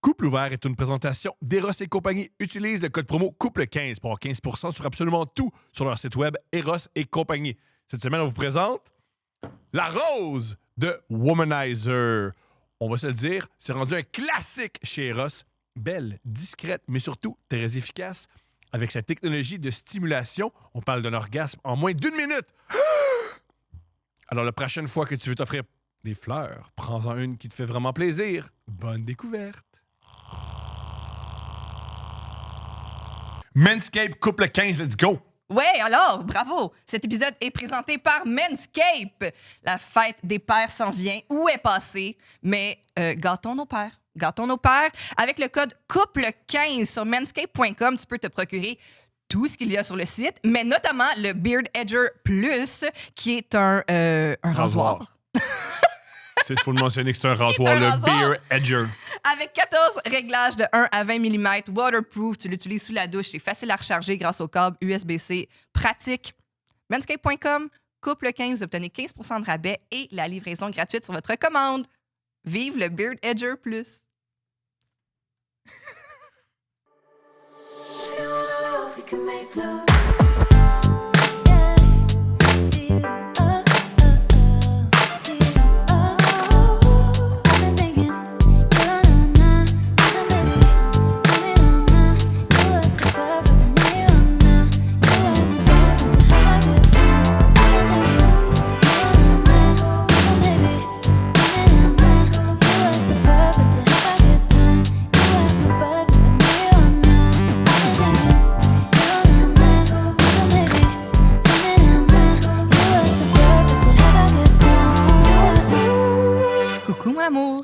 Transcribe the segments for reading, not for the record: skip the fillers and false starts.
Couple ouvert est une présentation d'Eros et compagnie. Utilise le code promo couple15 pour avoir 15% sur absolument tout sur leur site web Eros et compagnie. Cette semaine, on vous présente la rose de Womanizer. On va se le dire, c'est rendu un classique chez Eros. Belle, discrète, mais surtout très efficace. Avec sa technologie de stimulation, on parle d'un orgasme en moins d'1 minute. Alors, la prochaine fois que tu veux t'offrir des fleurs, prends-en une qui te fait vraiment plaisir. Bonne découverte. Manscaped couple 15, let's go! Ouais, alors, bravo! Cet épisode est présenté par Manscaped. La fête des pères s'en vient. Où est passée? Mais gâtons nos pères. Gâtons nos pères. Avec le code couple15 sur manscaped.com, tu peux te procurer tout ce qu'il y a sur le site, mais notamment le Beard Edger Plus, qui est un rasoir. Il faut le mentionner que c'est un rasoir, le Beard Edger. Avec 14 réglages de 1 à 20 mm, waterproof, tu l'utilises sous la douche, c'est facile à recharger grâce au câble USB-C pratique. Manscaped.com, couple 15, vous obtenez 15% de rabais et la livraison gratuite sur votre commande. Vive le Beard Edger Plus!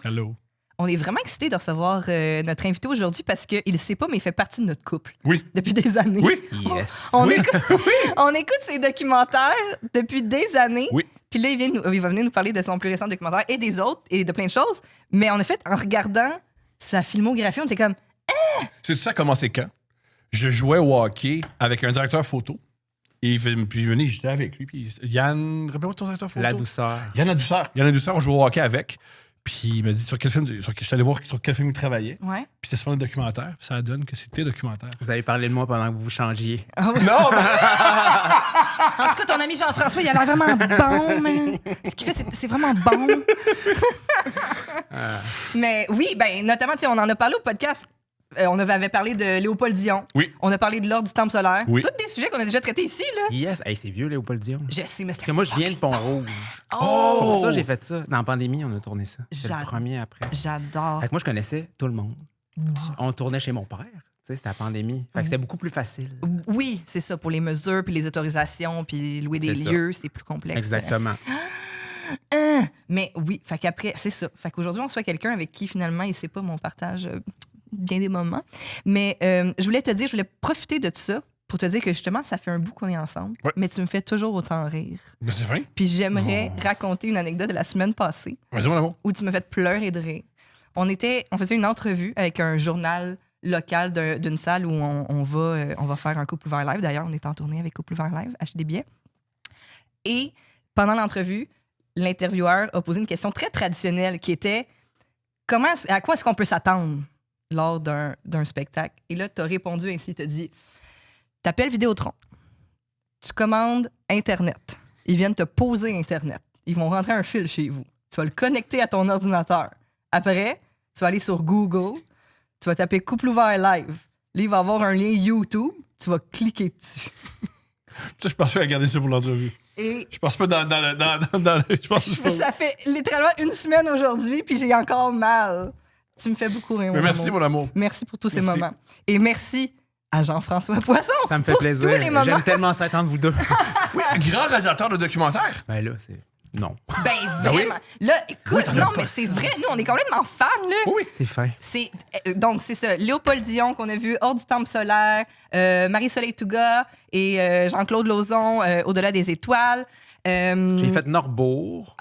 Hello. On est vraiment excités de recevoir notre invité aujourd'hui parce qu'il ne sait pas, mais il fait partie de notre couple. Oui. Depuis des années. Oui. Yes. On écoute ses documentaires depuis des années. Oui. Puis là, il va venir nous parler de son plus récent documentaire et des autres et de plein de choses. Mais en effet, en regardant sa filmographie, on était comme... C'est ça a commencé quand? Je jouais au hockey avec un directeur photo. Et puis j'étais avec lui. Puis Yann, rappelle-moi ton directeur photo. La douceur. Yann La douceur, on jouait au hockey avec. Puis il m'a dit sur quel film, je suis allé voir sur quel film il travaillait. Ouais. Puis c'était sur un documentaire. Puis ça donne que c'était documentaire. Vous avez parlé de moi pendant que vous vous changiez. Ah oui. Non, mais... En tout cas, ton ami Jean-François, il a l'air vraiment bon, man. Ce qu'il fait, c'est vraiment bon. Mais oui, ben notamment, on en a parlé au podcast. On avait parlé de Léopold Dion. Oui. On a parlé de l'Ordre du Temple solaire. Oui. Tous des sujets qu'on a déjà traités ici, là. Yes. Hey, c'est vieux, Léopold Dion. Je sais, mais Parce que moi, je viens de Pont-Rouge. Oh! Pour ça, j'ai fait ça. Dans la pandémie, on a tourné ça. C'est le premier après. J'adore. Fait que moi, je connaissais tout le monde. On tournait chez mon père. Tu sais, c'était la pandémie. Fait que c'était beaucoup plus facile. Oui, c'est ça, pour les mesures, puis les autorisations, puis louer des lieux, c'est plus complexe. Exactement. Mais oui, fait qu'après, c'est ça. Fait qu'aujourd'hui, on soit quelqu'un avec qui, finalement, il sait pas mon partage bien des moments. Mais je voulais te dire, je voulais profiter de tout ça pour te dire que, justement, ça fait un bout qu'on est ensemble, mais tu me fais toujours autant rire. Ben c'est vrai. Puis j'aimerais raconter une anecdote de la semaine passée Vas-y, mon amour. où tu m'as fait pleurer de rire. On faisait une entrevue avec un journal local d'une salle où on va faire un couple ouvert live. D'ailleurs, on est en tournée avec Couple ouvert live. Achetez des billets. Et pendant l'entrevue, l'intervieweur a posé une question très traditionnelle qui était à quoi est-ce qu'on peut s'attendre lors d'un spectacle? Et là, tu as répondu ainsi, tu as dit t'appelles Vidéotron, tu commandes Internet, ils viennent te poser Internet, ils vont rentrer un fil chez vous, tu vas le connecter à ton ordinateur. Après, tu vas aller sur Google, tu vas taper Couple ouvert live. Là, il va y avoir un lien YouTube, tu vas cliquer dessus. Ça, je pense pas à garder ça pour l'entrevue. Et Je pense pas dans je pense que ça fait littéralement une semaine aujourd'hui, puis j'ai encore mal. Tu me fais beaucoup rire, Mais merci, amour. mon amour. Merci pour tous ces Merci. moments. Et merci à Jean-François Poisson. Ça me fait pour plaisir. tous les moments. J'aime tellement ça entre vous deux. Oui, grand réalisateur de documentaire. Ben là, c'est... Non. Ben vraiment. Là, écoute, Oui, non, pas mais c'est ça. vrai, nous, on est complètement fans, là. Oui. C'est fin. Donc, c'est ça. Léopold Dion qu'on a vu, Hors du Temple solaire, Marie-Soleil Touga et Jean-Claude Lauzon, Au-delà des étoiles. J'ai fait Norbourg.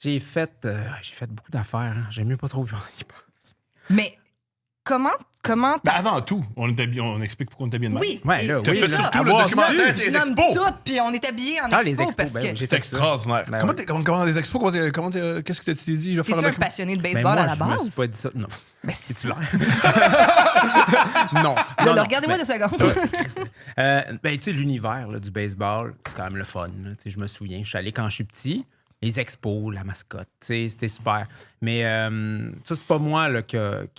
J'ai fait beaucoup d'affaires. Hein. J'aime mieux pas trop y penser. Mais comment comment... Ben, avant tout, on explique pourquoi on est bien de mal. Oui, Ouais, et là, Tu as oui, fait là. surtout le Avoir documentaire su. des je nomme expos. tout, puis on est habillés en Ah, les expo expos, parce ben que... oui, j'ai C'est extraordinaire. Ben comment les expos, qu'est-ce que tu t'es dit? Je vais faire T'es-tu le un document. passionné de Ben, baseball moi, à la je me suis base? pas dit ça. Non. Ben, C'est-tu c'est l'air? Non. Là, non, regardez-moi ben, 2 secondes. ben, tu sais, l'univers là, du baseball, c'est quand même le fun. Là. Tu sais, je me souviens, je suis allé quand je suis petit, les expos, la mascotte, tu sais, c'était super. Mais ça, c'est pas moi là, qui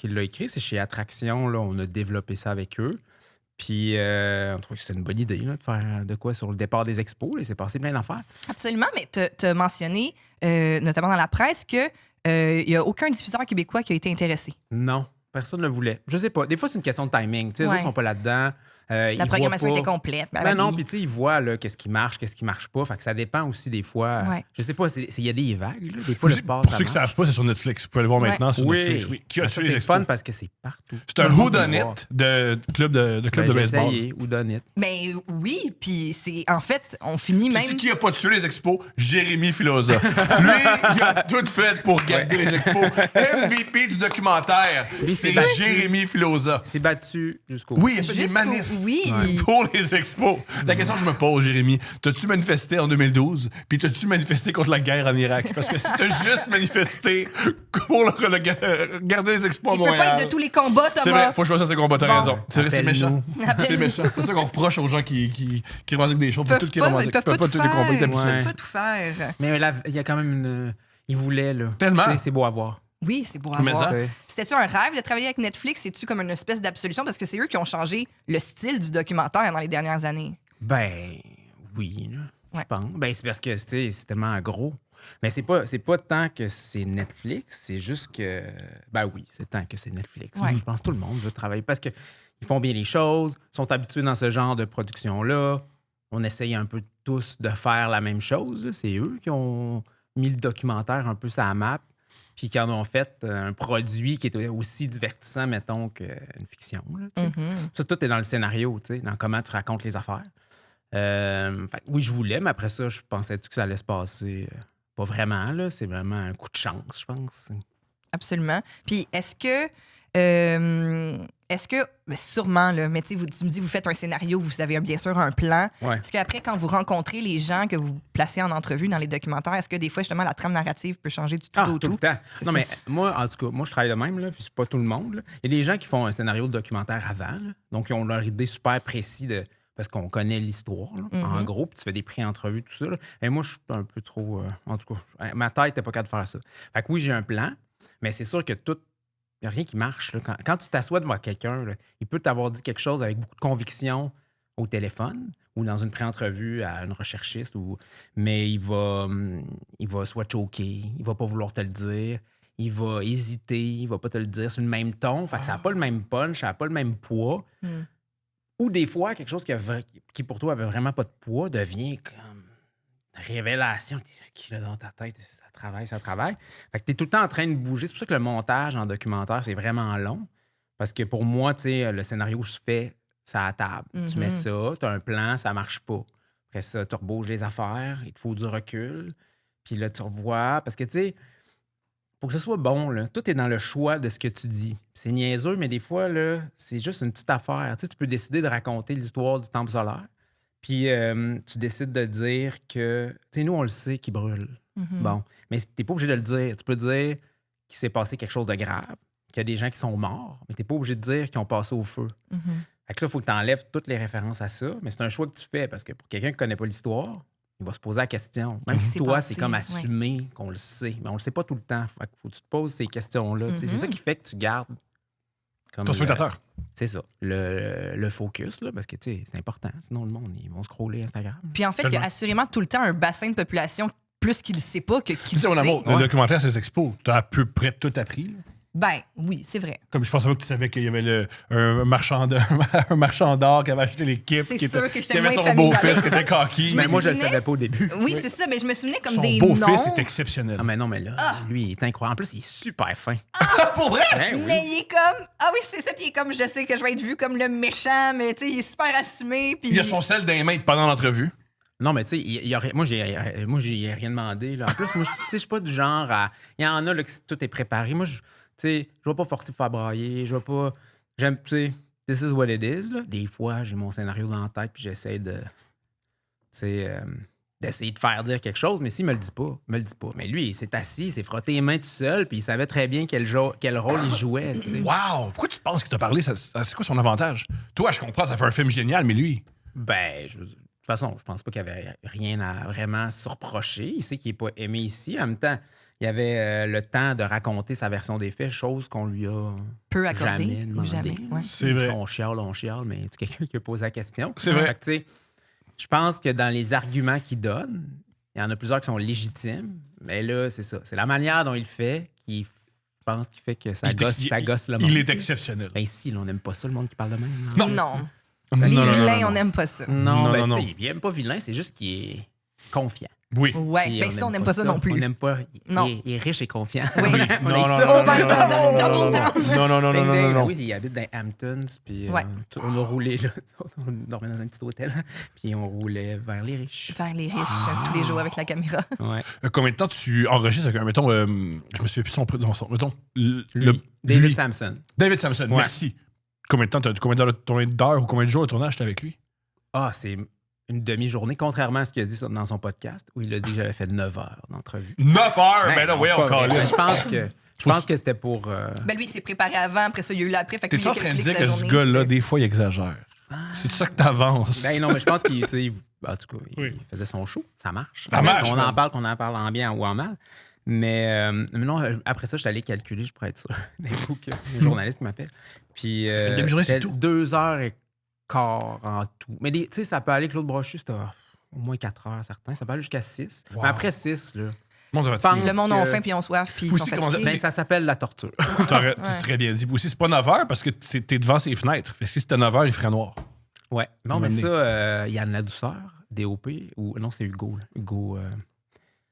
l'a écrit, c'est chez Attraction. Là, on a développé ça avec eux. Puis, on trouve que c'était une bonne idée là, de faire de quoi sur le départ des expos. Il s'est passé plein d'affaires. Absolument, mais tu as mentionné, notamment dans la presse, que il n'y a aucun diffuseur québécois qui a été intéressé. Non, personne ne le voulait. Je sais pas. Des fois, c'est une question de timing. Tu sais, les Ouais. autres sont pas là-dedans. La programmation était complète. Ben non, puis tu sais, ils voient là, qu'est-ce qui marche pas. Fait que ça dépend aussi des fois. Ouais. Je sais pas, il y a des vagues. Là. Des fois, le sport, Pour ça ceux qui ne marche. savent pas, c'est sur Netflix. Vous pouvez le voir Ouais. maintenant sur Oui, Netflix. Oui. Qui a Ben ça, tué les c'est expos? fun parce que c'est partout. C'est un Tout le monde whodunit peut voir. de club de Ben, j'ai baseball. essayé, whodunit. Mais oui, puis c'est en fait, on finit Sais-tu même. qui a pas tué les expos? Jérémy Filosa. Lui, il a tout fait pour garder les expos. MVP du documentaire, Lui, c'est c'est battu. Jérémy Filosa. C'est battu jusqu'au Oui, il a fait des Jusqu'au- manifs oui. pour les expos. La question que je me pose, Jérémy, t'as-tu manifesté en 2012? Puis t'as-tu manifesté contre la guerre en Irak? Parce que si t'as juste manifesté pour garder les expos à Il peut pas Montréal... être de tous les combats, C'est Thomas. vrai, faut choisir ses combats, t'as Bon. raison. C'est vrai, c'est méchant. Appelle-nous. C'est méchant. C'est ça qu'on reproche aux gens qui revendiquent des choses. Ils peuvent Tout qui pas, revendiquent. ils peuvent pas tout tous les combats. faire. Ils Ils peuvent Ouais. peuvent pas tout faire. Mais là, il y a quand même une. Il voulait, là. Tellement. Tu sais, c'est beau à voir. Oui, c'est beau à Mais voir. ça- C'était-tu un rêve de travailler avec Netflix? C'est-tu comme une espèce d'absolution? Parce que c'est eux qui ont changé le style du documentaire dans les dernières années. Ben, oui, là, je Ouais. pense. Ben, c'est parce que, tu sais, c'est tellement gros. Mais c'est pas tant que c'est Netflix, c'est juste que... Ben oui, c'est tant que c'est Netflix. Ouais. Je pense que tout le monde veut travailler parce qu'ils font bien les choses, sont habitués dans ce genre de production-là. On essaye un peu tous de faire la même chose. Là. C'est eux qui ont mis le documentaire un peu sur la map puis qui en ont fait un produit qui est aussi divertissant, mettons, qu'une fiction. Là, tu sais. Ça, tout est dans le scénario, tu sais, dans comment tu racontes les affaires. Fait que oui, je voulais, mais après ça, je pensais-tu que ça allait se passer? Pas vraiment, là. C'est vraiment un coup de chance, je pense. Absolument. Puis est-ce que mais sûrement, là, mais tu me dis, vous faites un scénario, vous avez bien sûr un plan. Ouais. Est-ce qu'après, quand vous rencontrez les gens que vous placez en entrevue dans les documentaires, est-ce que des fois, justement, la trame narrative peut changer du tout Ah, au tout le tout? temps. C'est Non, ça. mais moi, en tout cas, moi, je travaille de même, là, puis c'est pas tout le monde. Là. Il y a des gens qui font un scénario de documentaire avant, là, donc ils ont leur idée super précise parce qu'on connaît l'histoire, là, en gros, puis tu fais des pré-entrevues, tout ça. Là. Et moi, je suis un peu trop... en tout cas, ma tête n'est pas capable de faire ça. Fait que oui, j'ai un plan, mais c'est sûr que tout... Il n'y a rien qui marche. Là. Quand tu t'assois devant quelqu'un, là, il peut t'avoir dit quelque chose avec beaucoup de conviction au téléphone ou dans une pré-entrevue à une recherchiste, mais il va soit choquer, il va pas vouloir te le dire, il va hésiter, il va pas te le dire sur le même ton. Fait que ça n'a pas le même punch, ça n'a pas le même poids. Ou des fois, quelque chose qui pour toi avait vraiment pas de poids devient comme une révélation. T'es qui là dans ta tête? Ça travaille. Fait que t'es tout le temps en train de bouger. C'est pour ça que le montage en documentaire, c'est vraiment long. Parce que pour moi, tu sais, le scénario se fait, ça à la table. Tu mets ça, t'as un plan, ça marche pas. Après ça, tu rebouges les affaires, il te faut du recul. Puis là, tu revois. Parce que, tu sais, pour que ce soit bon, là, tout est dans le choix de ce que tu dis. C'est niaiseux, mais des fois, là, c'est juste une petite affaire. Tu sais, tu peux décider de raconter l'histoire du temple solaire. Puis tu décides de dire que, tu sais, nous, on le sait qu'il brûle. Bon, mais t'es pas obligé de le dire. Tu peux dire qu'il s'est passé quelque chose de grave, qu'il y a des gens qui sont morts, mais t'es pas obligé de dire qu'ils ont passé au feu. Fait que là, il faut que tu enlèves toutes les références à ça, mais c'est un choix que tu fais parce que pour quelqu'un qui connaît pas l'histoire, il va se poser la question. Même Qu'est-ce qui si s'est toi, passé? c'est comme Ouais. assumer qu'on le sait, mais on le sait pas tout le temps. Fait que faut que tu te poses ces questions-là. Tu sais, C'est ça qui fait que tu gardes comme Ton spectateur. c'est ça, le focus, là, parce que tu sais, c'est important. Sinon, le monde, ils vont scroller Instagram. Puis en fait, il y a Tellement. assurément tout le temps un bassin de population plus qu'il ne sait pas que qu'il Tu sais, mon sait. amour, le documentaire, c'est les expos. T'as à peu près tout appris. Là. Ben oui, c'est vrai. Comme je pensais pas que tu savais qu'il y avait un marchand un marchand d'or qui avait acheté l'équipe. C'est qui sûr était- que j'étais qui avait moins son familière. beau-fils qui était coquille. Je Mais me moi, je le souvenais- savais pas au début. Oui, c'est ça, mais je me souvenais comme Son des beau-fils noms. est exceptionnel. Ah, mais non, mais là, lui, il est incroyable. En plus, il est super fin. Pour vrai? Ben oui. Mais il est comme... Ah oui, c'est ça, puis il est comme... Je sais que je vais être vu comme le méchant, mais tu sais, il est super assumé, puis... Il a son sel dans les mains pendant l'entrevue. Non, mais tu sais, moi, j'ai rien demandé. Là. En plus, moi, tu sais, je suis pas du genre à. Il y en a là, que tout est préparé. Moi, tu sais, je vais pas forcer pour faire brailler. Je vais pas. j'aime, tu sais, this is what it is. Là. Des fois, j'ai mon scénario dans la tête puis j'essaie de, d'essayer de faire dire quelque chose, mais s'il me le dit pas, Mais lui, il s'est assis, il s'est frotté les mains tout seul puis il savait très bien quel rôle il jouait. Tu sais. Wow! Pourquoi tu penses qu'il t'a parlé? C'est quoi son avantage? Toi, je comprends, ça fait un film génial, mais lui... Ben, de toute façon, je pense pas qu'il y avait rien à vraiment se reprocher. Il sait qu'il n'est pas aimé ici. En même temps, il y avait le temps de raconter sa version des faits, chose qu'on lui a Peu accordé. jamais demandé. Jamais, ouais. C'est vrai. On chiale, mais c'est quelqu'un qui a posé la question. C'est vrai. Fait que, tu sais, je pense que dans les arguments qu'il donne, il y en a plusieurs qui sont légitimes, mais là, c'est ça. C'est la manière dont il le fait qui, je pense, qui fait que ça gosse le monde. Il est exceptionnel. Ben ici, là, on n'aime pas ça, le monde qui parle de même. Non. Non. Non, Les non, non, vilains, non. on n'aime pas ça. Non, ben, non. tu sais, il n'aime pas vilain, c'est juste qu'il est confiant. Oui. Ouais, Puis ben ça, on n'aime pas ça non plus. On n'aime pas. Non. Il est riche et confiant. Oui. On Non, aime non, ça. non, Oh my non, God, non, double non, down. non. Oui, il habite dans Hamptons, puis Ouais. on a roulé, là. On dormait dans un petit hôtel, puis on roulait vers les riches. Vers les riches tous les jours avec la caméra. Ouais. Combien de temps tu enregistres avec un, mettons, je me souviens plus de son mettons, David lui. Sampson. David Sampson, Ouais. merci. Combien d'heures ou combien de jours de tournage t'es avec lui? Ah, c'est une demi-journée, contrairement à ce qu'il a dit dans son podcast, où il a dit que j'avais fait 9 heures d'entrevue. 9 heures! Ouais, Ben là, non, oui, c'est pas encore vrai. là. Mais je pense que c'était pour... Ben lui, il s'est préparé avant, après ça, il y a eu l'après. Fait que lui, T'es il a en train de calculé dire sa que ce journée, gars-là, c'était- des fois, il exagère. C'est ça que t'avances. Ben non, mais je pense qu'il tu sais, en tout cas, Oui. il faisait son show. Ça marche. Ça marche, Qu'on man. qu'on en parle en bien ou en mal. Mais non, après ça, je suis allé calculer, je pourrais être sûr. D'un coup, que les journalistes m'appellent. Puis, Une demi-journée, c'est c'était tout. 2h15 en tout. Mais tu sais, ça peut aller, Claude Brochu, c'était au moins 4 heures, certains. Ça peut aller jusqu'à 6. Wow. Mais après 6, là, Bon, ça va Pense- Le monde a que- faim, puis ils ont soif, puis ils Aussi, sont comment fatigués. ben, ça s'appelle la torture. T'as très bien dit. Aussi, c'est pas 9 heures parce que t'es devant ses fenêtres. Fait que si c'était 9 heures, il ferait noir. Ouais. Non, Vous mais m'amenez. ça, Yann Ladouceur, DOP, ou non, c'est Hugo, là. Hugo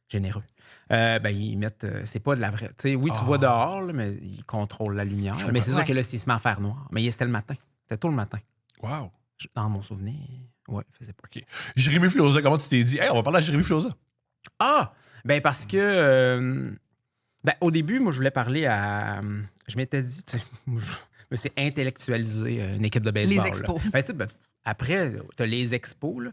Généreux. Ben, ils mettent. C'est pas de la vraie. Tu sais, oui, tu vois dehors, là, mais ils contrôlent la lumière. Mais c'est sûr Ouais. que là, il se met à faire noir. Mais c'était le matin. C'était tôt le matin. Wow. Dans mon souvenir, ouais, il faisait pas. OK. Jérémy Filosa, comment tu t'es dit? Hey, on va parler à Jérémy Filosa. Ah! Ben, parce que. Ben, au début, moi, je voulais parler à. Je m'étais dit, tu sais, je me suis intellectualisé une équipe de baseball. Les là. expos. Ben, tu sais, ben, après, tu as les expos, là.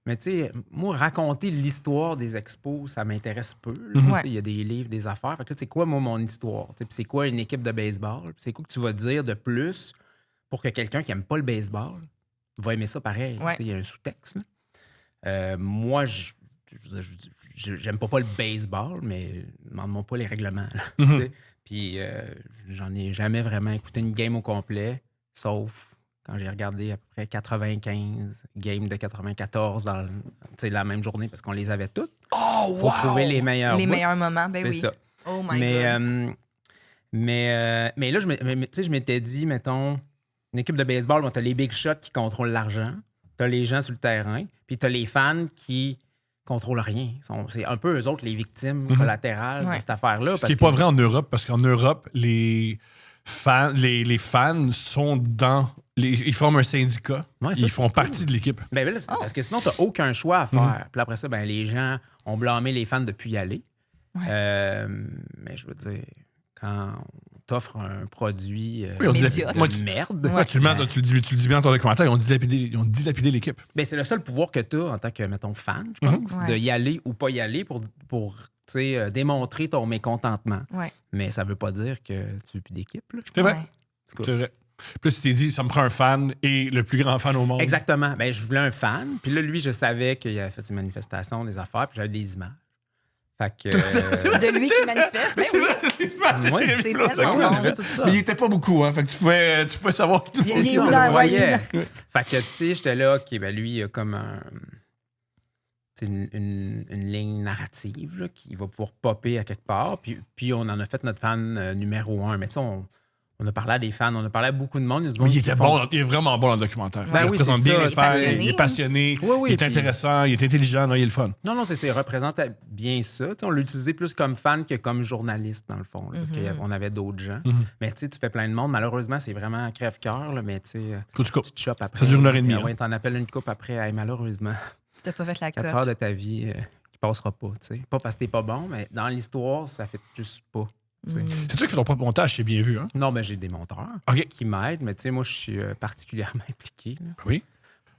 Mais tu sais, moi, raconter l'histoire des expos, ça m'intéresse peu. là. Mhm. Tu sais, il y a des livres, des affaires. Fait que là, c'est quoi, moi, mon histoire? Tu sais, puis c'est quoi une équipe de baseball? Puis c'est quoi que tu vas dire de plus pour que quelqu'un qui n'aime pas le baseball va aimer ça pareil? Ouais. Tu sais, il y a un sous-texte. Là. Moi, j'aime pas le baseball, mais demande-moi pas les règlements. Là, tu sais. Puis j'en ai jamais vraiment écouté une game au complet, sauf quand j'ai regardé à peu près 95 games de 94 dans la même journée parce qu'on les avait toutes. Oh, Pour trouver les meilleurs Les bouts. meilleurs moments, ben C'est oui. ça. Oh my Mais, God. mais là, tu sais, je m'étais dit, mettons, une équipe de baseball, tu as les big shots qui contrôlent l'argent, tu as les gens sur le terrain, puis tu as les fans qui contrôlent rien. C'est un peu eux autres les victimes collatérales Ouais. de cette affaire-là. Ce qui n'est pas vrai en Europe, parce qu'en Europe, les fans sont dans... ils forment un syndicat. Ouais, ça, ils c'est font partie de l'équipe. Ben, là, parce que sinon, tu n'as aucun choix à faire. Puis après ça, ben, les gens ont blâmé les fans depuis y aller. Mais je veux dire, quand on t'offre un produit Oui, on dit- Médiocre. moi, de merde, Ouais, tu le dis bien dans ton documentaire, ils ont dilapidé l'équipe. ben, c'est le seul pouvoir que tu as en tant que, mettons, fan, je pense, Ouais. de y aller ou pas y aller pour tu sais, démontrer ton mécontentement. Ouais. Mais ça veut pas dire que tu veux plus d'équipe. Là. C'est vrai. Ouais. Cool. C'est vrai. Puis là, tu t'es dit, ça me prend un fan et le plus grand fan au monde. Exactement. Ben, je voulais un fan. Puis là, lui, je savais qu'il avait fait ses manifestations, des affaires, puis j'avais des images. Fait que. De lui qui manifeste, ben oui. Ouais, c'est Jérémy Filosa, tellement comment bon. tu fais? tout ça. Mais il était pas beaucoup, hein. Fait que tu pouvais savoir tout. Il est C'est où ça, dans- je ouais, il est voyais. où Fait que, tu sais, j'étais là, OK, ben lui, il a comme une ligne narrative là, qui va pouvoir popper à quelque part. Puis on en a fait notre fan numéro 1. Mais tu sais, on a parlé à des fans, on a parlé à beaucoup de monde. Mais il était bon, il est vraiment bon dans le documentaire. Ben il oui, représente c'est bien ça. les fans, Il est il est passionné, Oui, oui, il est puis- intéressant, il est intelligent, non, il est le fun. Non, c'est ça. Il représente bien ça. Tu sais, on l'a utilisé plus comme fan que comme journaliste, dans le fond. Là, parce qu'on avait d'autres gens. Mais tu sais, tu fais plein de monde. Malheureusement, c'est vraiment crève-cœur. Là, mais tu sais, Faut que tu coupes. tu te chopes après. Ça dure 1h30, Ouais, t'en appelles une coupe après. Hey, malheureusement, T'as pas fait la 4 heures de cote. ta vie qui passera pas. Tu sais. Pas parce que t'es pas bon, mais dans l'histoire, ça fait juste pas tu sais. C'est toi qui fais ton propre montage, c'est bien vu, hein? Non, mais j'ai des monteurs OK. qui m'aident, mais tu sais, moi, je suis particulièrement impliqué. Là. Oui.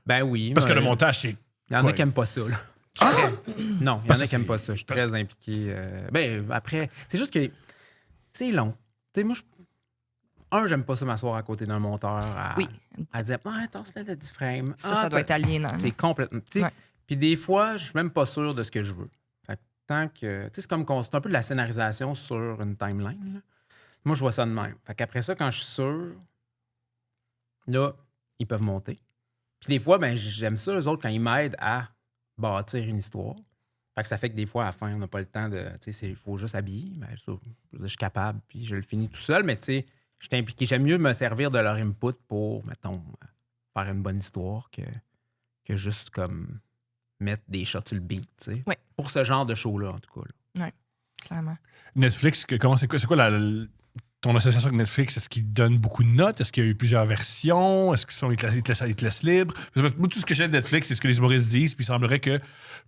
Ben oui. Parce que mais le montage, c'est. Il y en quoi? a qui n'aiment pas ça. Là. Non, il y en Parce a que qui n'aiment c'est- pas ça. Je suis parce- très impliqué. Ben, après, c'est juste que c'est long. Tu sais, moi, j'aime pas ça m'asseoir à côté d'un monteur à dire attends, c'est le 10 frames. Ça doit être aliénant. C'est complètement. Tu sais, Ouais. Puis des fois, je suis même pas sûr de ce que je veux. Fait que tant que. Tu sais, c'est comme c'est un peu de la scénarisation sur une timeline. Là. Moi, je vois ça de même. Fait qu'après ça, quand je suis sûr, là, ils peuvent monter. Puis des fois, ben, j'aime ça, eux autres, quand ils m'aident à bâtir une histoire. Fait que ça fait que des fois, à la fin, on n'a pas le temps de. Tu sais, il faut juste habiller. Ben, ça, je suis capable, puis je le finis tout seul, mais tu sais, je suis impliqué. J'aime mieux me servir de leur input pour, mettons, faire une bonne histoire que juste comme mettre des shots sur le beat, tu sais. Ouais. Pour ce genre de show-là, en tout cas. Là. Clairement. Netflix, c'est quoi ton association avec Netflix? Est-ce qu'ils donnent beaucoup de notes? Est-ce qu'il y a eu plusieurs versions? Est-ce qu'ils te laissent libre? Parce que moi, tout ce que j'ai de Netflix, c'est ce que les humoristes disent, puis il semblerait que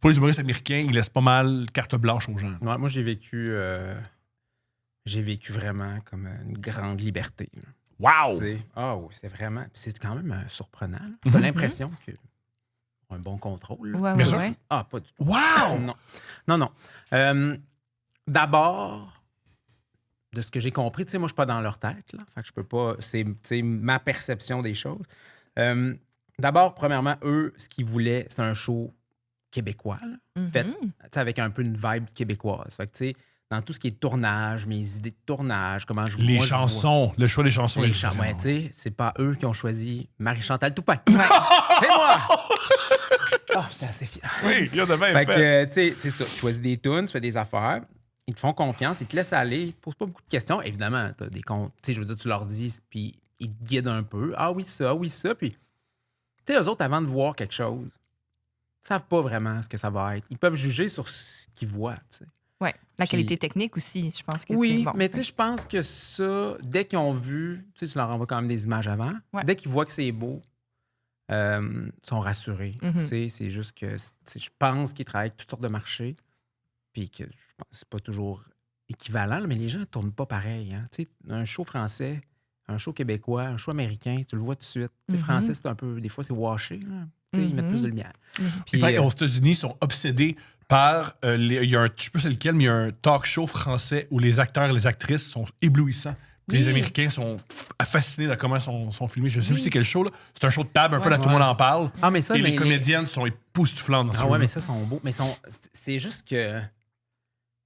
pour les humoristes américains, ils laissent pas mal carte blanche aux gens. Ouais, moi, j'ai vécu vraiment comme une grande liberté. Là. Wow! Oui, c'est vraiment. C'est quand même surprenant. Tu as l'impression que un bon contrôle. Là. Ouais, Bien ouais, sûr. ouais. Ah, pas du tout. Wow! Non. D'abord, de ce que j'ai compris, tu sais, moi, je suis pas dans leur tête. Là. Fait que je peux pas. C'est ma perception des choses. D'abord, premièrement, eux, ce qu'ils voulaient, c'est un show québécois, là, fait tu sais, avec un peu une vibe québécoise. Fait que, tu sais, dans tout ce qui est tournage, mes idées de tournage, comment je Les moi, je vois- chansons, le choix des chansons. Les est chansons, vraiment- ouais, tu sais, c'est pas eux qui ont choisi Marie-Chantal Toupin. Ouais. C'est moi! Ah, j'étais assez fier. Oui, il y a de même Fait fait. que, tu sais, c'est ça. Tu choisis des tunes, tu fais des affaires. Ils te font confiance, ils te laissent aller, ils te posent pas beaucoup de questions. Évidemment, tu as des comptes. Tu sais, je veux dire, tu leur dis, puis ils te guident un peu. Ah oui, ça, oui, ça. Puis, tu sais, eux autres, avant de voir quelque chose, ils savent pas vraiment ce que ça va être. Ils peuvent juger sur ce qu'ils voient, tu sais. Ouais. La Puis- qualité technique aussi, je pense que Oui, bon. mais tu sais, je pense que ça, dès qu'ils ont vu, tu sais, tu leur envoies quand même des images avant, Ouais. dès qu'ils voient que c'est beau, ils sont rassurés. Mhm. Tu sais, c'est juste que tu sais, je pense qu'ils travaillent avec toutes sortes de marchés, puis que je pense que c'est pas toujours équivalent, là, mais les gens ne tournent pas pareil. Hein. Tu sais, un show français, un show québécois, un show américain, tu le vois tout de suite. Tu sais, Mhm. français, c'est un peu, des fois, c'est washé. Là. Tu sais, ils mettent Mhm. plus de lumière. Mhm. Puis, aux États-Unis, ils sont obsédés par. Il y a un, je sais pas c'est lequel, mais il y a un talk show français où les acteurs et les actrices sont éblouissants. Puis les Oui. Américains sont fascinés de comment sont filmés. Je sais plus Oui. c'est quel show, là. C'est un show de table, un peu, là, Ouais. tout le monde en parle. Ah, mais ça, Et mais les comédiennes sont époustouflantes dans ce Ah show-là. ouais, mais ça, sont beaux. Mais c'est juste que, tu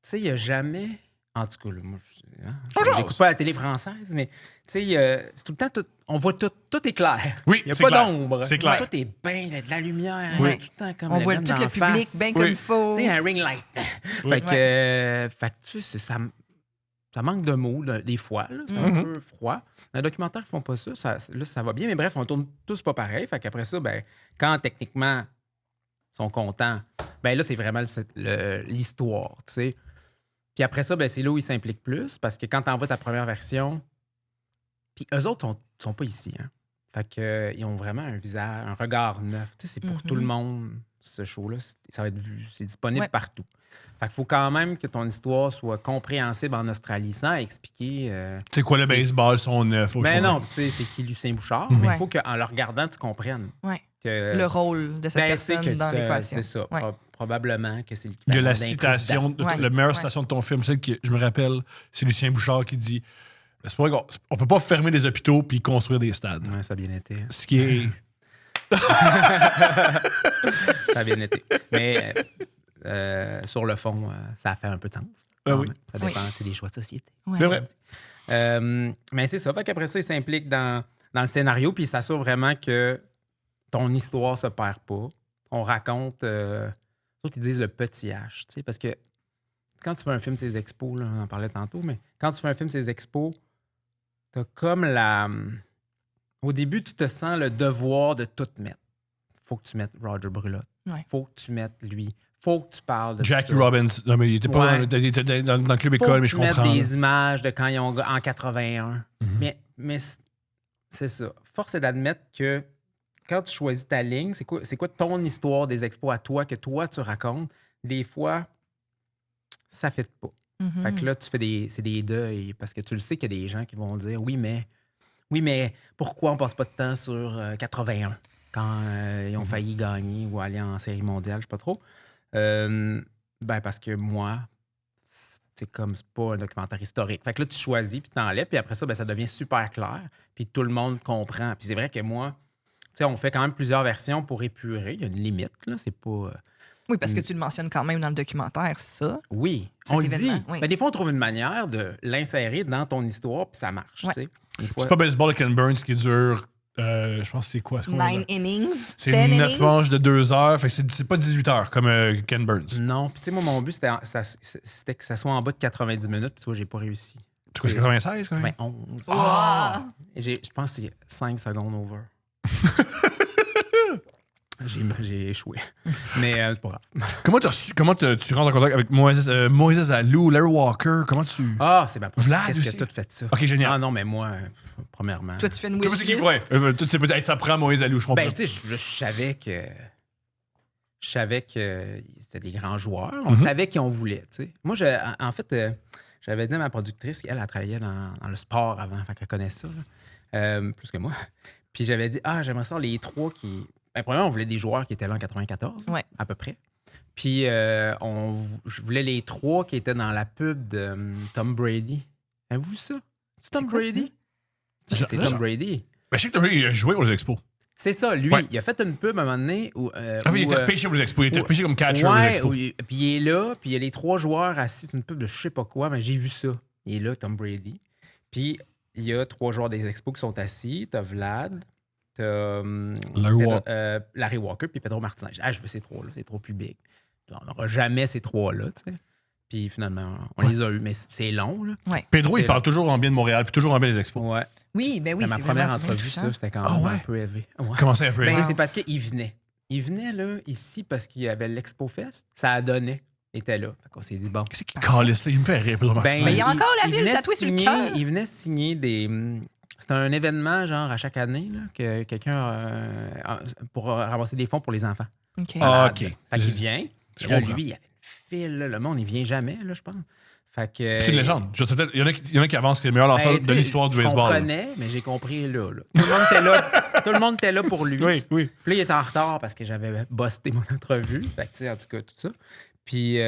sais, il n'y a jamais... En tout cas, là, moi, je n'écoute pas la télé française, mais tu sais, c'est tout le temps, on voit tout est clair. Oui, Il n'y a c'est pas clair. d'ombre. C'est clair. Tout est bien, il y a de la lumière. Oui. Tout le temps comme On le voit gun tout d'en le public face. bien Oui. comme il faut. Tu sais, un ring light. Fait que, tu sais, ça manque de mots, là, des fois. Là, c'est un peu froid. Dans les documentaires, ils font pas ça. Là, ça va bien. Mais bref, on tourne tous pas pareil. Fait qu'après ça, ben, quand techniquement, ils sont contents, ben là, c'est vraiment l'histoire, tu sais. Puis après ça, ben, c'est là où ils s'impliquent plus. Parce que quand tu envoies ta première version, puis eux autres sont pas ici, hein. Fait que, ils ont vraiment un visage, un regard neuf. Tu sais, c'est pour tout le monde, ce show-là. Ça va être vu. C'est disponible partout. Fait qu'il faut quand même que ton histoire soit compréhensible en Australie sans expliquer. C'est quoi le baseball, son neuf? Ben non, tu sais, c'est qui Lucien Bouchard, mais il Ouais. faut qu'en le regardant, tu comprennes Ouais. que. Le rôle de cette ben, c'est personne que dans l'équation. C'est ça. Ouais. Probablement que c'est Il y a l'équivalent la d'un citation, président. Ouais. la meilleure Ouais. citation de ton film, celle que je me rappelle, c'est Lucien Bouchard qui dit c'est pas vrai on peut pas fermer des hôpitaux puis construire des stades. Ouais, ça a bien été. Ce qui est. Ça a bien été. Mais sur le fond, ça a fait un peu de sens. Ah oui. Ça dépend, c'est des choix de société. Ouais. C'est vrai. Mais c'est ça. Fait qu'après ça, ils s'impliquent dans le scénario, puis ils s'assurent vraiment que ton histoire se perd pas. On raconte. D'autres, ils disent le petit H. Tu sais, parce que quand tu fais un film, ces expos, là, on en parlait tantôt, mais quand tu fais un film, ces expos, t'as comme la. Au début, tu te sens le devoir de tout mettre. Faut que tu mettes Roger Brulotte. Ouais. Faut que tu mettes lui. Faut que tu parles de Jackie ça. Robins. Non, mais il était pas Ouais. dans le club Faut école, que mais je tu mettes comprends. des images de quand ils ont en 81. Mais c'est ça. Force est d'admettre que quand tu choisis ta ligne, c'est quoi ton histoire des expos à toi, que toi tu racontes, des fois, ça ne fait pas. Fait que là, c'est des deuils parce que tu le sais qu'il y a des gens qui vont dire oui, mais pourquoi on passe pas de temps sur 81 quand ils ont failli gagner ou aller en série mondiale, je sais pas trop. Parce que moi, c'est pas un documentaire historique. Fait que là, tu choisis, puis t'enlèves, puis après ça, ça devient super clair, puis tout le monde comprend. Puis c'est vrai que moi, on fait quand même plusieurs versions pour épurer. Il y a une limite, là, c'est pas... Oui, parce que tu le mentionnes quand même dans le documentaire, ça. Oui, Cet on le dit. événement, oui. Mais des fois, on trouve une manière de l'insérer dans ton histoire, puis ça marche, Ouais. tu sais. Des fois- C'est pas Baseball avec Ken Burns qui dure, je pense que c'est quoi? 9 innings. C'est 10 9 innings. manches de 2 heures, fait que c'est pas 18 heures comme Ken Burns. Non, puis tu sais, moi, mon but, c'était que ça soit en bas de 90 minutes, puis tu vois, j'ai pas réussi. C'est quoi, c'est 96 quand même? 11. Ah! Je pense que c'est 5 secondes over. J'ai échoué. Mais c'est pas grave. Comment tu rentres en contact avec Moïse Alou, Larry Walker? Comment tu. Ah, c'est ma Vlad Qu'est-ce qui a aussi? tout fait ça? Ok, génial. Ah non, mais moi, premièrement... Toi, tu fais une Comment c'est qui? wishlist. Ouais. Tu sais pas, hey, ça prend Moïse Alou, je comprends. Ben, tu sais, je savais que... Je savais que c'était des grands joueurs. On savait qui on voulait, tu sais. Moi, en fait, j'avais dit à ma productrice qu'elle travaillait dans le sport avant, fait qu'elle connaît ça, là, plus que moi. Puis j'avais dit, j'aimerais ça les 3 qui... Ben, premièrement, on voulait des joueurs qui étaient là en 94, Ouais. à peu près. Puis je voulais les 3 qui étaient dans la pub de Tom Brady. Avez-vous vu ça? C'est Tom C'est quoi, Brady? ça? C'est Tom Brady. Ben, je sais que Tom Brady, il a joué aux Expos. C'est ça, lui. Ouais. Il a fait une pub à un moment donné où... Il était repêché aux Expos. Il était repêché comme catcher aux ouais, Expos. puis il est là, puis il y a les 3 joueurs assis. C'est une pub de je sais pas quoi, mais j'ai vu ça. Il est là, Tom Brady. Puis il y a 3 joueurs des Expos qui sont assis. T'as Vlad, t'as Larry Walker, puis Pedro Martinez. Je veux ces 3-là, c'est trop plus big. On n'aura jamais ces 3-là, tu sais. Puis finalement, on les a eus, mais c'est long, là. Pedro, il C'est parle toujours en bien de Montréal, puis toujours en bien des Expos. Ouais. Oui, ben oui, C'était c'est ma première vraiment, c'est bien entrevue, touchant. ça. C'était quand même ouais? un peu élevé. Ouais. Comment ça, un peu? Ben, Wow. c'est parce qu'il venait. Il venait là, ici parce qu'il y avait l'Expo Fest. Ça a donné. Il était là. Fait qu'on s'est dit, bon. Qu'est-ce qu'il calisse, là? Il me fait rire, Pedro Martinez. Mais il y a encore la ville venait tatouée sur le signer- cœur. Il venait signer des... C'était un événement, genre, à chaque année, là, que quelqu'un... pour ramasser des fonds pour les enfants. OK. Ah, OK. Fait qu'il vient. Je Et là, comprends. lui, il y avait une file. Là, le monde, il vient jamais, là, je pense. Fait que... C'est une légende. Il y en a qui avancent que c'est le meilleur lanceur Ben, de l'histoire du je baseball. comprenais, mais j'ai compris là. Tout le monde était là. Tout le monde était là pour lui. Oui. Puis là, il était en retard parce que j'avais busté mon entrevue. Fait que, tu sais, en tout cas, tout ça. Puis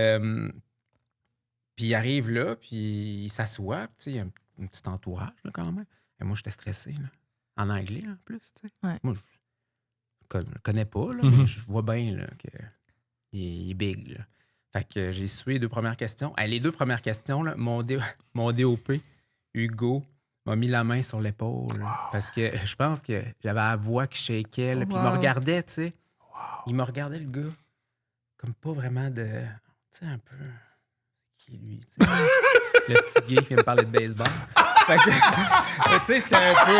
il arrive là, puis il s'assoit. Tu sais, il y a un petit entourage, là, quand même. Et moi, j'étais stressé, là. En anglais, en plus, tu sais. Ouais. Moi, je le connais pas, là, Mhm. mais je vois bien, là, qu'il est big, là. Fait que j'ai suivi les 2 premières questions. Les 2 premières questions, là, mon DOP, Hugo, m'a mis la main sur l'épaule. Parce que je pense que j'avais la voix qui shakeait. Puis il me Wow. regardait, tu sais. Il me regardait, le gars, comme pas vraiment de... Tu sais, un peu... Qui est lui, tu sais? Le petit gay qui vient me parler de baseball. Fait que, tu sais, c'était un peu...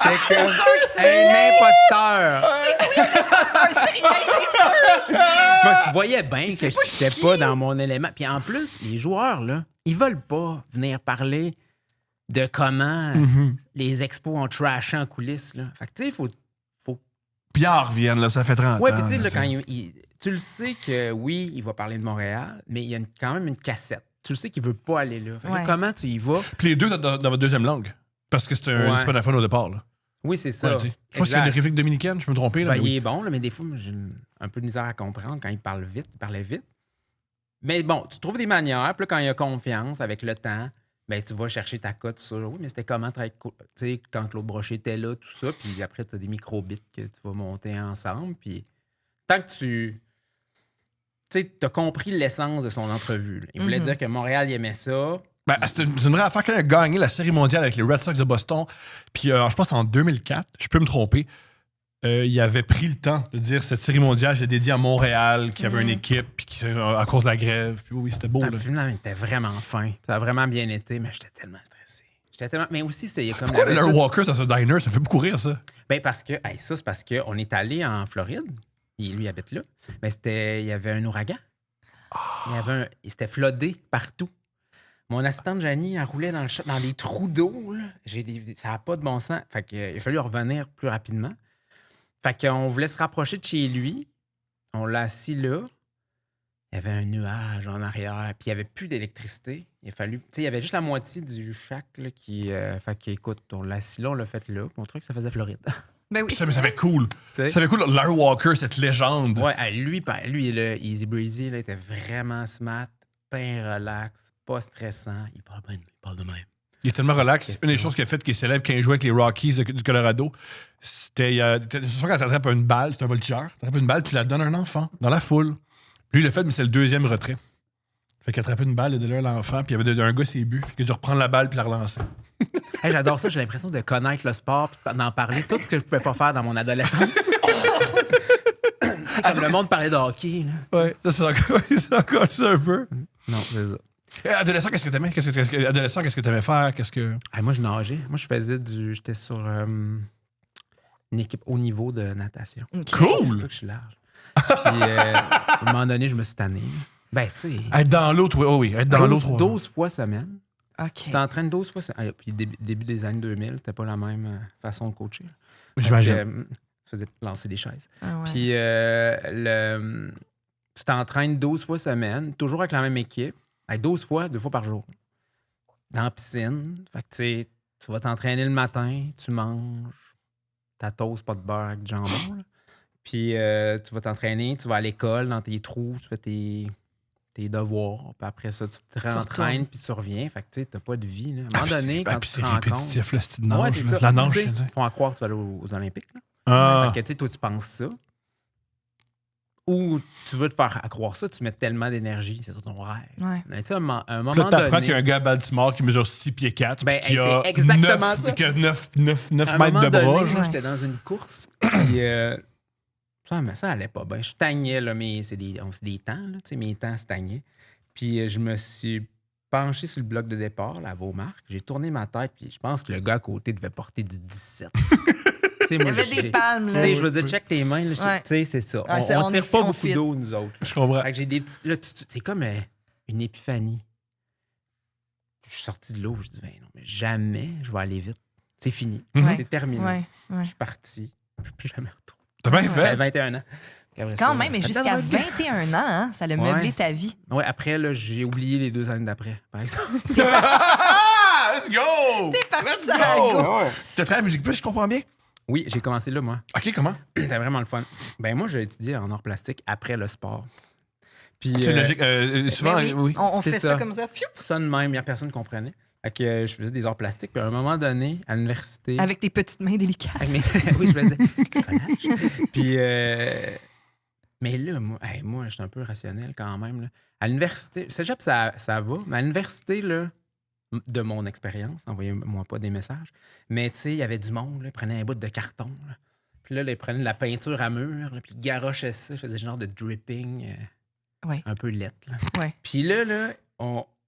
J'étais comme sûr que c'est un imposteur. C'est un sérieux, c'est sûr! Moi, tu voyais bien que C'est je pas n'étais chier. pas dans mon élément. Puis en plus, les joueurs, là, ils veulent pas venir parler de comment les expos ont trashé en coulisses. Là. Fait que, tu sais, il faut... Puis ils en reviennent, là, ça fait 30 Ouais, ans. puis tu sais, là, là, quand tu le sais que, oui, il va parler de Montréal, mais il y a quand même une cassette. Tu le sais qu'il veut pas aller là. Fait que Ouais. comment tu y vas? Puis les deux dans votre deuxième langue. Parce que c'est un Ouais. hispanophone au départ. Là. Oui, c'est ça. Ouais, tu sais. Je pense que c'est une réplique dominicaine, je peux me tromper. Là, Ben, mais oui. il est bon, là, mais des fois, moi, j'ai un peu de misère à comprendre quand il parle vite. Il parlait vite. Mais bon, tu trouves des manières. Puis là, quand il y a confiance, avec le temps, ben, tu vas chercher ta cote sur oui, mais c'était comment travailler tu sais, quand Claude Brochet était là, tout ça. Puis après, tu as des micro-bits que tu vas monter ensemble. Puis tant que tu as compris l'essence de son entrevue. Là. Il voulait dire que Montréal, il aimait ça. Ben, c'est une vraie affaire quand il a gagné la Série mondiale avec les Red Sox de Boston. Puis je pense que c'était en 2004, je peux me tromper. Il avait pris le temps de dire cette Série mondiale, je l'ai dédiée à Montréal, qui avait une équipe, puis à cause de la grève. Puis oui, c'était beau. Là. Finalement, il était vraiment fin. Ça a vraiment bien été, mais j'étais tellement stressé. Mais aussi, c'était il y a comme Pourquoi la- Larry Walker, ça se diner? Ça fait beaucoup rire, ça. Ben parce que, ça, c'est parce qu'on est allé en Floride. Lui habite là. Mais il y avait un ouragan. Il s'était flodé partout. Mon assistante Janie, elle roulait dans les trous d'eau. Là. Ça n'a pas de bon sens. Fait qu'il a fallu revenir plus rapidement. Fait qu'on voulait se rapprocher de chez lui. On l'a assis là. il y avait un nuage en arrière, puis il n'y avait plus d'électricité. Il a fallu. Tu sais, il y avait juste la moitié du shack là, qui. Fait qu'écoute, on l'a assis là, on l'a fait là, puis on trouvait que ça faisait Floride. Ben oui. Ça fait cool. Tu sais? Ça fait cool, Larry Walker, cette légende. Ouais, lui, le Easy Breezy, là, était vraiment smart, bien relax, pas stressant. Il parle de même. Il est tellement relax. Petite Une des question. choses qu'il a fait qui est célèbre quand il jouait avec les Rockies du Colorado, c'était. C'est sûr, quand tu attrapes une balle, c'est un voltigeur. Tu attrapes une balle, tu la donnes à un enfant dans la foule. Lui, il l'a fait, mais c'est le deuxième retrait. Fait qu'il attrapait une balle, il a donné à l'enfant, puis il y avait un gars, c'est but. Fait qu'il a dû reprendre la balle puis la relancer. Hey, j'adore ça, j'ai l'impression de connaître le sport puis d'en parler, tout ce que je pouvais pas faire dans mon adolescence. C'est comme le monde parlait de hockey. Là, Ouais, ça, c'est encore ça un peu. non, c'est ça. Adolescent, qu'est-ce que t'aimais? Adolescent, qu'est-ce que t'aimais faire? Hey, moi, je nageais. Moi, je faisais j'étais sur une équipe haut niveau de natation. OK. C'est Cool! pas que je suis large. Puis, à un moment donné, je me suis tanné. Ben, tu sais. Être dans l'eau, oui. Être dans l'eau, 12 fois semaine. OK. Tu t'entraînes 12 fois semaine. Puis, début des années 2000, c'était pas la même façon de coacher. J'imagine. Fait que, tu faisais lancer des chaises. Ah ouais. Puis, tu t'entraînes 12 fois semaine, toujours avec la même équipe. 12 fois, 2 fois par jour. Dans la piscine. Fait que, tu sais, tu vas t'entraîner le matin, tu manges ta toast, pas de beurre avec du jambon. Là. Puis, tu vas t'entraîner, tu vas à l'école, dans tes trous, tu fais tes devoirs. Puis après ça, tu te rentraînes, puis tu reviens. Fait que, tu sais, t'as pas de vie. Là. À un moment donné, quand tu c'est te rends compte... répétitif, là, cette nage. c'est ça. La nage, Tu sais, tu sais. font à croire que tu vas aller aux Olympiques. Là. Ah. Fait que, tu sais, toi, tu penses ça. Ou tu veux te faire croire ça, tu mets tellement d'énergie, c'est sur ton rêve. Ouais. Mais tu sais, à un moment Là, donné... t'apprends qu'il y a un gars à Baltimore qui mesure 6 pieds 4 Ben, puis qui a c'est exactement ça. qui a 9 à un mètres de moment bras. donné, genre. moi, j'étais dans une course, puis ça allait pas bien. Je stagnais, là, mais c'est des temps, là, tu sais, mes temps stagnaient. Puis je me suis penché sur le bloc de départ, là, à Beaumarc. J'ai tourné ma tête, puis je pense que le gars à côté devait porter du 17. Il y avait des palmes, Tu là. sais, je veux dire, check tes mains, là, Ouais. tu sais, c'est ça. Ah, On tire pas on beaucoup fit. d'eau, nous autres. Je comprends. Fait que j'ai des petites... Là, c'est comme une épiphanie. Je suis sorti de l'eau, je dis, ben non, mais jamais je vais aller vite. C'est fini. Ouais. C'est terminé. Ouais, ouais. Je suis parti. Je suis plus jamais retourné. T'as bien J'avais fait. 21 ans. Après Quand ça, même, mais fait jusqu'à de- 21 ans, hein, ça a meublé Ouais. ta vie. Ouais, après, là, j'ai oublié les 2 années d'après, par exemple. Ah! Let's go! T'es parti Let's sur la go! go. T'as travaillé à Musique Plus, je comprends bien? Oui, j'ai commencé là, moi. OK, comment? C'était vraiment le fun. Ben moi, j'ai étudié en art plastique après le sport. Puis, C'est logique. Souvent, Mais oui. On C'est fait ça ça. comme ça. Piou! ça de même, il n'y a personne qui comprenait. Fait que je faisais des arts plastiques. Puis à un moment donné, à l'université... Avec tes petites mains délicates. Avec mes- oui, je faisais du collage. Puis, mais là, moi, je suis un peu rationnel quand même. Là. À l'université, cégep, ça va. Mais à l'université, là, de mon expérience, envoyez-moi pas des messages, mais tu sais, il y avait du monde, là, ils prenaient un bout de carton. Là. Puis là, ils prenaient de la peinture à mur, là, puis ils garochaient ça, ils faisaient genre de dripping Ouais. un peu lettre. Là. Ouais. Puis là,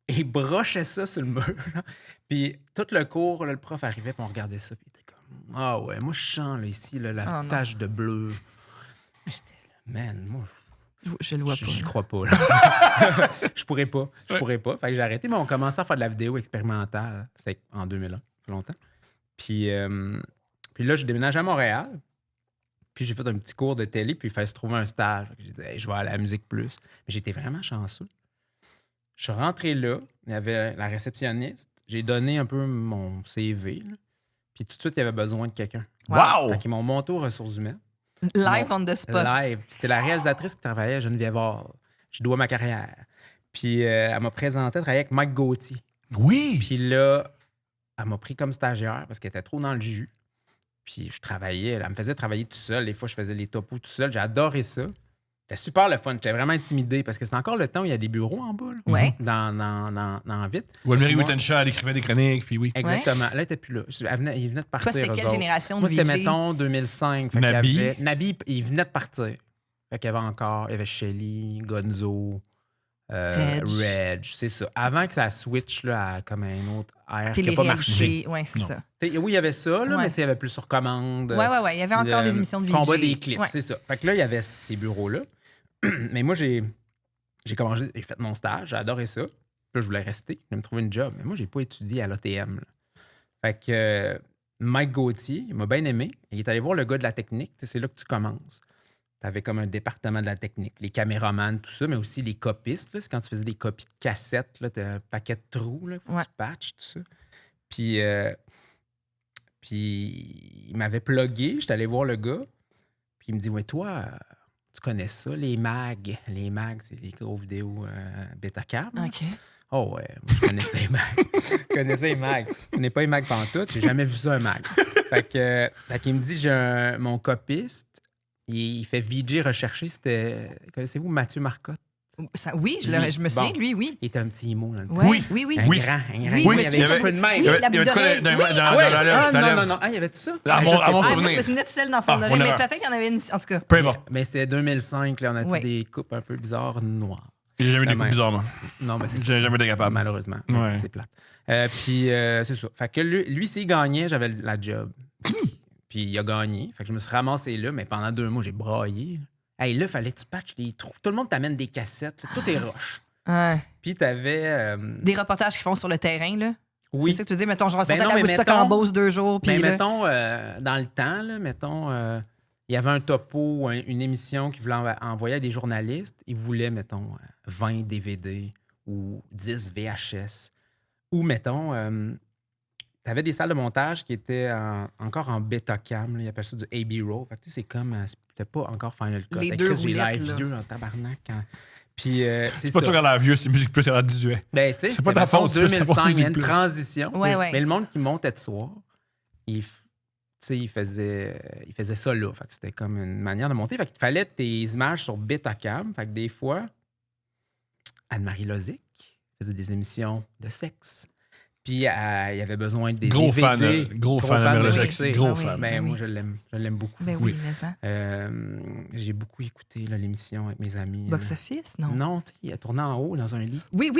ils brochaient ça sur le mur. Là. Puis tout le cours, là, le prof arrivait, puis on regardait ça, puis il était comme, ah ouais, moi je sens là, ici là, la Oh non. tache de bleu. J'étais là, man, moi, Je le vois pas. j'y là. crois pas. Là. Je pourrais pas. Je pourrais pas. Fait que j'ai arrêté, mais on commençait à faire de la vidéo expérimentale. C'était en 2001, ça fait longtemps. Puis là, j'ai déménagé à Montréal. Puis j'ai fait un petit cours de télé, puis il fallait se trouver un stage. Fait que j'ai dit, hey, je vais aller à la Musique Plus. Mais j'étais vraiment chanceux. Je suis rentré là, il y avait la réceptionniste. J'ai donné un peu mon CV. Là. Puis tout de suite, il y avait besoin de quelqu'un. Wow! Fait qu'ils m'ont monté aux ressources humaines. Live on the spot. Live. Puis c'était la réalisatrice qui travaillait à Geneviève Hall. Je dois ma carrière. Puis elle m'a présenté travailler avec Mike Gauthier. Oui! Puis là, elle m'a pris comme stagiaire parce qu'elle était trop dans le jus. Puis je travaillais. Elle me faisait travailler tout seul. Des fois, je faisais les topos tout seul. J'ai adoré ça. C'était super le fun. J'étais vraiment intimidé parce que c'est encore le temps où il y a des bureaux en bas. Là, Ouais. dans Vite. Walmary Moi- Whitenshaw, elle écrivait des chroniques, puis oui. Exactement. Là, elle n'était plus là. Il venait de partir. Toi, c'était eux quelle autres. génération de Moi, c'était, VJ? mettons, 2005. Fait qu'il y Nabi. avait- Nabi, il venait de partir. Fait qu'il y avait Shelly, Gonzo, Reg, c'est ça. Avant que ça switch là, à comme un autre air qui n'a pas marché. Télé-réalité. Ouais, c'est Non. ça. Oui, il y avait ça, là, Ouais. mais tu sais, il y avait plus sur commande. Ouais. Il y avait encore des émissions de VJ. Combat des clips, Ouais. c'est ça. Fait que là, il y avait ces bureaux-là. Mais moi, j'ai commencé, j'ai fait mon stage, j'ai adoré ça. Puis là, je voulais rester, je voulais me trouver une job. Mais moi, j'ai pas étudié à l'ATM. Là. Fait que Mike Gauthier, il m'a bien aimé. Il est allé voir le gars de la technique. Tu sais, c'est là que tu commences. t'avais comme un département de la technique, les caméramans, tout ça, mais aussi les copistes. Là, c'est quand tu faisais des copies de cassettes, là, t'as un paquet de trous, là, faut que tu patches, tout ça. Puis il m'avait plugué, j'étais allé voir le gars, puis il me dit, ouais, toi, tu connais ça, les mags. Les mags, c'est les gros vidéos Betacam. OK. Oh ouais, moi, je connaissais les mags. Je connaissais les mags. Je connais pas les mags pantoute, j'ai jamais vu ça, un mag. Fait qu'il me dit, mon copiste, il fait VJ rechercher, c'était... Connaissez-vous Mathieu Marcotte? Oui, je me souviens de lui, oui. Il était un petit emo dans le temps. Oui. Un Oui. grand. Oui, Il avait un peu de main. Oui, la boucle d'oreille. Non. Ah, il y avait tout ça? À mon Moi, souvenir. je me souvenais de celle dans son Ah, oreille, mon mais erreur. peut-être qu'il y en avait une. En tout cas. Peu importe. Mais c'était 2005, là, on a Ouais. des coupes un peu bizarres noires. J'ai jamais eu des Vraiment. coups bizarres, moi. Non, mais c'est J'ai jamais été capable. malheureusement. Ouais. C'est plate. Puis, c'est ça. Fait que lui s'il gagnait, j'avais la job. Puis il a gagné. Fait que je me suis ramassé là, mais pendant 2 mois, j'ai braillé. Hey, là, fallait que tu patches les trous. Tout le monde t'amène des cassettes. Là. Tout est roche. Ouais. Puis t'avais... Des reportages qu'ils font sur le terrain, là. Oui. C'est ça que tu veux dire? Mettons, genre, Ben sont non, allés à mais Woodstock mettons- en Beauce 2 jours. Mais Puis là, mettons, dans le temps, là, il y avait un topo, une émission qui voulait envoyer à des journalistes. Ils voulaient, mettons, 20 DVD ou 10 VHS. Ou, mettons, tu avais des salles de montage qui étaient encore en Betacam. Ils appellent ça du AB Roll. Fait que, tu sais, c'est comme... C'était pas encore Final Cut. Les Hey, 2 Chris, j'ai l'air roulettes, là. vieux en tabarnak. Puis, C'est pas toi qui as l'air vieux, c'est Musique Plus qui a l'air 18. ben, tu sais, C'est pas c'était, ta mettons, faute, c'est pas 2005, il y a une Musique Plus. transition. Ouais, ouais. Mais le monde qui montait de soir, il faisait ça là. Fait que c'était comme une manière de monter. Fait qu'il fallait tes images sur Betacam. Fait que des fois, Anne-Marie Lozic faisait des émissions de sexe. Puis il y avait besoin des Gros DVD. fan, gros fan de d'Anne-Marie Lozic, Lozic, c'est- gros Ah oui. fan. Ben, Ben moi, oui. je l'aime beaucoup. ben oui. oui, mais ça. J'ai beaucoup écouté là, l'émission avec mes amis. Box Office, non? Non, tu sais, il a tourné en haut dans un lit. Oui.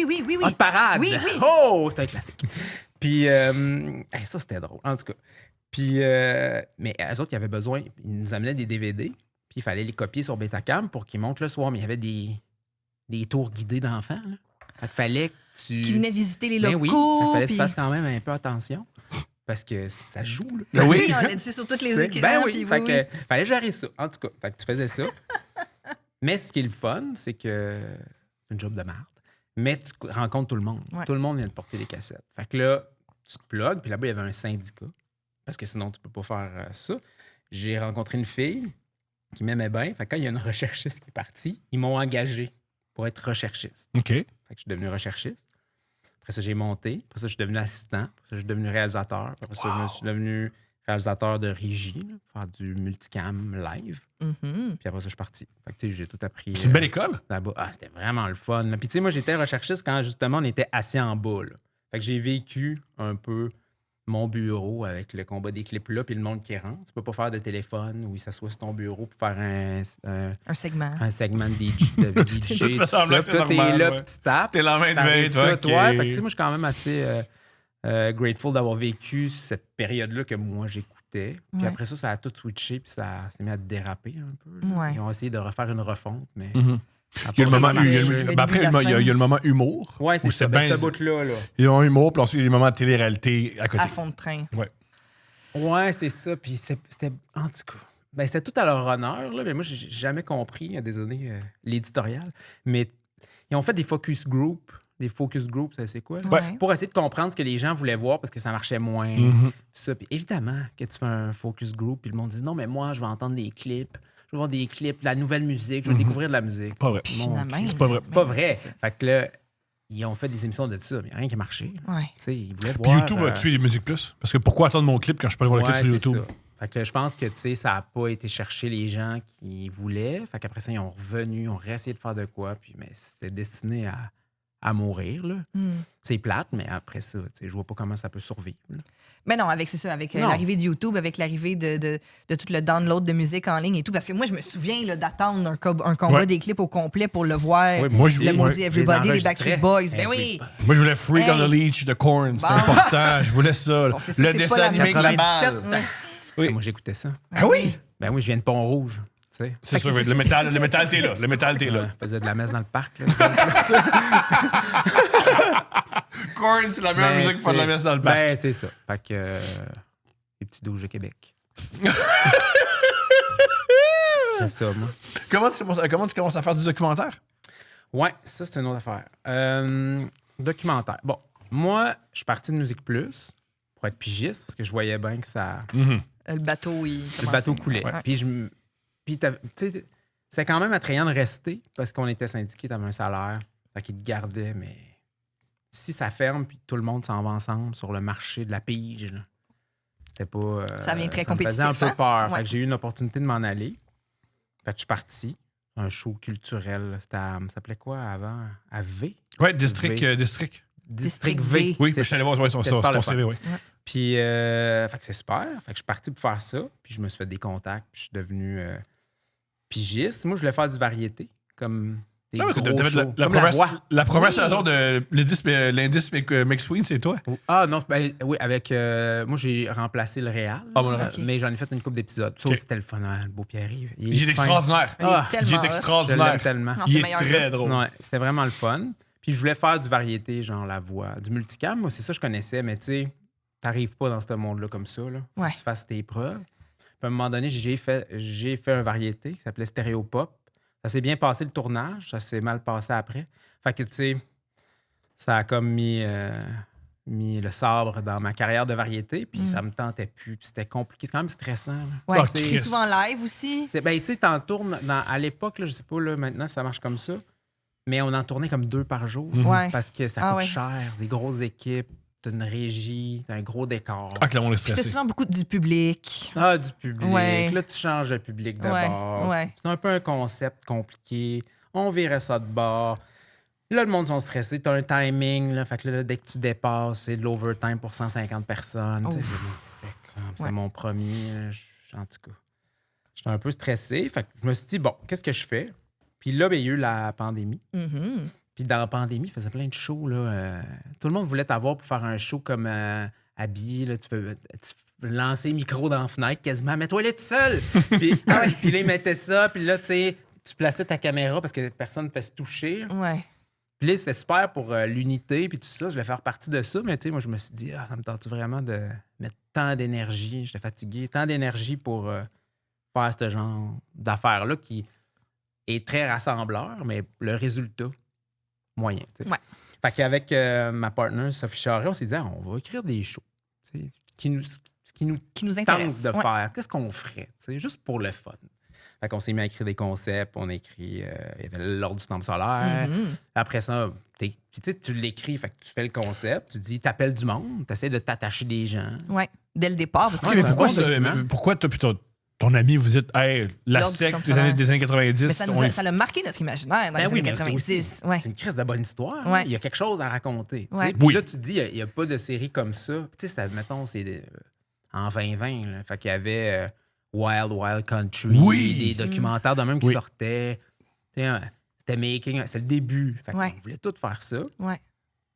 Ah, de parade! Oui. Oh, c'est un classique. Puis, ça, c'était drôle, en tout cas. Puis, mais eux autres, ils avaient besoin, ils nous amenaient des DVD, puis il fallait les copier sur Betacam pour qu'ils montent le soir. Mais il y avait des tours guidés d'enfants, là. Fait qu'il fallait que tu... Qui venait visiter les Ben locaux. oui, fait qu'il fallait que puis- tu fasses quand même un peu attention, parce que ça joue, là. Ben oui. on l'a dit sur toutes les écrans. Ben oui, puis fait que fallait gérer ça, en tout cas. Fait que tu faisais ça. Mais ce qui est le fun, c'est que c'est une job de merde. Mais tu rencontres tout le monde. Ouais. Tout le monde vient de porter des cassettes. Fait que là, tu te plugues, puis là-bas, il y avait un syndicat. Parce que sinon, tu peux pas faire ça. J'ai rencontré une fille qui m'aimait bien. Fait que quand il y a une recherchiste qui est partie, ils m'ont engagé pour être recherchiste. OK. Fait que je suis devenu recherchiste. Après ça, j'ai monté. Après ça, je suis devenu assistant. Après ça, je suis devenu réalisateur. Après ça, je me suis devenu réalisateur de régie, là, faire du multicam live. Mhm. Puis après ça, je suis parti. Fait que, tu sais, j'ai tout appris. C'est une belle école. Là-bas. Ah, c'était vraiment le fun. là. Puis, tu sais, moi, j'étais recherchiste quand, justement, on était assis en bas. Là. Fait que j'ai vécu un peu mon bureau avec le combat des clips là, puis le monde qui rentre. Tu peux pas faire de téléphone où il s'assoit sur ton bureau pour faire Un segment. un segment de DJ. De DJ Toi, tu fais tout semblant ça. que c'est Toi, t'es normal, là, ouais. puis tu tapes. T'es la main de T'arrives veille, toi. tout, OK. ouais. Fait que, tu sais, moi, je suis quand même assez grateful d'avoir vécu cette période-là que moi, j'écoutais. Puis Ouais. après ça, ça a tout switché, puis ça s'est mis à déraper un peu. là. Ouais. Ils ont essayé de refaire une refonte, mais... Mhm. ça a Il y a le pas moment, marché. il y a le le- ben après, début, la il y a le moment humour. Ouais, c'est où ça. bien- Ben, ce bout-là, là. Il y a un humour, puis ensuite, il y a le moment de télé-réalité à côté. À fond de train. Ouais, c'est ça. Puis c'était... En tout cas... Ben, c'était tout à leur honneur, là. Mais moi, j'ai jamais compris, il y a des années, l'éditorial. Mais ils ont fait des focus group. Des focus groups, ça, c'est quoi? là? Ouais. Pour essayer de comprendre ce que les gens voulaient voir parce que ça marchait moins. Mhm. Tout ça. Puis évidemment que tu fais un focus group, puis le monde dit non, mais moi, je vais entendre des clips. Je vais voir des clips, de la nouvelle musique, je vais découvrir de la musique. Pas vrai. Puis Mon finalement. Dieu, c'est pas vrai. ben, Pas vrai. c'est ça. Fait que là, ils ont fait des émissions de ça, mais il n'y a rien qui a marché. là. Ouais. Tu sais, ils voulaient Puis voir. YouTube a tué les Musiques Plus. Parce que pourquoi attendre mon clip quand je peux aller voir le clip sur c'est YouTube? ça. Fait que là, je pense que tu sais, ça n'a pas été chercher les gens qui voulaient. Fait qu'après ça, ils ont revenu, ils ont réessayé de faire de quoi. Puis mais c'était destiné à mourir. Là. Hmm. C'est plate, mais après ça, tu sais, je vois pas comment ça peut survivre. là. Mais non, avec c'est ça, avec Non. l'arrivée de YouTube, avec l'arrivée de tout le download de musique en ligne et tout. Parce que moi, je me souviens là, d'attendre un combat Ouais. des clips au complet pour le voir. Ouais, moi, aussi, je- le maudit ouais, Everybody, je les les Backstreet enregistrais. Boys. Ben oui! Moi, je voulais Freak Hey. on the Leash de Korn. C'était Bon. important. Je voulais ça. Bon, c'est sûr, Le c'est dessin pas la animé avec la 97. balle. Ouais. Oui. Moi, j'écoutais ça. Ah oui? Ben oui, je viens de Pont-Rouge. Tu sais. C'est Fait que sûr, c'est- oui. Le métal, t'es là. Le métal, t'es là. Je faisais de la messe dans le parc. Là. Korn, c'est la meilleure Ben, musique pour faire de la tu sais, messe dans le parc. Ben, c'est ça. Fait que les petits douges de Québec. C'est ça, moi. comment tu commences à faire du documentaire? Ouais, ça, c'est une autre affaire. Documentaire. Bon, moi, je suis parti de Musique Plus pour être pigiste parce que je voyais bien que ça... Le bateau, Le bateau coulait. Ouais. Puis, tu sais, c'est quand même attrayant de rester parce qu'on était syndiqués, t'avais un salaire. Fait qu'ils te gardaient, mais si ça ferme puis tout le monde s'en va ensemble sur le marché de la pige, là, c'était pas... Ça devient très ça me faisait compétitif, un peu peur. Ouais. Fait que j'ai eu une opportunité de m'en aller. Fait que je suis parti. Un show culturel. C'était ça s'appelait quoi avant? À V? Ouais, District. V. District V. Oui, C'est je suis allé voir son super le fun. CV, oui. Puis, fait que c'est super. Fait que je suis parti pour faire ça. Puis, je me suis fait des contacts. Puis, je suis devenu pigiste. Moi, je voulais faire du variété. Comme des Ah, gros t'avais shows. la Comme première, Roi. la première Oui. saison de l'indice McSween, c'est toi? Ah non, ben, oui, avec... moi, j'ai remplacé le Réal. Ah, bon, Ok. Mais j'en ai fait une couple d'épisodes. Ça, Ok. c'était le fun, hein, le beau Pierre-Yves. Il est extraordinaire. Il est Ah, tellement Il est hot. Je l'aime extraordinaire. tellement. Non, Il c'est est meilleur très gars. drôle. Ouais, c'était vraiment le fun. Puis je voulais faire du variété, genre la voix, du multicam. Moi, c'est ça que je connaissais, mais tu sais, t'arrives pas dans ce monde-là comme ça. Là. Faut Ouais. que tu fasses tes preuves. Puis à un moment donné, j'ai fait un variété qui s'appelait Stéréopop. Ça s'est bien passé le tournage, ça s'est mal passé après. Fait que, tu sais, ça a comme mis le sabre dans ma carrière de variété, puis ça me tentait plus. Puis c'était compliqué, c'est quand même stressant. Là. Ouais, Ah, c'est Chris. souvent live aussi. Ben, tu sais, t'en tournes, à l'époque, là, je sais pas, là, maintenant, ça marche comme ça, mais on en tournait comme 2 par jour. Ouais. Parce que ça Ah coûte ouais. cher, des grosses équipes, t'as une régie, t'as un gros décor. Ah, que le monde est Puis t'as stressé. souvent beaucoup du public. Ah, du public. Ouais. Là, tu changes de public d'abord. Ouais. C'est un peu un concept compliqué. On virait ça de bord. Là, le monde sont stressés. T'as un timing. Là, fait que là, dès que tu dépasses, c'est de l'overtime pour 150 personnes. Tu sais, c'est Ouais. mon premier. Là, en tout cas, j'étais un peu stressé. Fait que je me suis dit, bon, qu'est-ce que je fais? Puis là, ben, il y a eu la pandémie. Mhm. Puis dans la pandémie, il faisait plein de shows. Là, tout le monde voulait t'avoir pour faire un show comme habillé. Là, tu lancer micro dans la fenêtre quasiment. Mets-toi là tout seul. Puis, puis là, ils mettaient ça. Puis là, tu sais, tu plaçais ta caméra parce que personne ne peut se toucher. Ouais. Puis là, c'était super pour l'unité. Puis tout ça, je vais faire partie de ça. Mais tu sais, moi, je me suis dit, ça me tente vraiment de mettre tant d'énergie. J'étais fatigué. Tant d'énergie pour faire ce genre d'affaires-là qui est très rassembleur, mais le résultat, moyen. Tu sais. Ouais. Fait qu'avec ma partner Sophie Charest, on s'est dit, on va écrire des shows tu sais, qui nous Qui nous tente intéresse. de Ouais. faire. Qu'est-ce qu'on ferait? Tu sais, juste pour le fun. Fait qu'on s'est mis à écrire des concepts. On a écrit, il y avait l'ordre du temple solaire. Mhm. Après ça, puis tu sais, tu l'écris, fait que tu fais le concept, tu dis, t'appelles du monde, t'essaies de t'attacher des gens. Ouais. Dès le départ. Parce que Ouais, Mais c'est un pourquoi, bon document. pourquoi toi puis ton ami, vous dites, hey, la L'ordre du secte temple des années, solaire. 90, mais ça on est- ça a marqué notre imaginaire dans Ben les oui, années mais c'est 90. aussi- Ouais. c'est une crise de bonne histoire. Ouais. Il y a quelque chose à raconter. tu sais. Ouais. Puis Oui. là, tu te dis, il n'y a pas de série comme ça. Puis tu sais, mettons, c'est en 2020. Là. Fait qu'il y avait Wild Wild Country, Oui. des documentaires de même qui Oui. sortaient. Tu sais, c'était Making, c'est le début. Fait Ouais. qu'on voulait tout faire ça. Ouais.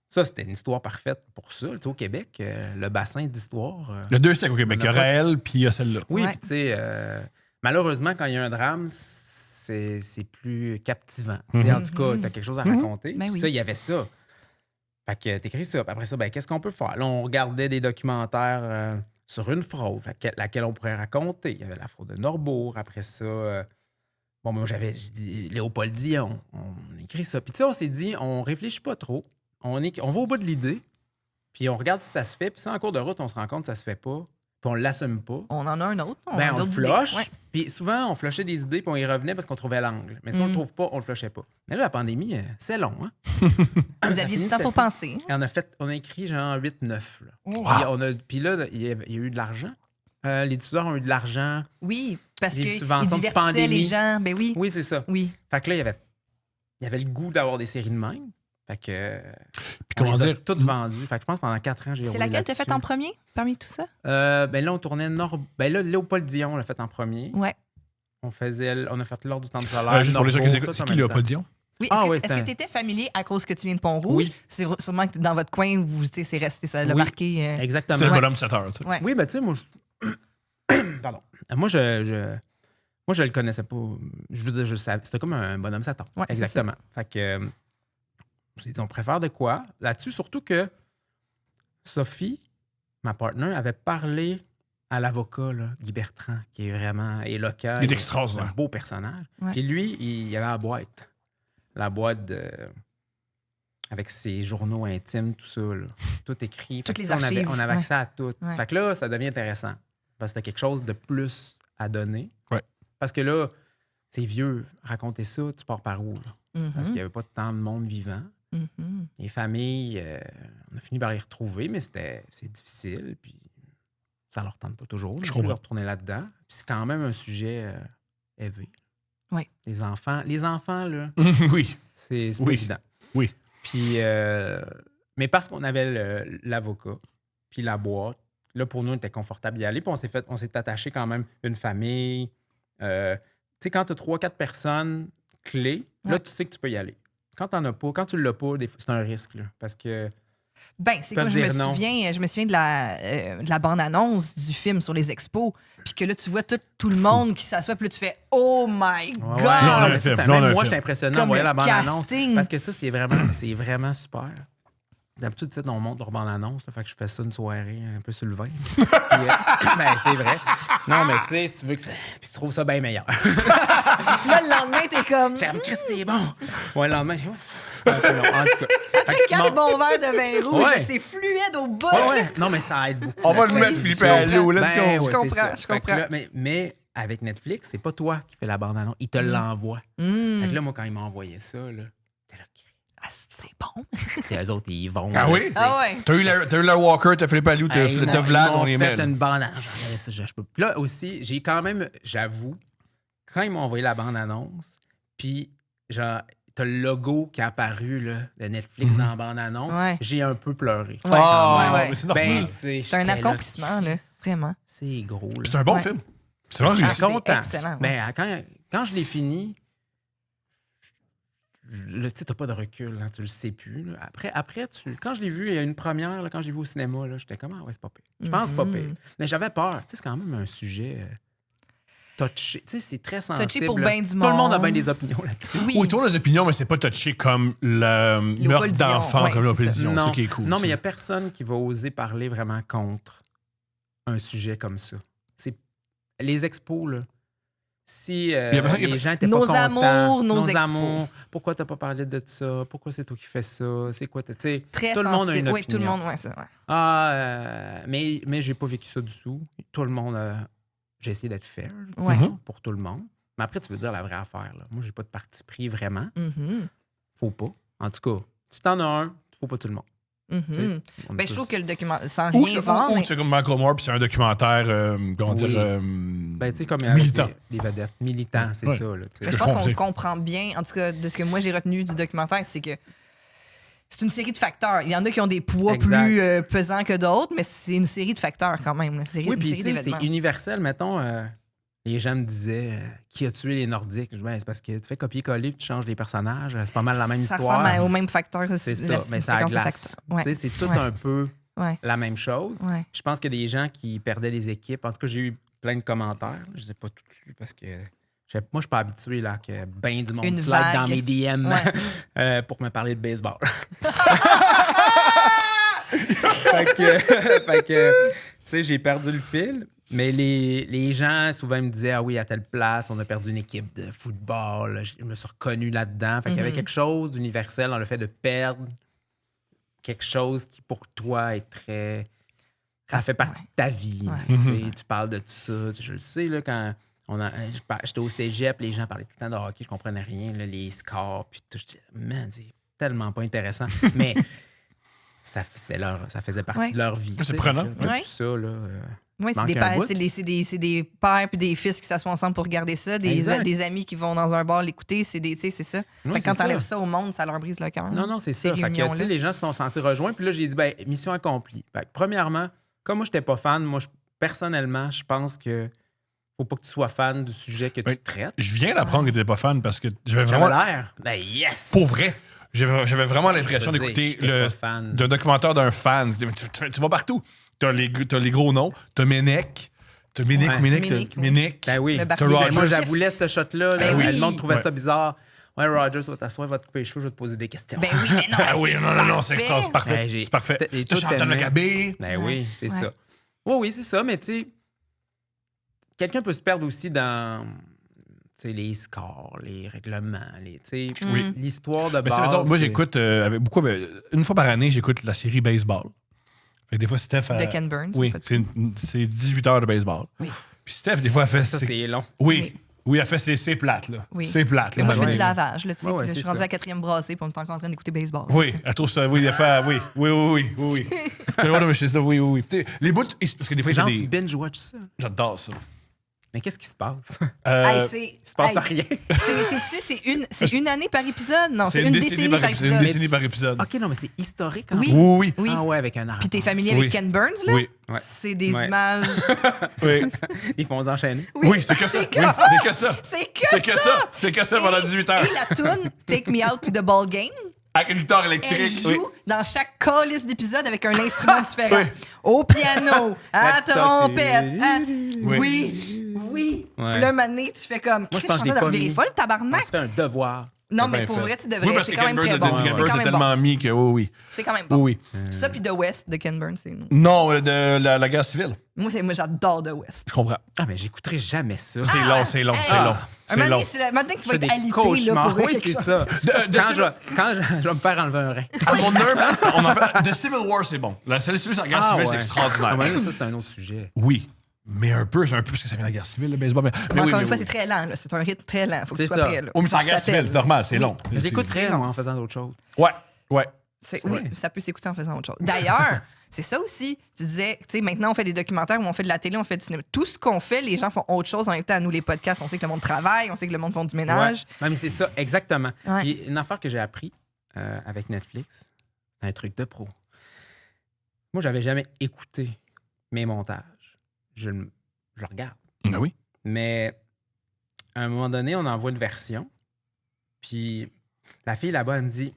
Ça, c'était une histoire parfaite pour ça. Tu sais, au Québec, le bassin d'histoire. Il y a 2 sectes au Québec. Il y a On a pas- Raël, puis il y a celle-là. Oui, Ouais. puis tu sais, malheureusement, quand il y a un drame, c'est plus captivant. Tu sais, en tout cas, tu as quelque chose à raconter. Ben Puis oui. ça, il y avait ça. Fait que t'écris ça. Puis après ça, ben, qu'est-ce qu'on peut faire? Là, on regardait des documentaires sur une fraude, laquelle on pourrait raconter. Il y avait la fraude de Norbourg. Après ça, bon, moi, j'ai dit Léopold Dion. On écrit ça. Puis tu sais, on s'est dit, on réfléchit pas trop. On va au bout de l'idée. Puis on regarde si ça se fait. Puis si en cours de route, on se rend compte que ça se fait pas. Puis on l'assume pas. On en a un autre. Ben, a on le d'autres idées. flush. Ouais. Puis souvent, on flushait des idées, puis on y revenait parce qu'on trouvait l'angle. Mais si on le trouve pas, on le flushait pas. Mais là, la pandémie, c'est long. Hein? Vous Ça aviez du finit temps que pour ça- penser. On a écrit genre 8-9. Wow. Puis là, il y a eu de l'argent. Les diffuseurs ont eu de l'argent. Oui, parce Les qu'ils subventions de divertissaient pandémie. les gens. Ben oui. Oui, c'est ça. Oui. Fait que là, il y avait le goût d'avoir des séries de même. Fait que. Puis comment on les a dire? toutes vendues. Fait que je pense que pendant 4 ans, j'ai C'est roulé laquelle t'as fait là-dessus. en premier parmi tout ça? Ben là, on tournait Ben là, Léopold Dion, on l'a fait en premier. Ouais. On a fait l'ordre du temple solaire. Juste pour les gens qui Norbourg, écoutent, tout c'est en qui même Léopold temps. Dion? Oui, Ah est-ce ouais, que c'est tu étais familier à cause que tu viens de Pont-Rouge? Oui. C'est sûrement que dans votre coin, vous, tu sais, c'est resté, ça l'a Oui. marqué. Exactement. C'était le Ouais. bonhomme 7 heures. Tu sais. Ouais. Oui, ben tu sais, moi, Pardon. Moi, je le connaissais pas. Je veux dire, je savais. C'était comme un bonhomme Satan. Ouais, c'est Exactement. Fait que, je me suis dit, on préfère de quoi? Là-dessus, surtout que Sophie, ma partner, avait parlé à l'avocat, là, Guy Bertrand, qui est vraiment éloquent. Il est extraordinaire. Un beau personnage. Ouais. Puis lui, il y avait la boîte. La boîte avec ses journaux intimes, tout ça. Là. Tout écrit. Toutes les on avait, archives. on avait accès à tout. Ouais. Fait que là, ça devient intéressant. Parce que c'était quelque chose de plus à donner. Ouais. Parce que là, c'est vieux. Raconter ça, tu pars par où? Là? Mhm. Parce qu'il n'y avait pas tant de monde vivant. Mhm. Les familles, on a fini par les retrouver, mais c'est difficile. Puis ça leur tente pas toujours. Je de comprends. retourner là-dedans. Puis c'est quand même un sujet élevé. Oui. Les enfants, là, Oui. c'est pas Oui. évident. Oui. Puis, mais parce qu'on avait l'avocat, puis la boîte, là, pour nous, on était confortable d'y aller. Puis on s'est attaché quand même une famille. Tu sais, quand tu as 3-4 personnes clés, là, Ouais. tu sais que tu peux y aller. Quand tu n'en as pas, quand tu l'as pas, c'est un risque. Là, parce que Ben, c'est Peuvent comme dire non. je me souviens de la bande-annonce du film sur les expos, puis que là, tu vois tout le monde qui s'assoit, puis là, tu fais « Oh my God! Là, on a un mais ça, film. c'était- Là, on a même un moi, film. j'étais impressionné en Comme voyant le la bande-annonce. casting. Parce que ça, c'est vraiment super. D'habitude, tu sais, on monte leur bande-annonce, là, fait que je fais ça une soirée un peu sur le vin. Puis, ben, c'est vrai. Non, mais tu sais, si tu veux que ça... Puis tu trouves ça bien meilleur. Là, le lendemain, t'es comme... J'aime Christ, c'est bon. Ouais, le lendemain, c'est un peu long. En tout cas. Fait que tu 4 montes- bons verres de vin rouge, Ouais. là, c'est fluide au bout. Ouais, ouais. Non, mais ça aide beaucoup. On va le Oui, mettre, je Philippe comprends. Allo. Let's go. Ben, ouais, Je c'est comprends, ça. je Fait que comprends. là, mais avec Netflix, c'est pas toi qui fais la bande-annonce. Il te l'envoie. Mm. Fait que là, moi, quand il m'a envoyé ça, là, t'es là, Ah, c'est bon. tu sais, eux autres, ils vont. Ah là, oui? tu sais. Ah ouais. T'as eu la Walker, t'as Philippe Alou, t'as Hey, t'as Vlad, ils m'ont on les fait met. une bande-annonce. J'en regardais ça, je peux. Puis là aussi, j'ai quand même, j'avoue, quand ils m'ont envoyé la bande-annonce, puis genre, t'as le logo qui est apparu là, de Netflix dans la bande-annonce, Ouais. j'ai un peu pleuré. Ouais. Ah, Ouais, ouais. mais c'est normal. Ben, tu sais, C'est un j'étais là, accomplissement, là. Vraiment. C'est gros. Là. C'est un bon Ouais. film. C'est vraiment Je réussi. suis content. excellent, ouais. Ben, quand je l'ai fini, là, tu sais, t'as pas de recul, hein, tu le sais plus. Là. Après quand je l'ai vu, il y a une première, là, quand je l'ai vu au cinéma, là, j'étais comme, ah ouais, c'est pas pire. Je pense que c'est pas pire. Mais j'avais peur. Tu sais, c'est quand même un sujet touché. Tu sais, c'est très sensible. Touché pour là. ben du Tout le monde a monde. bien des opinions là-dessus. Oui. Oui, toi, les opinions, mais c'est pas touché comme le meurtre L'opposition, d'enfant, ouais, comme c'est l'opposition. C'est ça qui est cool. Non, mais il n'y a ça. personne qui va oser parler vraiment contre un sujet comme ça. C'est les expos, là. Si y a personne qui- les gens étaient Nos pas contents, amours, nos expos. amours, pourquoi t'as pas parlé de ça? Pourquoi c'est toi qui fais ça? C'est quoi? Tu sais, Très tout le monde a sensible. une Oui, tout le opinion. monde, ouais, ça. Ouais. Mais j'ai pas vécu ça du tout. Tout le monde j'ai essayé d'être fair de toute Ouais. façon, pour tout le monde. Mais après, tu veux dire la vraie affaire. Là. Moi, j'ai pas de parti pris vraiment. Mhm. Faut pas. En tout cas, si t'en as un, faut pas tout le monde. Mhm. Tu sais, on est Ben, je tous- trouve que le document, sans Ou rien vendre, mais c'est comme Michael Moore, puis c'est un documentaire, comment Oui. dire, Ben, tu sais, comme militant. les vedettes. Militants, c'est Ouais. ça. Là, tu sais. mais je je pense comprends. qu'on comprend bien, en tout cas, de ce que moi j'ai retenu du documentaire, c'est que c'est une série de facteurs. Il y en a qui ont des poids Exact. plus pesants que d'autres, mais c'est une série de facteurs quand même. Une série, Oui, une puis série tu sais, d'événements. c'est universel. Mettons, les gens me disaient qui a tué les Nordiques? Je dis, ben, c'est parce que tu fais copier-coller puis tu changes les personnages. C'est pas mal la même ça histoire. ressemble aux mêmes facteurs. C'est la ça, mais ça séquence de glace. facteurs. Ouais. Tu sais, c'est tout Ouais. un peu Ouais. la même chose. Ouais. Je pense qu'il y a des gens qui perdaient les équipes. En tout cas, j'ai eu plein de commentaires. Je ne les ai pas tous lus parce que moi, je suis pas habitué là, que ben du monde Une slide vague. dans mes DM Ouais. pour me parler de baseball. fait que, tu sais, j'ai perdu le fil. Mais les gens, souvent, ils me disaient, ah oui, à telle place, on a perdu une équipe de football. Je me suis reconnu là-dedans. Fait qu'il y avait quelque chose d'universel dans le fait de perdre quelque chose qui, pour toi, est très... Ça fait partie de ta vie. Ouais. Tu sais, tu parles de tout ça. Je le sais, là, quand j'étais au cégep, les gens parlaient tout le temps de hockey, je comprenais rien, là, les scores, puis tout. Je disais, man, c'est tellement pas intéressant. Mais ça faisait partie Ouais. de leur vie. C'est tu sais. prenant. Fait que, Ouais. tout ça, là... Oui, c'est manque des, un pa- bout. c'est des pères puis des fils qui s'assoient ensemble pour regarder ça, Exact. des amis qui vont dans un bar l'écouter, c'est ça. Oui, Fait que quand c'est t'enlèves ça. ça au monde, ça leur brise le cœur. Non, c'est Ces ça. Fait que, tu sais, réunions-là. les gens se sont sentis rejoints. Puis là, j'ai dit, ben, mission accomplie. Fait que, premièrement, comme moi, je n'étais pas fan, moi, personnellement, je pense que faut pas que tu sois fan du sujet que Oui. tu traites. Je viens d'apprendre que t'étais pas fan parce que j'avais J'avais vraiment. l'air. Ben, yes! Pour vrai. J'avais vraiment l'impression Je veux dire, d'écouter j'étais le pas fan. d'un documentaire d'un fan. Tu vas partout. T'as les gros noms. T'as Ménec. T'as Ménec Ouais. ou Ménec. Ménec, t'as oui. Ménec. Ben oui. Le T'as barbier Rogers. Moi, compulsif. j'avoue, ce shot-là, là, Ben oui. le monde trouvait Ouais. ça bizarre. Ouais, Rogers, va t'asseoir, va te couper les cheveux, je vais te poser des questions. Ben oui, mais non. Ah oui, c'est non, c'est parfait. extra, c'est parfait. Ouais, j'ai- C'est parfait. et T'as tout Chantal aimé. Lagabé. Ben Ouais. oui, c'est Ouais. ça. Oui, c'est ça, mais tu sais, quelqu'un peut se perdre aussi dans les scores, les règlements, l'histoire de Mais c'est, base. mettons, moi, j'écoute une fois par année, j'écoute la série baseball. Fait que des fois, Steph. De Ken Burns. Oui, en fait. c'est 18 heures de baseball. Oui. Puis Steph, des fois, elle fait. Ça, c'est long. Oui. Oui, elle fait c'est plate, là. Oui. C'est plate, Mais là. moi, je fais Ouais. du lavage, là, tu sais. Ouais, Puis là, je c'est suis rendue ça. à la 4e brassée, puis on est encore en train d'écouter baseball. Oui, tu sais. elle trouve ça. Oui, elle fait. Oui. Non, mais c'est ça, oui. T'sais, les bouts, parce que des fois, il y a Genre, des. tu binge-watch ça. J'adore ça. Mais qu'est-ce qui se passe? Hey, c'est. Il se passe hey, rien. C'est une année par épisode? Non, c'est une décennie par C'est une épisode. décennie par épisode. OK, non, mais c'est historique. En Oui. plus. Oui. Oui. Ah ouais, avec un arbre. Puis t'es familier Oui. avec Ken Burns, là? Oui. Ouais. C'est des Ouais. images. Oui. Ils font enchaîner. Oui, c'est que ça. C'est que Oui, ça. c'est que ça. C'est que C'est que ça. C'est que ça pendant Et- 18 heures. Et la toune Take Me Out to the Ball Game, Avec une guitare elle électrique. joue dans chaque calice d'épisode avec un instrument différent. Oui. Au piano, à La la trompette. Oui. Oui. Ouais. Puis là, mané, tu fais comme. je Chris, pense que je je suis en l'ai train de pas revirer mis. folle, On tabarnak. se fait un devoir. Non, C'est mais bien pour fait. vrai, tu devrais. Oui, parce C'est que quand Ken même Burns, très bon. Ken C'est Burns, quand c'est même tellement bon. mis que oui. C'est quand même bon. Oui. Ça, puis The West de Ken Burns, c'est nous. Non, de la guerre civile. Moi, j'adore The West. Je comprends. Ah, mais j'écouterai jamais ça. C'est long, c'est long, Hey. c'est long. Un C'est moment long. donné, c'est le matin que tu Je vas fais être des alité là, cauchemars. pour Oui, quelque c'est chose. ça. De- Quand je vais me faire enlever un rein. À mon nerf, on en fait. The Civil War, c'est bon. La série sur la guerre civile, c'est extraordinaire. Ah, ouais, mais ça, c'est un autre sujet. Oui. Mais un peu, c'est un peu parce que ça vient de la guerre civile, le baseball. Mais Encore oui, une mais fois, oui. c'est très lent. là. C'est un rythme très lent. Faut que tu C'est sois ça. prêt. Là. Oui, mais c'est la Ça guerre civile, s'appelle. c'est normal, c'est Oui. long. Mais j'écouterais, c'est long. moi, en faisant d'autres choses. Ouais. Oui, vrai. ça peut s'écouter en faisant autre chose. D'ailleurs, c'est ça aussi. Tu disais, tu sais, maintenant, on fait des documentaires où on fait de la télé, on fait du cinéma. Tout ce qu'on fait, les gens font autre chose en même temps. Nous, les podcasts, on sait que le monde travaille, on sait que le monde font du ménage. Ouais. Non, mais c'est ça, exactement. Ouais. Puis une affaire que j'ai appris avec Netflix, c'est un truc de pro. Moi, j'avais jamais écouté mes montages. Je le regarde. Ben oui. Mais à un moment donné, on envoie une version. Puis la fille là-bas, elle me dit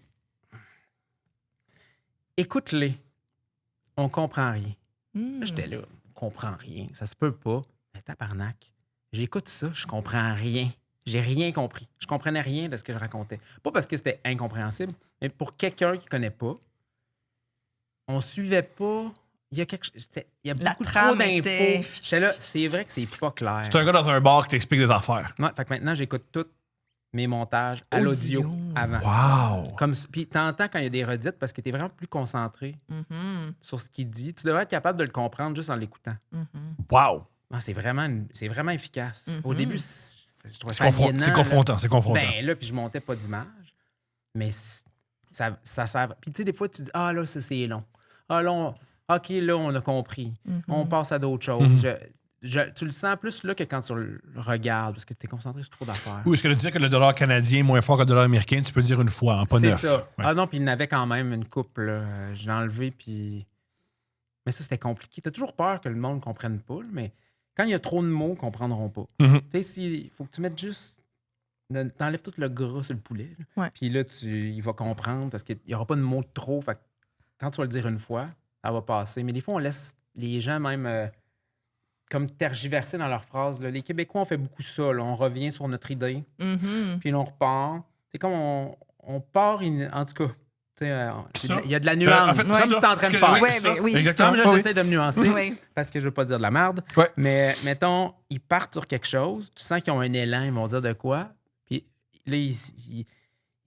écoute-les. On comprend rien. Hmm. Là, j'étais là, on comprend rien. Ça se peut pas. Mais tabarnak, j'écoute ça, je comprends rien. J'ai rien compris. Je comprenais rien de ce que je racontais. Pas parce que c'était incompréhensible, mais pour quelqu'un qui connaît pas, on suivait pas. Il y a quelque chose. Il y a La beaucoup trop trame était- d'infos. J'étais là, c'est vrai que c'est pas clair. C'est un gars dans un bar qui t'explique des affaires. Ouais, fait que maintenant, j'écoute tous mes montages à l'audio Audio. avant. Wow. Puis t'entends quand il y a des redites parce que t'es vraiment plus concentré Mhm, sur ce qu'il dit. Tu devrais être capable de le comprendre juste en l'écoutant. mhm. Wow. Ah, c'est vraiment efficace. Au Mhm. début, je trouvais ça aliénant, C'est là. confrontant, c'est confrontant. Ben là, puis je montais pas d'image. Mais ça sert. Puis tu sais, des fois, tu dis ah là, ça c'est long. Ah là, OK, là, on a compris. On passe à d'autres choses. Tu le sens plus là que quand tu le regardes parce que tu es concentré sur trop d'affaires. Oui, est-ce que de dire que le dollar canadien est moins fort que le dollar américain, tu peux le dire une fois, pas C'est neuf. ça. Ouais. Ah non, puis il y en avait quand même une couple. Là. Je l'ai enlevé, puis. Mais ça, c'était compliqué. Tu as toujours peur que le monde ne comprenne pas, là, mais quand il y a trop de mots, ils ne comprendront pas. Mhm. Tu sais, il faut que tu mettes juste. T'enlèves tout le gras sur le poulet. Là. Ouais. Puis là, il va comprendre parce qu'il n'y aura pas de mots de trop. Fait que quand tu vas le dire une fois, ça va passer. Mais des fois, on laisse les gens même comme tergiverser dans leurs phrases. Là. Les Québécois, on fait beaucoup ça. Là. On revient sur notre idée, Mhm. puis là, on repart. C'est comme on part, en tout cas. Tu sais, Ça? il y a de la nuance. En fait, comme ça, tu es en train de parce que- faire. oui, Ouais, ça. ben oui. Exactement. Comme là, Ah oui. j'essaie de me nuancer Oui. parce que je veux pas dire de la merde. Ouais. Mais mettons, ils partent sur quelque chose, tu sens qu'ils ont un élan, ils vont dire de quoi, puis là, ils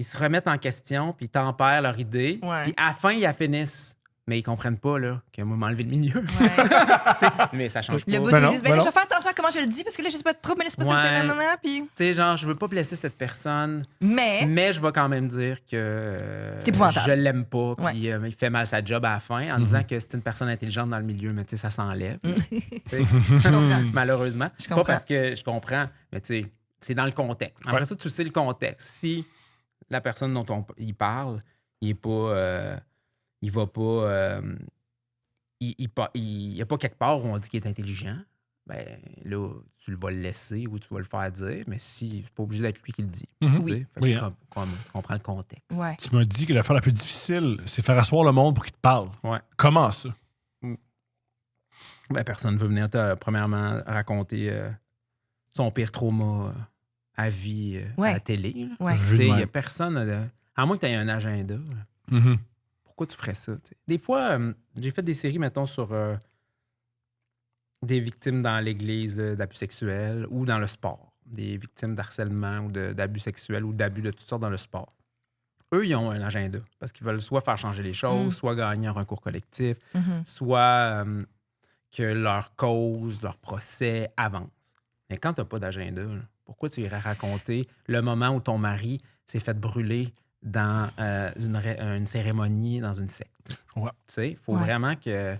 se remettent en question, puis ils tempèrent leur idée, Ouais. puis à la fin, ils la finissent. Mais ils comprennent pas là, que moi, m'enlever le milieu. Ouais. Tu sais, mais ça change pas. Le bout, Ben ils non, disent, ben ben là, non. je vais faire attention à comment je le dis parce que là, je sais pas trop, mais laisse pas sur le Ouais. nanana, puis. Tu sais, genre, je veux pas blesser cette personne, Mais. mais je vais quand même dire que C'est épouvantable. je l'aime pas, Ouais. puis il fait mal sa job à la fin en disant que c'est une personne intelligente dans le milieu, mais tu sais, ça s'enlève. Tu sais. Je comprends. Malheureusement. Je C'est pas comprends. parce que je comprends, mais tu sais, c'est dans le contexte. Après Ouais. ça, tu sais le contexte. Si la personne dont il parle, il est pas. Il va pas. Il n'y a pas quelque part où on dit qu'il est intelligent, ben là, tu vas le laisser ou tu vas le faire dire, mais si, c'est pas obligé d'être lui qui le dit. Mhm. Tu sais. Oui. Fait que Oui, tu, hein. tu comprends le contexte. Ouais. Tu m'as dit que l'affaire la plus difficile, c'est faire asseoir le monde pour qu'il te parle. Ouais. Comment ça? Ben, personne ne veut venir premièrement raconter son pire trauma à vie Ouais. à la télé. Là. Ouais. Vu Tu sais, de il n'y a même. personne. À moins que tu aies un agenda. là. Mhm. Pourquoi tu ferais ça? Tu sais? Des fois, j'ai fait des séries, mettons, sur des victimes dans l'Église d'abus sexuels ou dans le sport, des victimes d'harcèlement ou d'abus sexuels ou d'abus de toutes sortes dans le sport. Eux, ils ont un agenda parce qu'ils veulent soit faire changer les choses, soit gagner un recours collectif, soit que leur cause, leur procès avance. Mais quand tu n'as pas d'agenda, là, pourquoi tu irais raconter le moment où ton mari s'est fait brûler dans une cérémonie, dans une secte? Ouais. Tu sais, il faut vraiment que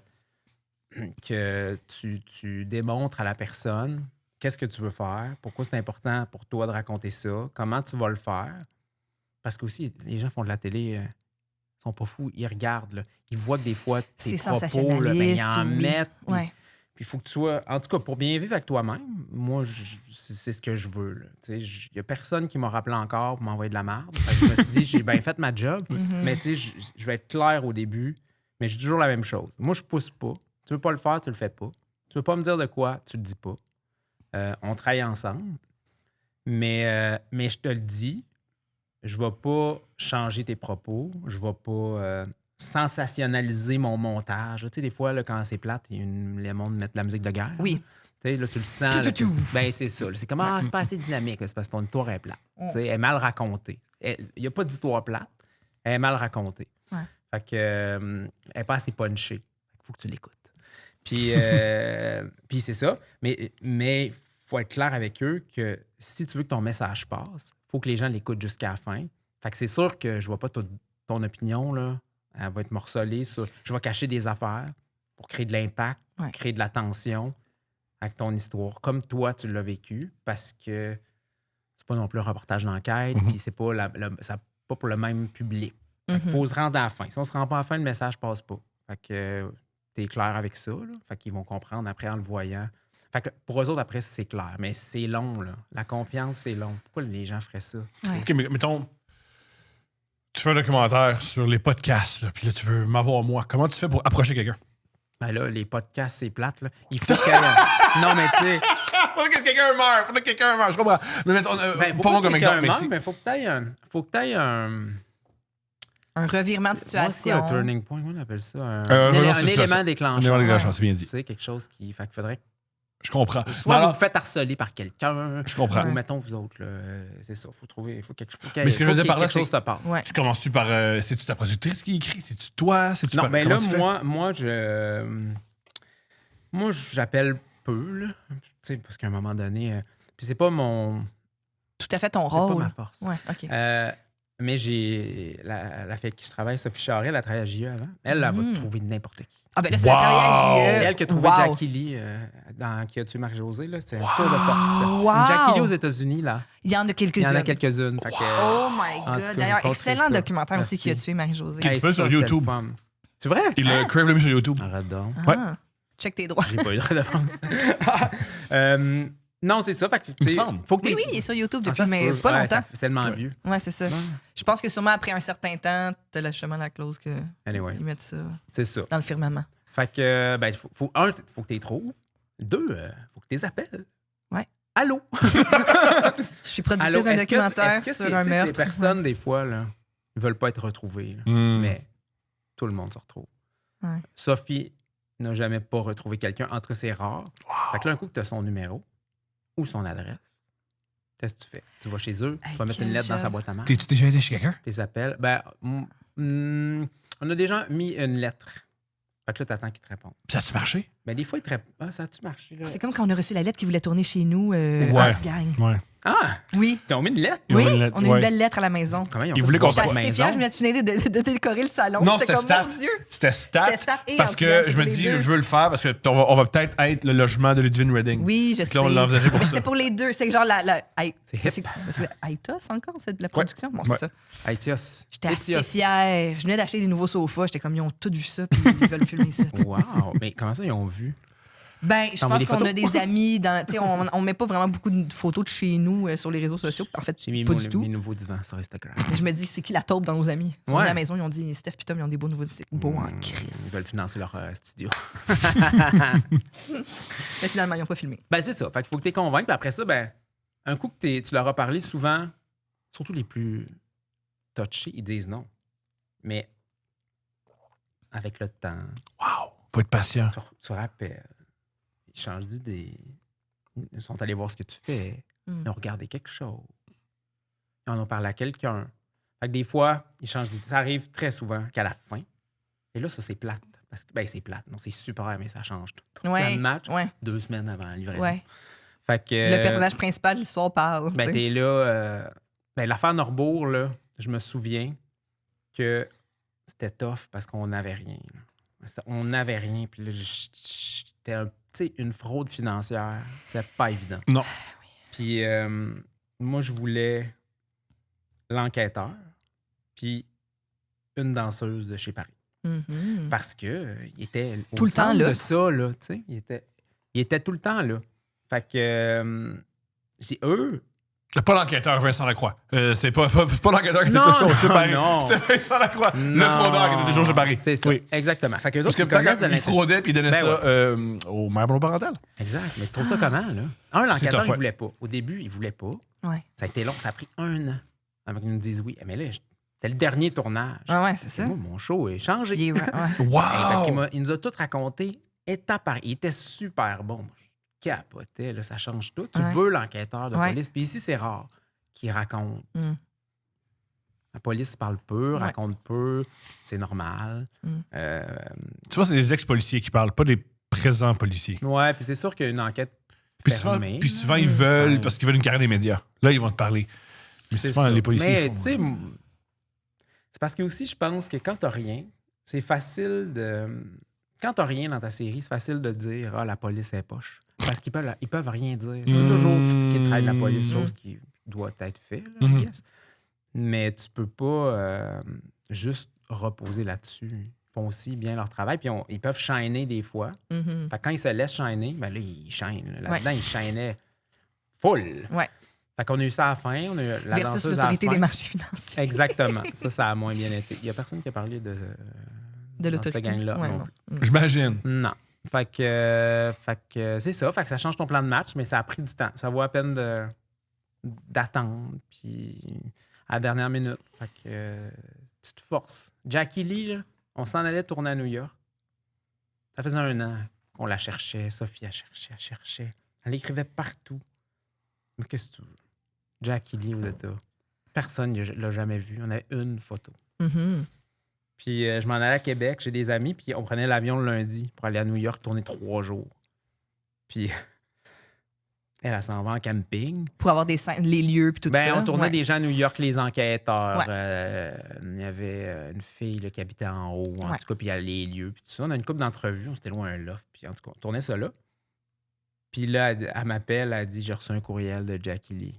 tu démontres à la personne qu'est-ce que tu veux faire, pourquoi c'est important pour toi de raconter ça, comment tu vas le faire. Parce que aussi, les gens font de la télé, ils sont pas fous, ils regardent, là. Ils voient que des fois, tes propos, là, ben, ils en mettent. Ouais. Puis il faut que tu sois... En tout cas, pour bien vivre avec toi-même, moi, c'est ce que je veux. Il n'y a personne qui m'a rappelé encore pour m'envoyer de la merde. Fait que je me suis dit, j'ai bien fait ma job, mais je vais être clair au début, mais j'ai toujours la même chose. Moi, je pousse pas. Tu veux pas le faire, tu le fais pas. Tu veux pas me dire de quoi, tu le dis pas. On travaille ensemble, mais je te le dis, je vais pas changer tes propos, je vais pas sensationnaliser mon montage. Tu sais, des fois, là, quand c'est plate, les mondes mettent de la musique de guerre. Oui. Tu sais, là, tu le sens. Là, ben, c'est ça. Là. C'est comme, c'est pas assez dynamique. C'est parce que ton histoire est plate. Tu sais, elle est mal racontée. Il n'y a pas d'histoire plate. Elle est mal racontée. Ouais. Fait que, elle n'est pas assez punchée. Il faut que tu l'écoutes. Puis, puis c'est ça. Mais il faut être clair avec eux que si tu veux que ton message passe, il faut que les gens l'écoutent jusqu'à la fin. Fait que c'est sûr que je vois pas ton opinion, là. Elle va être morcelée sur... Je vais cacher des affaires pour créer de l'impact, créer de la tension avec ton histoire, comme toi, tu l'as vécu, parce que c'est pas non plus un reportage d'enquête, puis c'est pas, pas pour le même public. Il faut se rendre à la fin. Si on se rend pas à la fin, le message passe pas. Fait que t'es clair avec ça, là. Fait qu'ils vont comprendre après en le voyant. Fait que pour eux autres, après, c'est clair. Mais c'est long, là. La confiance, c'est long. Pourquoi les gens feraient ça? Ouais. OK, mais mettons, tu fais un documentaire sur les podcasts, là, puis là, tu veux m'avoir moi. Comment tu fais pour approcher quelqu'un? Ben là, les podcasts, c'est plate, là. Il faut qu'il y ait... Non, mais tu sais... Faudrait que quelqu'un meure. Faudrait que quelqu'un meure. Je comprends. Mais mettons, pas moi comme exemple, mais mais faut que tu aies un... Un revirement de situation. Un turning point, on appelle ça. Un élément déclencheur. Un élément déclencheur, c'est bien dit. Tu sais, quelque chose qui... Fait qu'il faudrait... Je comprends. Soit vous vous faites harceler par quelqu'un. Je comprends. Ou mettons, vous autres, là, c'est ça. Faut trouver... Mais ce que je veux dire par là, quelque chose se passe. Ouais. Tu commences-tu par... c'est-tu ta productrice qui écrit? C'est-tu toi? C'est-tu Non, ben là, moi, moi, j'appelle peu, là. Tu sais, parce qu'à un moment donné... Puis c'est pas mon... Tout à fait ton C'est rôle. pas ma force. Ouais, OK. Mais j'ai... La fille avec qui je travaille, Sophie Charest, elle a travaillé à JE avant. Elle va trouver n'importe qui. Ah, ben là, c'est la travail à JE. C'est elle qui a trouvé Jackie Lee qui a tué Marc-José. C'est un tour de force. Une Jackie Lee aux États-Unis, là. Il y en a quelques-unes. Il y en a quelques-unes. Fait que, Oh my en tout God. cas, D'ailleurs, je vous excellent conseille ça. documentaire aussi Merci. qui a tué Marie-Josée. Hey, tu peux sur YouTube. C'est vrai? Il a Crave l'a mis sur YouTube. Arrête donc. Ouais. Ah, check tes droits. J'ai pas eu de redevance. Non, c'est ça. Fait que, Il me semble. faut que Oui, il est sur YouTube depuis, ça se mais peut. pas Ouais, longtemps. C'est tellement vieux. Ouais, c'est ça. Ouais. Je pense que sûrement après un certain temps, t'as justement la clause qu'ils Anyway, mettent ça c'est ça. dans le firmament. Fait que, ben, faut que tu les trouves. Deux, faut que tu les appelles. Ouais. Allô? Je suis productrice Allô? d'un Est-ce que documentaire c'est- sur un ces meurtre. personnes, des fois, là, ils veulent pas être retrouvées. là. Mais tout le monde se retrouve. Ouais. Sophie n'a jamais pas retrouvé quelqu'un. En tout cas, c'est rare. Fait que là, un coup que tu as son numéro ou son adresse, qu'est-ce que tu fais? Tu vas chez eux, tu vas mettre une quel lettre dans job. sa boîte à main. T'es-tu déjà été chez quelqu'un? Tes appels. Ben, on a déjà mis une lettre. Fait que là, t'attends qu'ils te répondent. Ça a-tu marché? Ben, des fois, ils te répondent. Ah, ça a-tu marché, là? C'est comme quand on a reçu la lettre qui voulait tourner chez nous, Ouais. Gang. Ouais. Ah! Oui. Ils t'ont mis une lettre? Ils ont Oui, une lettre, on a ouais. une belle lettre à la maison. Comment ils ont Ils fait voulaient pour qu'on J'étais avoir fasse une assez fière, maison? je venais de finir de décorer le salon. Non, J'étais c'était comme, Stat. mon Dieu. C'était Stat. C'était Stat et Parce Ambulance, que je me les dis, deux. je veux le faire parce que on va peut-être être le logement de Ludwig Redding. Oui, je sais. Là, on l'a envisagé pour Mais ça. c'était pour les deux. C'est genre C'est hip. c'est Aïtos encore, c'est de la production? Bon, c'est Ouais. ça. Aïtios. J'étais assez fière. Je venais d'acheter des nouveaux sofas. J'étais comme, ils ont tout vu ça, puis ils veulent filmer ça. Wow! Mais comment ça, ils ont vu? Ben, je T'as envoyé pense des qu'on a photos? des amis dans. Tu sais, on met pas vraiment beaucoup de photos de chez nous sur les réseaux sociaux. En fait, J'ai mis pas du tout. mes nouveaux divans sur Instagram. Mais je me dis, c'est qui la taupe dans nos amis? Ils sont Ouais. venus à la maison, ils ont dit, Steph et Tom, ils ont des beaux nouveaux. C'est beau en Ils crise. veulent financer leur studio. Mais finalement, ils n'ont pas filmé. Ben, c'est ça. Fait qu'il faut que tu les convainques. Puis après ça, ben, un coup que tu leur as parlé souvent, surtout les plus touchés, ils disent non. Mais avec le temps, Wow! Faut être patient. tu rappelles. ils changent d'idée. Ils sont allés voir ce que tu fais. Ils ont regardé quelque chose. Ils en ont parlé à quelqu'un. Fait que des fois, ils changent d'idée. Ça arrive très souvent qu'à la fin. Et là, ça, c'est plate. Parce que, c'est plate. Non, c'est super, mais ça change tout. Plan de match, 2 semaines avant la livraison. Ouais. Fait que, Le personnage principal de l'histoire parle. Ben, tu sais. t'es là. L'affaire Norbourg, là, je me souviens que c'était tough parce qu'on n'avait rien. Là. On n'avait rien. Puis là, j'étais une fraude financière. C'est pas évident. Non. Puis moi, je voulais l'enquêteur, puis une danseuse de chez Paris. Mhm. Parce que il était Tout au le temps centre là. de ça, là, tu sais. Il était tout le temps là. Fait que j'ai eux. C'est pas l'enquêteur Vincent Lacroix. C'est pas l'enquêteur qui était Non, toujours chez Paris. non. C'était Vincent Lacroix, le Non, fraudeur qui était toujours chez Paris. C'est ça, Oui. exactement. Fait que eux Parce autres, que ils connaissent peut-être de qu'il fraudait puis il donnait Ben ça au maire monoparental. Exact. Mais tu trouves ça comment, là? L'enquêteur, tough, il ouais. voulait pas. Au début, il voulait pas. Ouais. Ça a été long. Ça a pris 1 an avant qu'ils nous disent oui. Mais là, c'était le dernier tournage. Ah ouais, c'est ça. Moi, mon show est changé. Il est- ouais. Wow! Il nous a tout raconté étape par étape. Il était super bon. Moi, je capotais, là, ça change tout. Tu Ouais. veux l'enquêteur de Ouais. police. Puis ici, c'est rare qu'il raconte. Mm. La police parle peu, Ouais. raconte peu. C'est normal. Tu vois, c'est des ex-policiers qui parlent, pas des présents policiers. Ouais, puis c'est sûr qu'il y a une enquête Puis souvent, fermée. ils veulent, Simple. parce qu'ils veulent une carrière des médias. Là, ils vont te parler. Mais C'est souvent, ça. les policiers Mais font... tu sais, c'est parce que aussi, je pense que quand t'as rien, c'est facile de... Quand t'as rien dans ta série, c'est facile de dire « Ah, la police est poche ». Parce qu'ils peuvent rien dire. Tu peux toujours critiquer le travail de la police, chose qui doit être fait, là, I guess. Mais tu peux pas juste reposer là-dessus. Ils font aussi bien leur travail, puis ils peuvent shiner des fois. Mhm. Fait que quand ils se laissent shiner, ben là, ils shinent. Là. Là-dedans, Ouais. ils shinaient full. Ouais. Fait qu'on a eu ça à la fin. On a eu la Versus danseuse à la l'autorité fin. des marchés financiers. Exactement. Ça a moins bien été. Il n'y a personne qui a parlé de De dans l'autorité. cette gang-là Ouais, non non. plus. J'imagine. Non. Fait que c'est ça. Fait que ça change ton plan de match, mais ça a pris du temps. Ça vaut à peine d'attendre. Puis à la dernière minute. Fait que tu te forces. Jackie Lee, là, on s'en allait tourner à New York. Ça faisait 1 an qu'on la cherchait. Sophie, elle cherchait. Elle écrivait partout. Mais qu'est-ce que tu veux? Jackie Lee aux États. Personne ne l'a jamais vue. On avait une photo. Mhm. Puis je m'en allais à Québec, j'ai des amis, puis on prenait l'avion le lundi pour aller à New York tourner 3 jours. Puis elle s'en va en camping. Pour avoir les lieux puis tout ça. On tournait Ouais. des gens à New York, les enquêteurs. Ouais. Il y avait une fille là, qui habitait en haut, en Ouais. tout cas, puis il y a les lieux, puis tout ça. On a une couple d'entrevues, on s'était loin un loft, puis en tout cas, on tournait ça là. Puis là, elle m'appelle, elle dit « J'ai reçu un courriel de Jackie Lee. »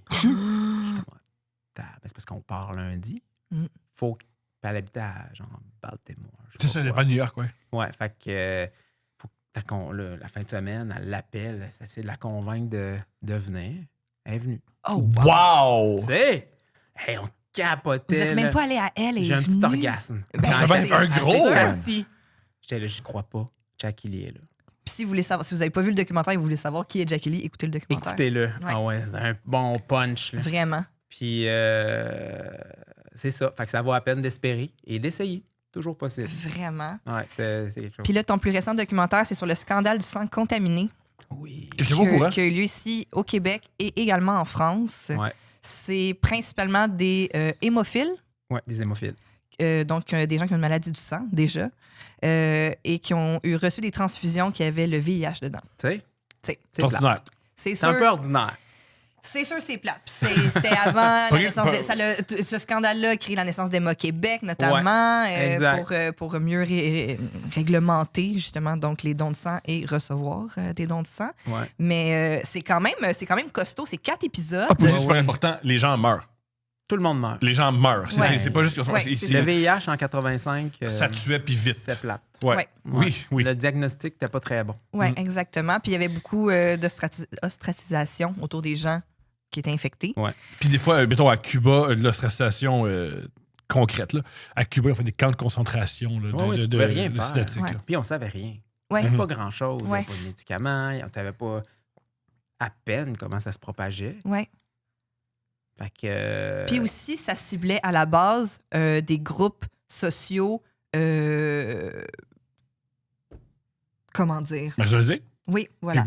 C'est parce qu'on part lundi. Mm. Faut que... Puis elle habitait à genre Baltimore. je sais C'est ça, pas il quoi. pas New York, ouais. Ouais, fait que faut que la fin de semaine, elle l'appelle, elle essaie de la convaincre de venir. Elle est venue. Oh, Wow! Tu sais, hey, on vous capotait. êtes là. même pas allé à elle et J'ai un petit orgasme. Ben, Ça va être un gros, hein? Assis. J'étais là, j'y crois pas. Jackie Lee est là. Puis si vous voulez savoir, si vous n'avez pas vu le documentaire et vous voulez savoir qui est Jackie Lee, écoutez le documentaire. Écoutez-le. Ouais. Ah ouais, c'est un bon punch. Là. Vraiment. Puis c'est ça. Fait que ça vaut la peine d'espérer et d'essayer. Toujours possible. Vraiment. Ouais, c'est quelque chose. Puis là, ton plus récent documentaire, c'est sur le scandale du sang contaminé Oui. Que je pas au courant. qui a eu lieu ici au Québec et également en France. Ouais. C'est principalement des hémophiles, Ouais, des hémophiles. donc des gens qui ont une maladie du sang déjà, et qui ont reçu des transfusions qui avaient le VIH dedans. Tu sais? C'est C'est Ordinaire. plate. C'est C'est un peu sûr, ordinaire. c'est sûr, c'est plate. Puis c'était avant la Ok, naissance ce scandale-là a créé la naissance d'Emma Québec, notamment, exact. pour mieux réglementer justement donc les dons de sang et recevoir des dons de sang. Ouais. Mais c'est quand même costaud. C'est 4 épisodes. Ah, puis c'est Ouais, super ouais. important, les gens meurent. Tout le monde meurt. Les gens meurent. C'est Ouais. c'est pas juste que Ouais, c'est- c'est Le ça. VIH en 85, ça tuait puis vite. c'est plate. Ouais. Ouais. Oui, oui. Le diagnostic n'était pas très bon. Oui, Mm. exactement. Puis il y avait beaucoup d'ostratisation autour des gens qui étaient infectés. Puis des fois, mettons, à Cuba, de l'ostracisation concrète, là. À Cuba, on fait des camps de concentration là, Ouais, tu pouvais rien de faire. cytotiques, Ouais. là. Puis on savait rien. Ouais. On savait pas grand-chose. Il y Ouais. avait pas de médicaments. On savait pas à peine comment ça se propageait. Ouais. Fait que... Puis aussi, ça ciblait à la base des groupes sociaux. Comment dire? Marginalisés? Oui, voilà.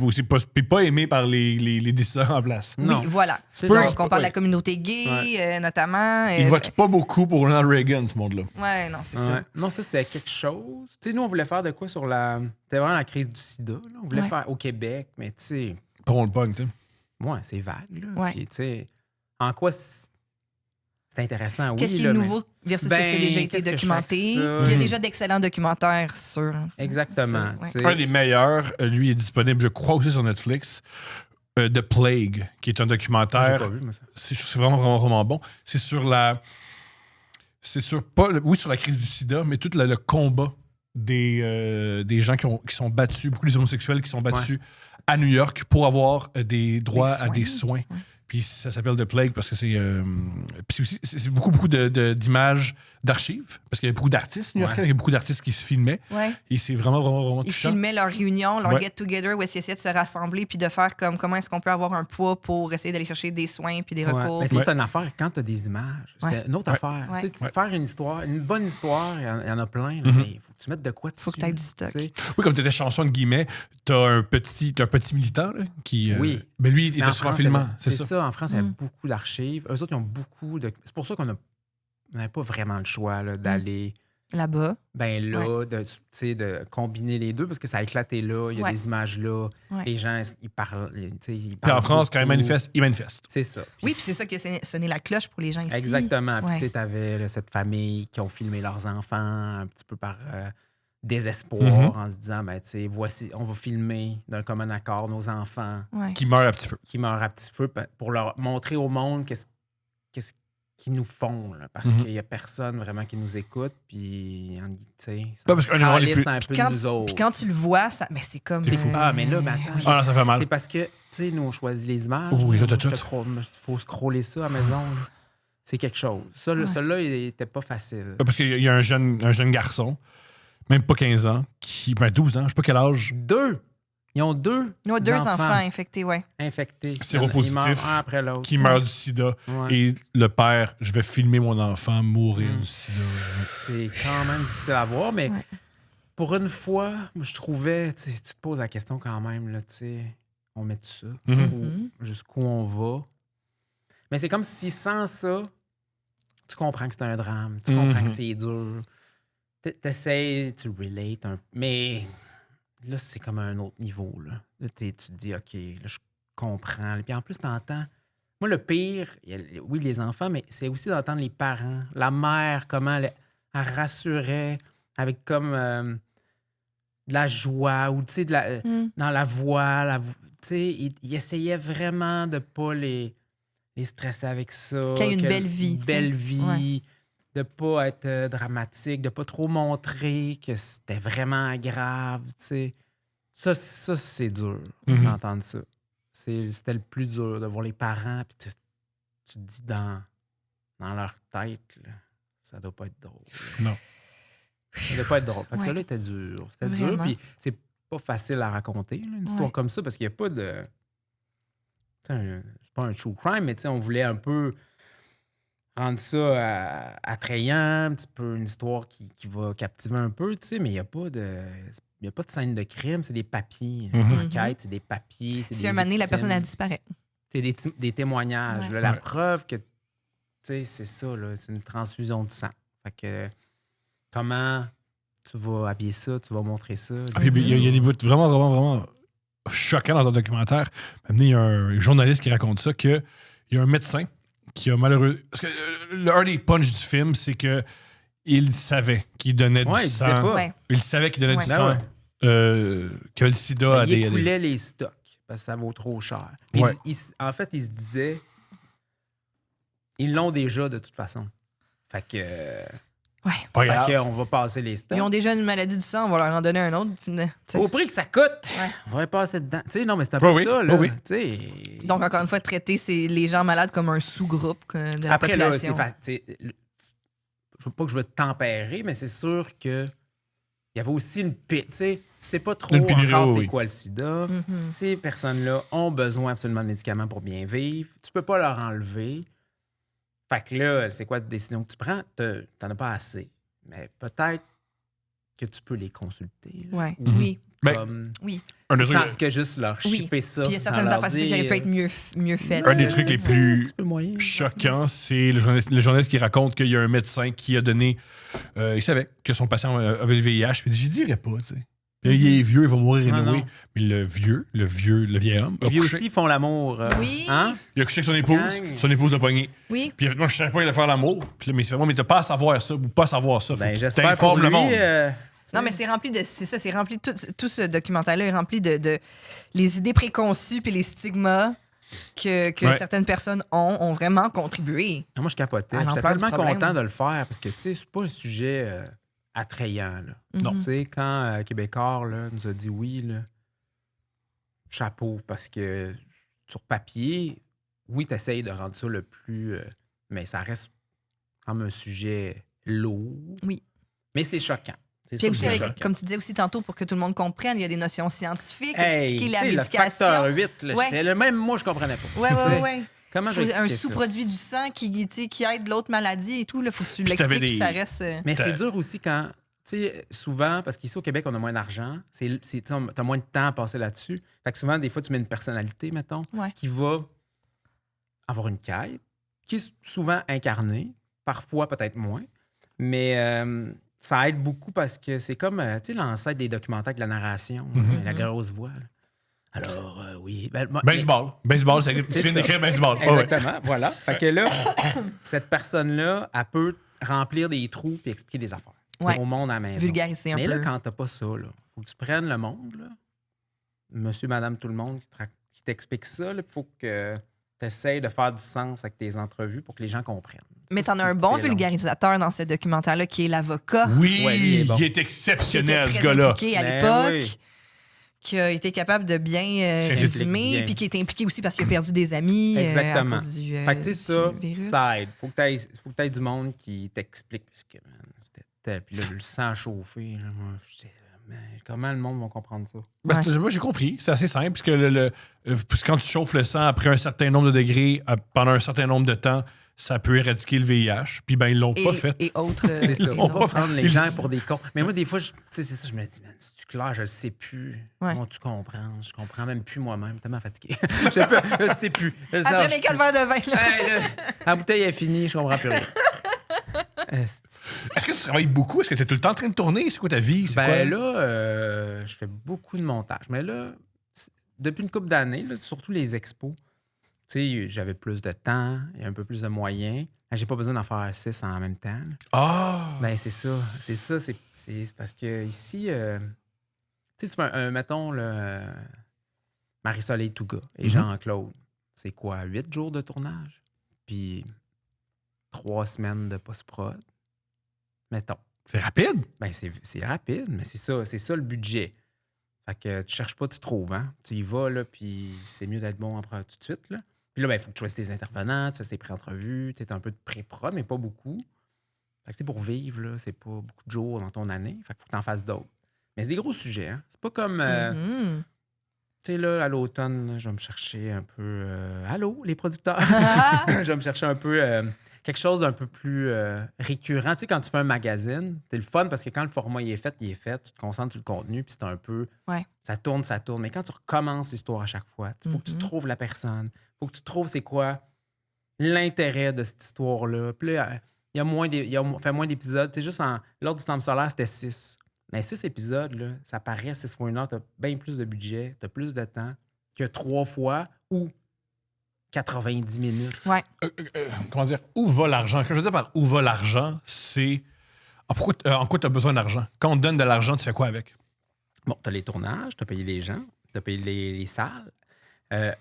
Puis pas aimé par les décideurs en place. Non. Oui, voilà. C'est Donc, ça. on parle de la Ouais. communauté gay, notamment. Ils votent pas beaucoup pour Ronald Reagan, ce monde-là. Ouais, non, c'est Ouais. ça. Non, ça, c'était quelque chose. Tu sais, nous, on voulait faire de quoi sur la. C'était vraiment la crise du sida. Là. On voulait Ouais. faire au Québec, mais tu sais, Pas on le pogne, tu sais. ouais, c'est vague. Là. Ouais. Puis, tu sais, en quoi c'est intéressant, oui. Qu'est-ce qui est là, mais- nouveau versus Ben, ce qui a déjà été qu'est-ce que je documenté? fais avec ça? Il y a déjà d'excellents documentaires sur. Exactement. ça, ouais. tu sais. Un des meilleurs, lui, est disponible, je crois, aussi sur Netflix. The Plague, qui est un J'ai documentaire. pas vu, moi, ça. C'est vraiment, vraiment, vraiment bon. C'est sur la. C'est sur pas. Oui, sur la crise du sida, mais tout le combat des gens qui sont battus, beaucoup des homosexuels qui sont battus à New York pour avoir des droits à des soins. Ouais. Puis ça s'appelle The Plague parce que c'est. Puis aussi, c'est beaucoup, beaucoup d'images d'archives, parce qu'il y a beaucoup d'artistes new-yorkais, il y a beaucoup d'artistes qui se filmaient. Ouais. Et c'est vraiment, vraiment, vraiment Ils touchant. filmaient leur réunion, leur Ouais. get-together, où est-ce qu'ils essaient de se rassembler puis de faire comme comment est-ce qu'on peut avoir un poids pour essayer d'aller chercher des soins puis des Ouais. recours. Mais puis- ça, c'est une affaire. Quand tu as des images, Ouais. c'est une autre Ouais. affaire. Ouais. Tu sais, Ouais. Faire une histoire, une bonne histoire, il y en a plein. Là, Mhm. mais il faut que tu mettes de quoi dessus. Faut que t'aies du stock. tu sais. Oui, comme tu étais chanson de guillemets, t'as un petit militant là, qui. Oui. Mais lui, il Mais était en souvent France, filmant, c'est c'est ça. ça. En France, il y a Mm. beaucoup d'archives. Eux autres, ils ont beaucoup de. C'est pour ça qu'on n'avait pas vraiment le choix là, d'aller Là-bas. là, tu sais, de combiner les deux parce que ça a éclaté là. Il y a Ouais. des images là. Ouais. Les gens, ils parlent. Tu sais, ils Puis parlent en France, quand ils beaucoup. manifestent. C'est ça. Oui, puis c'est ça qui a sonné la cloche pour les gens ici. Exactement. Puis Ouais. tu sais, t'avais là, cette famille qui ont filmé leurs enfants un petit peu par désespoir Mhm. en se disant, ben, tu sais, voici, on va filmer d'un commun accord nos enfants Ouais. Qui meurt à petit feu. qui meurent à petit feu pour leur montrer au monde qu'est-ce qu'ils nous font. Là, parce Mhm. qu'il n'y a personne vraiment qui nous écoute. Puis, tu sais, ça Pas parce qu'un des moments les calisse plus- un peu de Quand, nous autres. puis quand tu le vois, ça, mais c'est comme. C'est fou. Ah, mais là, ben, attends. Ah non, ça fait mal. C'est parce que, tu sais, nous, on choisit les images. Oui, là, là, t'as tout. Il faut scroller ça à la maison. là. C'est quelque chose. Ça, Ouais. celui-là, il était pas facile. Parce qu'il y a un jeune garçon, même pas 15 ans, 12 ans, je sais pas quel âge, Deux. Ils ont deux. Ils ont deux enfants infectés, ouais. infectés. Séropositifs, Ils meurent un après l'autre. qui meurt du sida. Ouais. Et le père, je vais filmer mon enfant mourir Mm. du sida. C'est quand même difficile à voir, mais Ouais. pour une fois, je trouvais, tu sais, tu te poses la question quand même, là, tu sais, on met tout ça, Mhm. Mhm. jusqu'où on va. Mais c'est comme si sans ça, tu comprends que c'est un drame, tu comprends Mhm. que c'est dur. T'essayes, tu relates un peu, mais là, c'est comme un autre niveau, là. Là, tu te dis, OK, là, je comprends. Puis en plus, t'entends... Moi, le pire, oui, les enfants, mais c'est aussi d'entendre les parents, la mère, comment elle rassurait avec comme de la joie ou, tu sais, Mm. dans la voix. Tu sais, il essayait vraiment de ne pas les stresser avec ça. Qu'il y ait une belle vie, Une tu sais. belle vie, Ouais. de ne pas être dramatique, de ne pas trop montrer que c'était vraiment grave, tu sais. Ça c'est dur Mhm. d'entendre ça. C'était le plus dur de voir les parents, puis tu te dis dans leur tête, là, ça doit pas être drôle. là. Non. Ça doit pas être drôle. Fait que Ouais. ça là était dur. C'était dur, Vraiment. puis c'est pas facile à raconter, là, une histoire Ouais. comme ça, parce qu'il n'y a pas de... Tu sais, c'est pas un true crime, mais tu sais, on voulait un peu rendre ça attrayant, un petit peu une histoire qui va captiver un peu, tu sais, mais il n'y a pas de... Il n'y a pas de scène de crime, c'est des papiers. Mhm. L'enquête, c'est des papiers. C'est Si des un moment donné, la victimes. personne, elle disparaît. C'est des témoignages. Ouais. là, la Ouais. preuve que, tu sais, c'est ça, là, c'est une transfusion de sang. Fait que, comment tu vas habiller ça, tu vas montrer ça. Ah, puis, il y a des bouts vraiment, vraiment, vraiment choquants dans ton documentaire. Il y a un journaliste qui raconte ça, qu'il y a un médecin qui a malheureux... Parce que un des punchs du film, c'est que il savait qu'il donnait Ouais, du il disait sang. pas. Ouais. Il savait qu'il donnait Ouais. du Ben sang. ouais. Que le sida a Il des... écoulait les stocks parce que ça vaut trop cher. Puis Ouais. en fait, il se disait, ils l'ont déjà de toute façon. Fait que, Ouais. Pas fait grave. que on va passer les stocks. Ils ont déjà une maladie du sang, on va leur en donner un autre. Puis, tu sais. Au prix que ça coûte, Ouais. on va passer dedans. Tu sais, non, mais c'est un Ouais, peu oui. ça, là. Ouais, oui. Tu sais. Donc, encore une fois, traiter les gens malades comme un sous-groupe de la Après, là, population. je veux pas que je veux tempérer, mais c'est sûr que il y avait aussi une tu sais pas trop Une pénurie, encore oui, c'est oui. quoi le sida. Mhm. Ces personnes-là ont besoin absolument de médicaments pour bien vivre. Tu peux pas leur enlever. Fait que là, c'est quoi la décision que tu prends? T'en as pas assez. Mais peut-être que tu peux les consulter. là. Ouais. Ou Oui. Ben, comme... Oui. Un des Sans trucs, que juste leur Oui. shipper ça. Puis il y a certaines sans leur affaires qui auraient pu dire, être mieux faites. un des trucs les un plus petit peu moyen. choquants, c'est le journaliste qui raconte qu'il y a un médecin qui a donné. Il savait que son patient avait le VIH. Puis j'y dirais pas, tu sais. Puis il est vieux, il va mourir Non, anyway. non. Mais le vieil homme, a Les vieux couché, aussi font l'amour. Oui. Hein? il a couché avec son épouse. Gang. Son épouse l'a pogné. Oui. Puis moi, je savais pas qu'il allait faire l'amour. Puis là, mais c'est vraiment, mais t'as pas à savoir ça ou pas savoir ça. Faut Ben, que j'espère pour t'informes lui. le monde. Non, mais c'est rempli de. C'est ça, c'est rempli. Tout ce documentaire-là est rempli de les idées préconçues puis les stigmas que Ouais. certaines personnes ont vraiment contribué. Moi, je capotais. À J'étais l'ampleur du tellement problème. content de le faire parce que, tu sais, c'est pas un sujet attrayant. Là. Non. Tu sais, quand Québécois là, nous a dit oui, là, chapeau, parce que sur papier, oui, tu essayes de rendre ça le plus. Mais ça reste comme un sujet lourd. Oui. Mais c'est choquant. C'est Puis ça, aussi, c'est avec, choquant. comme tu disais aussi tantôt, pour que tout le monde comprenne, il y a des notions scientifiques, Hey, expliquer la tu sais, médication. Le facteur 8, là, Ouais. j'étais là, même moi, je comprenais pas. Ouais, Tu sais, ouais, ouais. Comment je vais Un expliquer ça? sous-produit du sang qui aide l'autre maladie et tout. Il faut que tu Puis t'avais l'expliques, puis des- ça reste. Mais c'est T'as- dur aussi quand, tu sais, souvent, parce qu'ici au Québec, on a moins d'argent, t'as moins de temps à passer là-dessus. Fait que souvent, des fois, tu mets une personnalité, mettons, Ouais. qui va avoir une quête, qui est souvent incarnée, parfois peut-être moins, mais ça aide beaucoup parce que c'est comme, tu sais, l'ancêtre des documentaires avec la narration, la grosse voix. là. Alors, oui. Baseball. Baseball, tu C'est viens ça. d'écrire baseball. Ah ouais. Exactement, voilà. Fait que là, cette personne-là, elle peut remplir des trous et expliquer des affaires Ouais. au monde à la maison. Vulgariser un Mais peu. là, quand t'as pas ça, là, faut que tu prennes le monde, là, monsieur, madame, tout le monde, qui t'explique ça, il faut que tu essayes de faire du sens avec tes entrevues pour que les gens comprennent. Mais Ça, t'en as un bon c'est long. vulgarisateur dans ce documentaire-là qui est l'avocat. Oui, Ouais, lui, il est bon. il est Qui était exceptionnel, ce très gars-là. impliqué à Ben l'époque. oui. Qui a été capable de bien C'est résumer, bien. puis qui est impliqué aussi parce qu'il a perdu des amis Exactement. à cause du, Fait que, tu sais, ça, du virus. ça aide. Faut que tu aies du monde qui t'explique. Parce que, man, c'était tel. Puis là, le sang chauffé. Là, moi, j'étais là, man, comment le monde va comprendre ça? Ben, moi, j'ai compris. C'est assez simple. Puisque parce que quand tu chauffes le sang après un certain nombre de degrés, pendant un certain nombre de temps, ça peut éradiquer le VIH. Puis, ben, ils l'ont pas fait. Et autres. C'est ça. Ils Faut l'ont pas prendre les Ils- gens pour des cons. Mais moi, des fois, tu sais, c'est ça, je me dis, man, c'est clair, je le sais plus. Ouais. Comment tu comprends? Je comprends même plus moi-même. Tellement fatigué. Je sais plus. Je sais- Après mes 4 verres de vin, là. Hey, là, la bouteille est finie, je comprends plus rien. Est-ce que tu travailles beaucoup? Est-ce que tu es tout le temps en train de tourner? C'est quoi ta vie? C'est quoi? Ben là, je fais beaucoup de montage. Mais là, depuis une couple d'années, là, surtout les expos, tu sais, j'avais plus de temps, il y a un peu plus de moyens. J'ai pas besoin d'en faire 6 en même temps. là. Ah! Ben, c'est ça. C'est parce que ici, tu sais, tu fais mettons, Marie-Soleil Touga et Jean-Claude. C'est quoi, 8 jours de tournage? Puis 3 semaines de post-prod? Mettons. C'est rapide? Ben, c'est rapide, mais c'est ça le budget. Fait que tu cherches pas, tu trouves, hein? Tu y vas, là, puis c'est mieux d'être bon en prod tout de suite, là. Puis là, ben, il faut que tu choisisses tes intervenants, tu fasses tes pré-entrevues, tu as un peu de pré-prod, mais pas beaucoup. Fait que, pour vivre, là, c'est pas beaucoup de jours dans ton année. Fait qu'il faut que tu en fasses d'autres. Mais c'est des gros sujets, hein? C'est pas comme... Mhm. Tu sais, là, à l'automne, là, je vais me chercher un peu... allô, les producteurs? Je vais me chercher un peu quelque chose d'un peu plus récurrent. Tu sais, quand tu fais un magazine, c'est le fun parce que quand le format il est fait, tu te concentres sur le contenu, puis c'est un peu... Ouais. Ça tourne. Mais quand tu recommences l'histoire à chaque fois, il faut que tu trouves la personne. Il faut que tu trouves c'est quoi l'intérêt de cette histoire-là. Puis là, il y a moins d'épisodes. Tu sais, juste lors du Temple solaire, c'était 6. Mais 6 épisodes, là, ça paraît 6 fois 1 heure. Tu as bien plus de budget, tu as plus de temps que 3 fois ou 90 minutes. Ouais. Comment dire? Où va l'argent? Quand je veux dire par où va l'argent, c'est... en quoi tu as besoin d'argent? Quand on te donne de l'argent, tu fais quoi avec? Bon, tu as les tournages, tu as payé les gens, tu as payé les salles.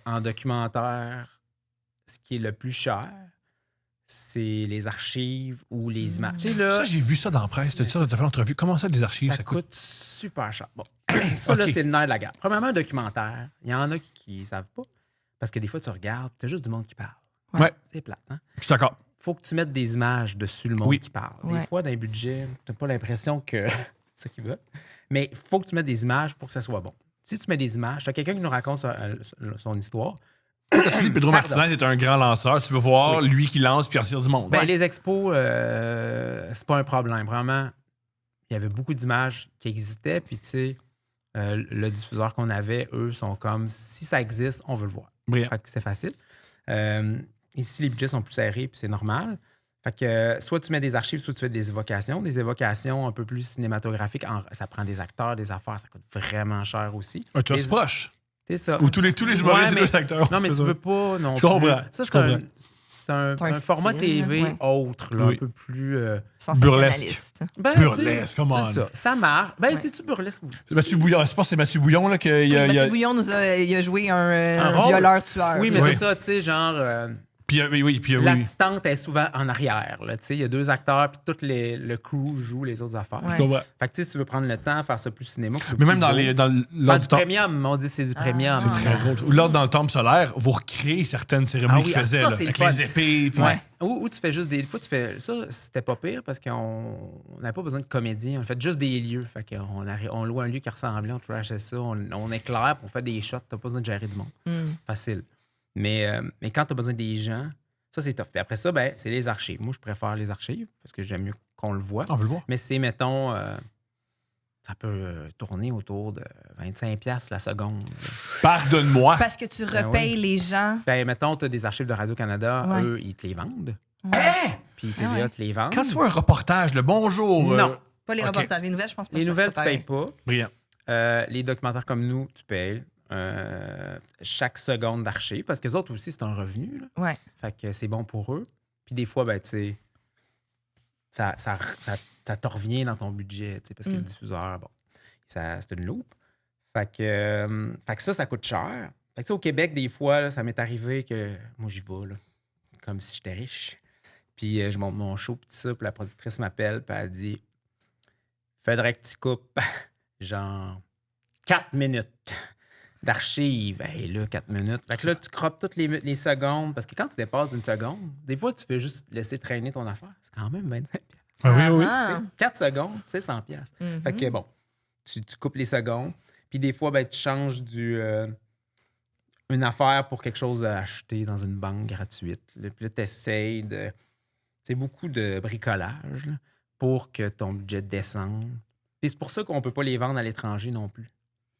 En documentaire, ce qui est le plus cher, c'est les archives ou les images. Tu sais, là, Ça, j'ai vu ça dans la presse. Tu as fait l'entrevue. Comment ça, les archives, ça ça coûte? coûte super cher. Bon, ça, là, Ok. c'est le nerf de la guerre. Premièrement, un documentaire, il y en a qui ne savent pas. Parce que des fois, tu regardes, tu as juste du monde qui parle. Ouais. C'est plate, hein? Je suis d'accord. Faut que tu mettes des images dessus le monde Oui. qui parle. Ouais. Des fois, dans les budgets, tu n'as pas l'impression que c'est ça qui va. Mais il faut que tu mettes des images pour que ça soit bon. Si tu mets des images, tu as quelqu'un qui nous raconte son histoire. Tu dis Pedro Martinez est un grand lanceur. Tu veux voir lui qui lance puis attire du monde. Ben, les expos, c'est pas un problème. Vraiment, il y avait beaucoup d'images qui existaient. Puis, tu sais, Le diffuseur qu'on avait, eux, sont comme si ça existe, on veut le voir. Brillant. Fait que c'est facile. Ici, les budgets sont plus serrés, puis c'est normal. Fait que soit tu mets des archives, soit tu fais des évocations. Des évocations un peu plus cinématographiques, ça prend des acteurs, des affaires, ça coûte vraiment cher aussi. Un Toss Frosh. C'est ça. Ou tous les humoristes et mais- les acteurs. Non, mais tu veux pas non Je plus. comprends. Ça, Je comprends. c'est un format style, TV ouais. autre, là, Oui. un peu plus... Sensationnaliste. ben, Burlesque, come on. C'est ça. Ça marche. Ben, Ouais. c'est-tu burlesque? C'est Mathieu Bouillon. Je pense que c'est Mathieu Bouillon là, qu'il y a. Oui, il y a- Mathieu Bouillon il a joué un rôle? violeur-tueur. Oui, mais Oui. c'est ça, tu sais, genre... Puis, oui, puis oui. L'assistante est souvent en arrière. Là, tu sais, il y a 2 acteurs, puis tout le crew joue les autres affaires. Ouais. Je comprends. Fait que tu sais, si tu veux prendre le temps, faire ça plus cinéma. Mais même dans l'ordre l'ordre du du temps. premium, on dit c'est du premium. C'est très drôle. Ou l'ordre dans le temple solaire, vous recréez certaines cérémonies Ah oui, qu'ils faisaient ça, là, c'est avec le fun. les épées. Puis Ouais. Ou tu fais juste des fois, tu fais ça, c'était pas pire parce qu'on n'avait pas besoin de comédien. On fait juste des lieux. Fait on loue un lieu qui ressemblait, on trashait ça, on éclaire, puis on fait des shots. T'as pas besoin de gérer du monde. Facile. Mais quand t'as besoin des gens, ça, c'est tough. Puis après ça, ben, c'est les archives. Moi, je préfère les archives parce que j'aime mieux qu'on le voit. On veut le voir. Mais c'est, mettons, ça peut tourner autour de 25$ la seconde. Pardonne-moi. Parce que tu Ben repayes les gens. Ben, mettons, tu as des archives de Radio-Canada, Ouais. eux, ils te les vendent. Hein? Puis TVA ouais. te les vend. Quand tu vois un reportage, le bonjour. Non. Pas les Ok. reportages. Les nouvelles, je pense pas. Les que nouvelles, c'est tu payes pas. Brillant. Les documentaires comme nous, tu payes. Chaque seconde d'archive, parce que les autres aussi, c'est un revenu. Là. Ouais. Fait que c'est bon pour eux. Puis des fois, ben, tu sais, ça te revient dans ton budget, tu sais, parce que le diffuseur, bon, c'est une loupe. Fait que ça coûte cher. Fait que, tu sais, au Québec, des fois, là, ça m'est arrivé que moi, j'y vais, là, comme si j'étais riche. Puis je monte mon show, puis tout ça, puis la productrice m'appelle, puis elle dit « Faudrait que tu coupes, genre, 4 minutes d'archives. » Hey, là, 4 minutes. Fait que là, tu croppes toutes les secondes, parce que quand tu dépasses d'une seconde, des fois, tu veux juste laisser traîner ton affaire. C'est quand même 25$. Ah oui. Ah. 4 secondes, c'est 100$. Fait que bon, tu coupes les secondes. Puis des fois, ben, tu changes une affaire pour quelque chose à acheter dans une banque gratuite. Là. Puis là, tu essaies de... C'est beaucoup de bricolage là, pour que ton budget descende. Puis c'est pour ça qu'on ne peut pas les vendre à l'étranger non plus.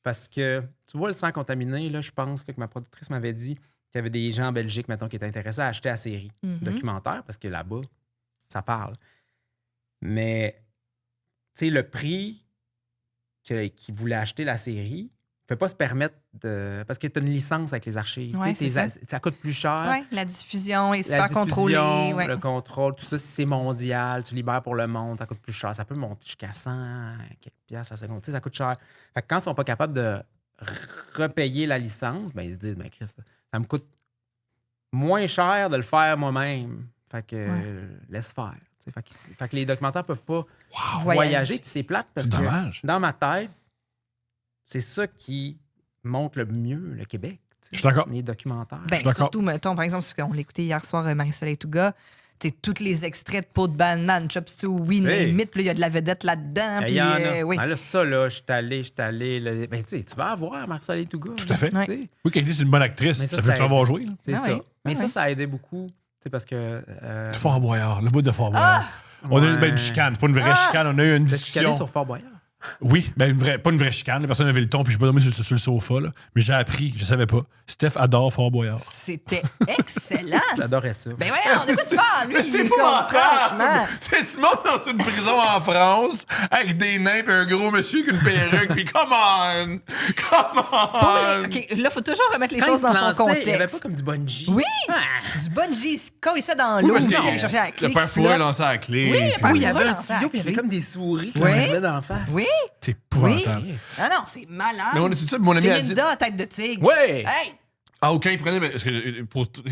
Parce que, tu vois, le sang contaminé, là, je pense là, que ma productrice m'avait dit qu'il y avait des gens en Belgique, mettons, qui étaient intéressés à acheter la série documentaire, parce que là-bas, ça parle. Mais, tu sais, le prix qu'ils voulaient acheter la série ne peut pas se permettre de... Parce que tu as une licence avec les archives. Ouais, Tu sais, ça coûte plus cher. Ouais, la diffusion est La super contrôlée. diffusion, Ouais. le contrôle, tout ça, si c'est mondial, tu libères pour le monde, ça coûte plus cher. Ça peut monter jusqu'à 100 quelques piastres à seconde. Tu sais, ça coûte cher. Fait que quand ils sont pas capables de repayer la licence, ben ils se disent, ben Christ, ça me coûte moins cher de le faire moi-même. Fait que laisse faire. Tu sais. Fait que les documentaires peuvent pas voyager. Puis c'est plate parce C'est que dommage. dans ma tête, c'est ça qui montre le mieux le Québec. Tu sais, Je suis d'accord. Les documentaires. Ben, d'accord. surtout, mettons, par exemple, parce qu'on l'écoutait hier soir, Marie-Soleil Touga, tu sais, tous les extraits de peau de banane, chop stew, oui, C'est- name it, puis là, il y a de la vedette là-dedans. Il Puis, y en a. oui. Ah, là, ça, là, je suis allé. Là, ben, tu sais, tu vas avoir Marcel Touga. Tout à fait. Tu sais. Oui, Katie, c'est une bonne actrice. Mais Ça ça, fait que ça tu vas aide. avoir joué. Là. C'est Ah ça. oui. Mais Ah ça, oui. ça a aidé beaucoup. Tu sais, parce que. Fort Boyard, le bout de Fort Boyard. On a eu ouais. une chicane, c'est pas une vraie chicane, on a eu une T'as chicané discussion. sur Fort Boyard. Oui, ben pas une vraie chicane. La personne avait le ton, puis je pas dormi sur le sofa. Là. Mais j'ai appris, je savais pas. Steph adore Fort Boyard. C'était excellent. J'adorais ça. Ben voyons, de quoi tu parles? Lui, il C'est est pas comme, franchement. Tu montes dans une prison en France avec des nains et un gros monsieur avec une perruque, puis come on! OK, là, il faut toujours remettre les Quand choses il dans se son lançait, contexte. il n'y avait pas comme du bungee. Oui! Ah! Du bungee, il ça dans Oui, l'eau, parce aussi, que aller chercher la clé. le père qui Fouet flotte. lançait la clé. Oui, puis le père Oui, il y avait un Lançait la tuyau, puis il y avait clé. comme des souris qui Oui. arrivaient d'en face. Oui! C'est épouvantable. Ah non, c'est malade. Mais on a tout ça, mon ami C'est a dit. Linda à tête de tigre. Ouais! Hey! Ah, aucun, il prenait. Parce que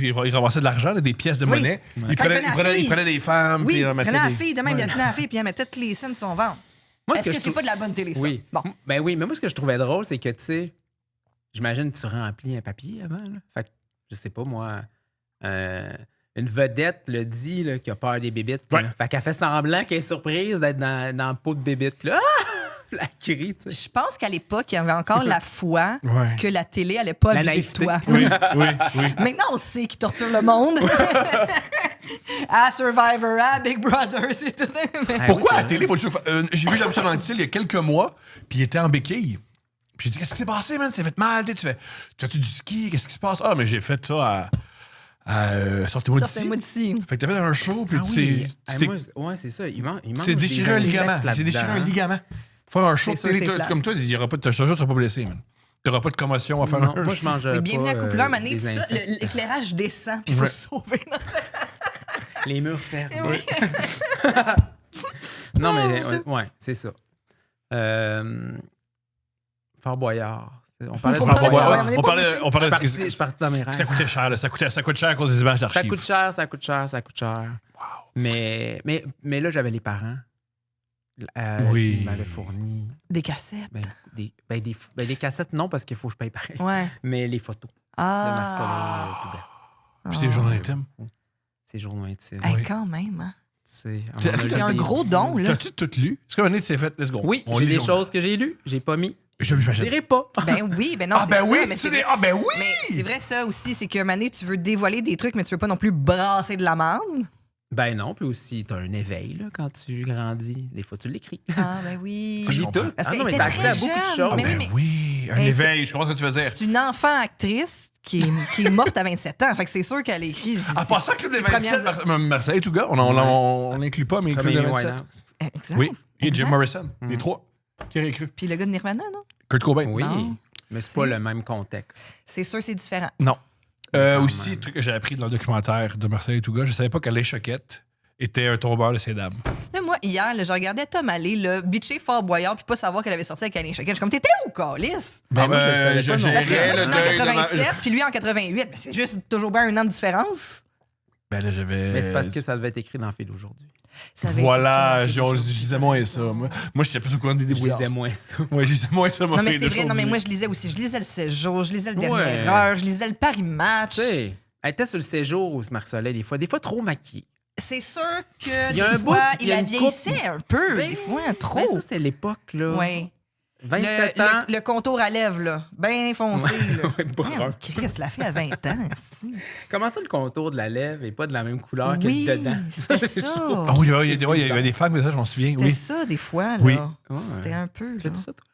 il ramassait de l'argent, là, des pièces de Oui. monnaie. Quand Il prenait, il prenait la il fille. prenait des femmes, puis Oui, il il remettait prenait la des. fille, de même, il tenait la fille, puis il mettait toutes les scènes sur son ventre. Moi, Est-ce que je c'est trouve- pas de la bonne télé, ça? Oui. Bon. Ben oui, mais moi, ce que je trouvais drôle, c'est que, tu sais, j'imagine que tu remplis un papier avant. Là. Fait que, je sais pas, moi, une vedette le dit là, qu'il a peur des bébites. là. Ouais. Fait qu'elle fait semblant qu'elle est surprise d'être dans le pot de bébites. Là. Ah! La crie, tu sais. Je pense qu'à l'époque, il y avait encore la foi Ouais. que la télé allait pas La abuser de naïveté. toi. Oui, oui, oui. Maintenant, on sait qu'il torture le monde. À Survivor, à Big Brother, c'est tout. Ah, Pourquoi oui, à la c'est télé, faut le J'ai vu Jean-Michel Anctil il y a quelques mois, puis il était en béquille. Puis j'ai dit, qu'est-ce qui s'est passé, man? Tu t'es fait mal, tu fais-tu du ski? Qu'est-ce qui se passe? Ah, mais j'ai fait ça sortez-moi d'ici. Sortez-moi d'ici. Fait que t'as fait un show, puis Ouais, c'est ça. Il manque t'es déchiré un ligament. C'est déchiré un ligament. Faire un show de C'est sûr, télé, c'est plate. comme toi, il y aura pas de tu seras pas blessé, man. T'auras pas de commotion à faire Non, un moi, je mange Mais bienvenue à Couple 1, Mané, des tout ça, insectes. l'éclairage descend, puis il faut Ouais. se sauver. Les murs fermés. Oui. Non, mais Oh, mon Dieu. ouais, c'est ça. Fort Boyard. On parlait de On Fort parlait- Boyard. ouais, on parlait pas on parlait Je suis parti dans mes rêves. ça coûtait cher, là. Ça coûte cher à cause des images Ça d'archives. coûte cher, ça coûte cher, ça coûte cher. Mais là, j'avais les parents Oui. qui m'avaient fourni Des cassettes. des cassettes, non, parce qu'il faut que je paye pareil. Ouais. Mais les photos de Ah. Marcel Touga. Puis c'est le journal intime. Ces journaux intimes. Hey, Oui. quand même, hein. C'est C'est un gros don, là. T'as-tu tout lu? C'est comme un c'est fait, let's go. Oui, On j'ai lit des le journal. choses que j'ai lues, j'ai pas mis. Je m'imagine. J'irai pas. Ben oui, ben non, Ah, c'est ben ça. oui! mais c'est c'est des- vrai- Ah, ben oui! Mais c'est vrai, ça aussi, c'est qu'à un moment donné, tu veux dévoiler des trucs, mais tu veux pas non plus brasser de l'amande. Ben non, puis aussi, t'as un éveil là, quand tu grandis. Des fois, tu l'écris. Ah, ben oui. je lis comprends. tout. Parce Ah qu'elle non, mais était t'as accès très à beaucoup de jeune. choses. Ah, Mais ben oui, oui! Un Elle éveil, je comprends ce que tu veux dire. c'est une enfant actrice qui est morte à 27 ans. Fait que c'est sûr qu'elle écrit. En passant, Club des ses premières 27, Marseille et tout gars, on n'inclut pas, mais Comme Club des Amy 27. Winehouse. Exact. Oui, et Jim Exact. Morrison, les trois. Qui aurait cru? Puis le gars de Nirvana, non? Kurt Cobain. Oui, Non. mais c'est pas le même contexte. C'est sûr, c'est différent. Non. Quand Aussi, même. le truc que j'ai appris dans le documentaire de Marseille et tout gars, je savais pas qu'Alain Choquette était un tombeur de ses dames. Là, moi, hier, là, je regardais Tom Allé, là, bitcher Fort Boyard, puis pas savoir qu'elle avait sorti avec Alain Choquette. Je suis comme, t'étais où, Calice? Ben, moi, je le savais pas non Parce que plus. moi, je suis né en deuil de ma- 87, puis lui en 88. Mais c'est juste toujours bien un an de différence. Ben là, j'avais. Mais c'est parce que ça devait être écrit dans Fil aujourd'hui. Ça avait Voilà, été- je disais moins ça. Moi, j'étais plus au courant des Je débrouillards. disais moins ça. Ouais, je disais moins ça, mon Non, mais fille c'est de vrai. Non, mais aujourd'hui. moi, je lisais aussi. Je lisais le séjour, je lisais le dernier Ouais. heure, je lisais le Paris Match. Tu sais, elle était sur le séjour au Marcelet des fois trop maquillée. C'est sûr que Il y a des un fois, bout, il il y a la une vieillissait un peu, Ben des fois, trop. Mais ça, c'était l'époque, là. Ouais. 27 le, ans. le contour à lèvres, là, bien foncé. Là. Ouais, brun. Merde, Chris l'a fait à 20 ans. si. Comment ça, le contour de la lèvre n'est pas de la même couleur que Oui, le dedans? c'était c'est ça. chaud. Ah oui, il y avait des fans, mais ça, je m'en souviens. C'était Oui. ça, des fois. Là. Oui. Ouais. C'était un peu. Tu fais là. ça, toi?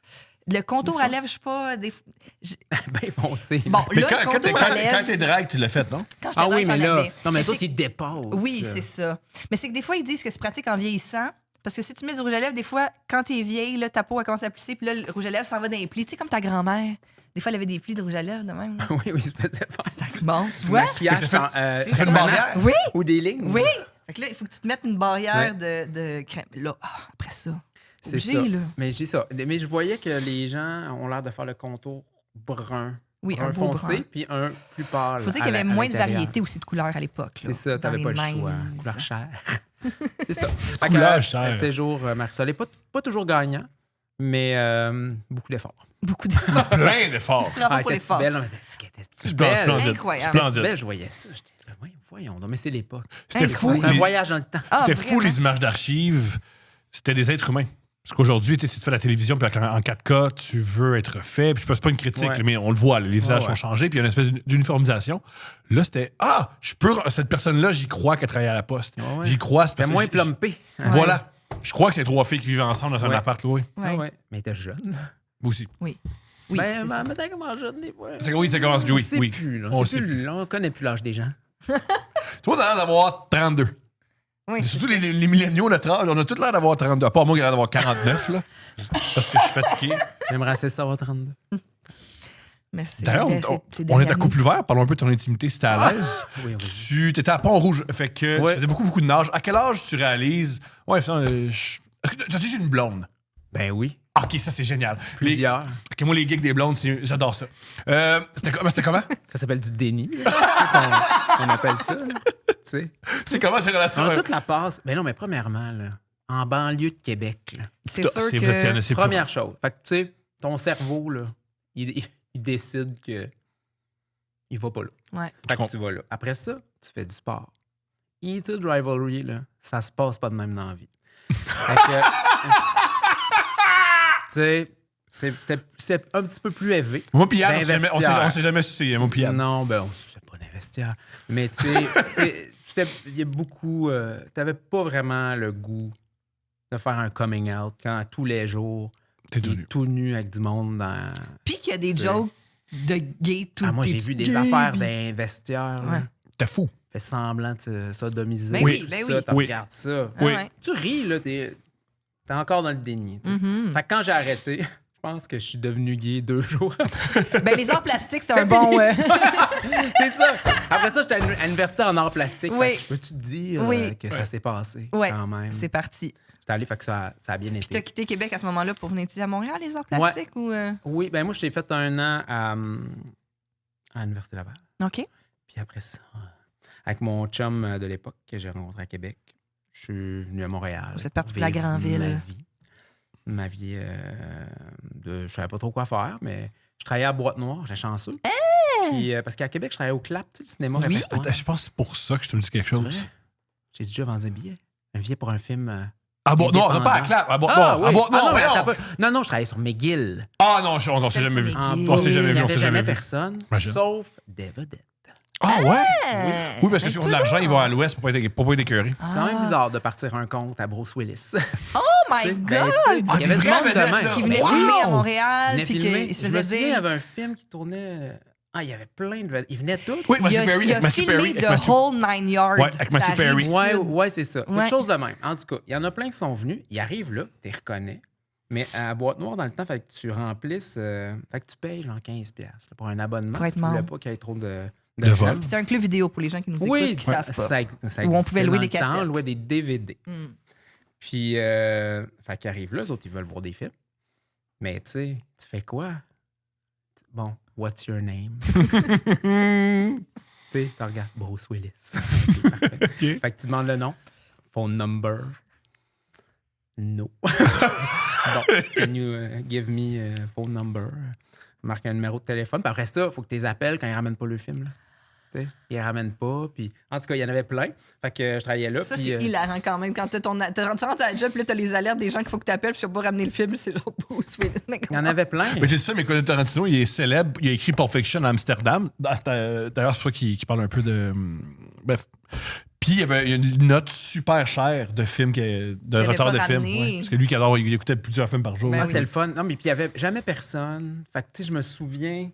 Le contour à lèvres, je sais pas. Ben foncé. Bon, Mais là, quand, le quand contour à lèvres. t'es drague, tu l'as fait, non? Quand j'étais Ah oui, jeune, mais j'en là. avais. Non, mais ça c'est- qui dépasse. Oui, là. c'est ça. Mais c'est que des fois, ils disent que c'est pratique en vieillissant. Parce que si tu mets du rouge à lèvres, des fois, quand t'es vieille, là, ta peau a commencé à plisser, puis là, le rouge à lèvres s'en va dans les plis. Tu sais, comme ta grand-mère. Des fois, elle avait des plis de rouge à lèvres de même. là. Oui, oui, ça faisait pas. Bon, tu vois? Maquillage, Mais ça ça fait une barrière. Oui, Ou des lignes. oui. Fait que là, il faut que tu te mettes une barrière de crème. Là, après ça. C'est obligé, ça. là. Mais j'ai ça. Mais je voyais que les gens ont l'air de faire le contour brun. Oui, brun un beau foncé, brun. puis un plus pâle. Faut dire à qu'il y avait la- à moins de l'intérieur. variété aussi de couleurs à l'époque. là, C'est ça, dans t'avais les pas le choix. 90s. Couleur chair. C'est ça. Couleur chair. Séjour Marc-Soleil, pas toujours gagnant, mais beaucoup d'efforts. Beaucoup de. Plein d'efforts. Bravo pour était-tu l'effort. belle? Non, mais est-ce qu'elle était-tu Splendide. belle? Splendide. Incroyable. Était-tu Splendide. belle? Je voyais ça. J'étais là, voyons donc, mais c'est l'époque. C'était Hey, fou. C'est un les- voyage dans le temps. Ah, C'était fou, vraiment? les images d'archives. C'était des êtres humains. Parce qu'aujourd'hui, tu sais, si tu fais la télévision puis en 4K, tu veux être fait. Puis c'est pas une critique, Ouais. là, mais on le voit, là, les visages ouais. ont changé, puis il y a une espèce d'uniformisation. Là, c'était cette personne-là, j'y crois qu'elle travaille à la poste. Ouais, ouais. J'y crois. C'était moins plumpé. Voilà. Je crois que c'est trois filles qui vivent ensemble dans un Ouais. appart, là, oui. Ouais. Ouais. Mais elle était jeune. Vous aussi. Oui, Ben, c'est ça. mais ça commence jeune des fois. Oui, ça commence, On oui. sait oui. plus, là. On C'est sait plus, là, on connaît plus l'âge des gens. Toi, t'as l'air d'avoir 32. Oui, Surtout les milléniaux, notre âge, on a tous l'air d'avoir 32. À part moi qui a l'air d'avoir 49, là. Parce que je suis fatigué. J'aimerais assez savoir 32. mais c'est. D'ailleurs, ben, on c'est est derrière à nous. couple ouvert. Parlons un peu de ton intimité si t'es à l'aise. Oui, oui. Tu étais à Pont-Rouge. Fait que Ouais. tu faisais beaucoup de nage. À quel âge tu réalises. Ouais, ça, est-ce que t'as déjà une blonde? Ben oui. Ok, ça c'est génial. Plusieurs. Ok, moi, les gigs des blondes, j'adore ça. C'était comment? Ça s'appelle du déni. là. C'est qu'on appelle ça. là. Tu sais. C'est comment ces relations? On a toute la passe. Ben non, mais premièrement, là, en banlieue de Québec, là, C'est sûr C'est que. vrai, c'est première chose. Fait que, tu sais, ton cerveau, là, il décide que il va pas là. Ouais. Fait que Je tu vas là. Après ça, tu fais du sport. Heated Rivalry, là, ça se passe pas de même dans la vie. Fait que, tu sais, c'est un petit peu plus élevé. Moi, puis Yann, D'investir. on s'est jamais sucé, moi, puis Yann. Non, ben, on sait pas d'investir. Mais tu sais, il y a beaucoup. T'avais pas vraiment le goût de faire un coming out quand tous les jours, T'es Il tout nu. est tout nu avec du monde dans. Puis qu'il y a des C'est- jokes de gay tout le temps. Moi, j'ai vu des affaires d'un vestiaire. là. Ouais. T'es fou. Fait semblant de se sodomiser. Ben oui, ben ça, oui. tu Oui. regardes ça. Ah Oui. ouais. Tu ris, là, t'es encore dans le déni. tu sais. Mhm. Fait que quand j'ai arrêté, je pense que je suis devenu gay 2 jours. Ben, les arts plastiques, c'est un bon. C'est ça. Après ça, j'étais à l'université en arts plastiques. Oui. Fait que peux-tu te dire Oui. que ça s'est passé Ouais, quand même? c'est parti. J'étais allé, fait que ça a bien Puis t'as été. quitté Québec à ce moment-là pour venir étudier à Montréal, les arts plastiques ou. Oui, ben moi, j'ai fait 1 an à l'Université Laval. OK. Puis après ça, avec mon chum de l'époque que j'ai rencontré à Québec, je suis venu à Montréal. Vous êtes parti pour la vivre grande ville. Ma vie je savais pas trop quoi faire, mais je travaillais à Boîte Noire, j'étais chanceux. Puis, parce qu'à Québec, je travaillais au CLAP, tu sais, le cinéma Oui. répertoire. Je pense que c'est pour ça que je te dis quelque C'est chose. vrai? J'ai déjà vendu un billet. Un billet pour un film. À Boîte-Noire, indépendant. pas à Clap. À oui. Boîte-Noire. À Boîte-Noire, non, voyons. attends pas. Non, je travaillais sur McGill. Ah non, on s'est Ça, jamais c'est vu. McGill. On s'est jamais Il vu, n'y on avait s'est jamais jamais vu. personne, Imagine. sauf des vedettes. Ah ouais? Oui, parce que Mais s'ils ont de l'argent, ils vont à l'ouest pour pas être écœurés. C'est quand même bizarre de partir un compte à Bruce Willis. Oh my Ben, God! tu sais, Ah, il y avait des du vraies monde de vedettes, même. là. Qui venait Wow! filmer à Il Montréal, venait puis filmer. qu'il se Je me faisait souviens, il y dire. avait un film qui tournait. Ah, il y avait plein de vedettes. Ils venaient tous. Oui, Il Matthew a, Perry. il a Matthew filmé Perry. The Whole Nine Yards. Ouais, avec Matthew Ça Perry. arrive Ouais, sud. ouais, c'est ça. Ouais. Quelque chose de même. En tout cas, il y en a plein qui sont venus. Ils arrivent là, tu les reconnais. Mais à Boîte Noire, dans le temps, il fallait que tu remplisses. Fait que tu payes genre 15$ là, pour un abonnement. Pour être Tu voulais membre. pas qu'il y ait trop de De gens. vol. C'est un club vidéo pour les gens qui nous écoutent Oui, qui savent pas. ça Où on existait pouvait louer dans des le temps, cassettes. on louait des DVD. Mm. Puis, fait qu'ils arrivent là, les autres, ils veulent voir des films. Mais tu sais, tu fais quoi? Bon, what's your name? Tu sais, tu regardes Bruce Willis. Ok, parfait. OK. Fait que tu demandes le nom. Phone number. No. Bon, can you give me phone number? Marque un numéro de téléphone. Puis après ça, il faut que tu les appelles quand ils ramènent pas le film. Là. Tu sais, ils les ramènent pas. Puis, en tout cas, il y en avait plein. Fait que je travaillais là. Ça, puis, c'est hilarant quand même. Quand tu rentres à la job, puis là, t'as les alertes des gens qu'il faut que tu appelles, puis tu vas pas ramener le film, c'est genre Bruce Willis. il y en avait plein. Mais j'ai dit ça, mais Quentin Tarantino, il est célèbre. Il a écrit Pulp Fiction à Amsterdam. D'ailleurs, c'est pour ça qu'il parle un peu de. Bref. Puis il y avait une note super chère de films, de avait retard pas de film. ramené. Ouais. Parce que lui qui adore, il écoutait plusieurs films par jour. Ben Ah, oui. c'était le fun. Non, mais puis il n'y avait jamais personne. Fait que, tu sais, je me souviens,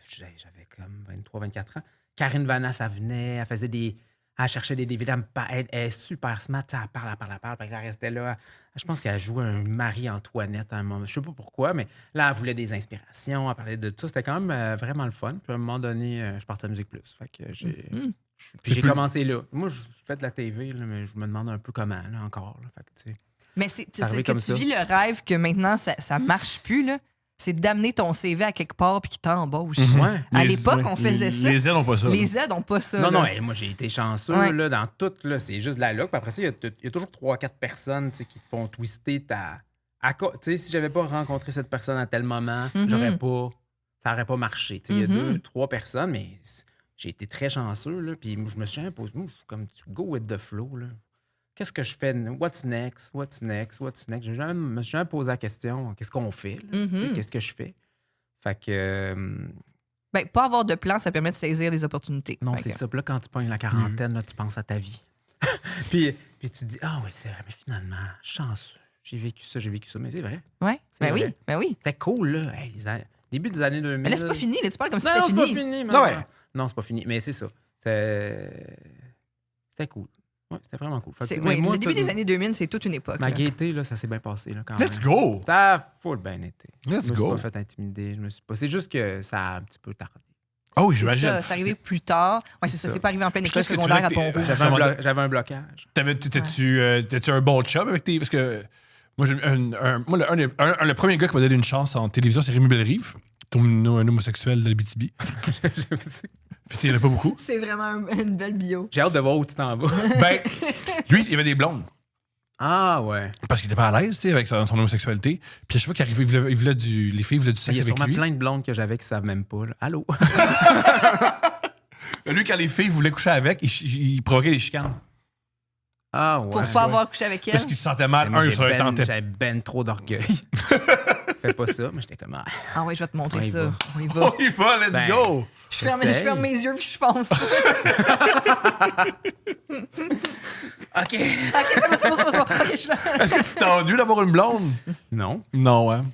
j'avais comme 23, 24 ans. Karine Vanna, ça venait, elle faisait des. Elle cherchait des DVD, elle est super smart, elle parle. Puis elle restait là. Je pense qu'elle jouait un Marie-Antoinette à un moment. Je sais pas pourquoi, mais là, elle voulait des inspirations, elle parlait de tout ça. C'était quand même vraiment le fun. Puis à un moment donné, je partais à Musique Plus. Fait que puis j'ai commencé là. Moi, je fais de la TV, là, mais je me demande un peu comment, là, encore. Là. Fait que, tu sais. Mais c'est arrivé que comme tu ça. vis le rêve que maintenant, ça marche plus, là. C'est d'amener ton CV à quelque part puis qu'ils t'embauchent. Ouais. À Les- l'époque, ouais, on faisait ça. Les ailes n'ont pas ça. là. Les aides n'ont pas ça. Non, là. non, hey, moi j'ai été chanceux Ouais. là, dans tout. Là, c'est juste de la luck. Puis après ça, il y a toujours 3-4 personnes tu sais, qui te font twister ta. Tu sais, si j'avais pas rencontré cette personne à tel moment, j'aurais pas. Ça n'aurait pas marché. Tu sais, il y a 2-3 personnes, mais j'ai été très chanceux. Là, puis je me suis jamais posé. Moi, je suis comme tu go with the flow. Là. Qu'est-ce que je fais? What's next? What's next? What's next? Je me suis jamais posé la question qu'est-ce qu'on fait? Là? Tu sais, qu'est-ce que je fais? Fait que. Ben, pas avoir de plan, ça permet de saisir les opportunités. Non, Fait c'est que- ça. Puis là, quand tu pognes la quarantaine, là, tu penses à ta vie. puis tu te dis, ah oui, c'est vrai, mais finalement, chanceux. J'ai vécu ça. Mais c'est vrai. Ouais. C'est Ben oui, vrai. ben oui. C'était cool, là. Hey, début des années 2000. Mais là, c'est pas fini. Là, tu parles comme si Non, c'était c'est pas fini. fini. Ah ouais. Non, c'est pas fini. Mais c'est ça. C'était cool. Ouais, c'était vraiment cool. Fait que, Oui, moi, le début tout- des années 2000, c'est toute une époque. Ma là. gaieté, là, ça s'est bien passé, là, quand Let's même. go! Ça a full bien été. Let's Je me suis go. pas fait intimider. C'est juste que ça a un petit peu tardé. Ah oui, C'est j'imagine. ça, c'est arrivé plus tard. Ouais, c'est ça. ça. C'est pas arrivé en pleine école Qu'est-ce que tu secondaire à dirais que Pont-Rouge. t'es- J'avais un blocage. T'étais-tu un bon chum avec tes. Parce que moi, le premier gars qui m'a donné une chance en télévision, c'est Rémi Bellerive, un homosexuel de l'Abitibi. Il n'y en a pas beaucoup. C'est vraiment une belle bio. J'ai hâte de voir où tu t'en vas. Ben, lui, il y avait des blondes. Ah ouais. Parce qu'il était pas à l'aise, tu sais, avec son homosexualité. Puis à chaque fois qu'il arrivait, les filles voulaient du Il sexe y a avec sûrement lui. plein de blondes que j'avais qui savent même pas. Là. Allô? Lui, quand les filles voulaient coucher avec, il provoquait des chicanes. Ah ouais. Pour pas avoir couché avec elle. Parce qu'il se sentait mal. Moi, Il se tentait. j'avais ben trop d'orgueil. Fais pas ça, mais j'étais comme... Ah, Ah ouais, je vais te montrer On y ça. va. On y va. Oh, il va, let's Ben, go! Je ferme mes yeux puis je fonce. OK. Ok, c'est bon. Ok, je suis là. Est-ce que tu t'es entendu d'avoir une blonde? Non. Non, hein.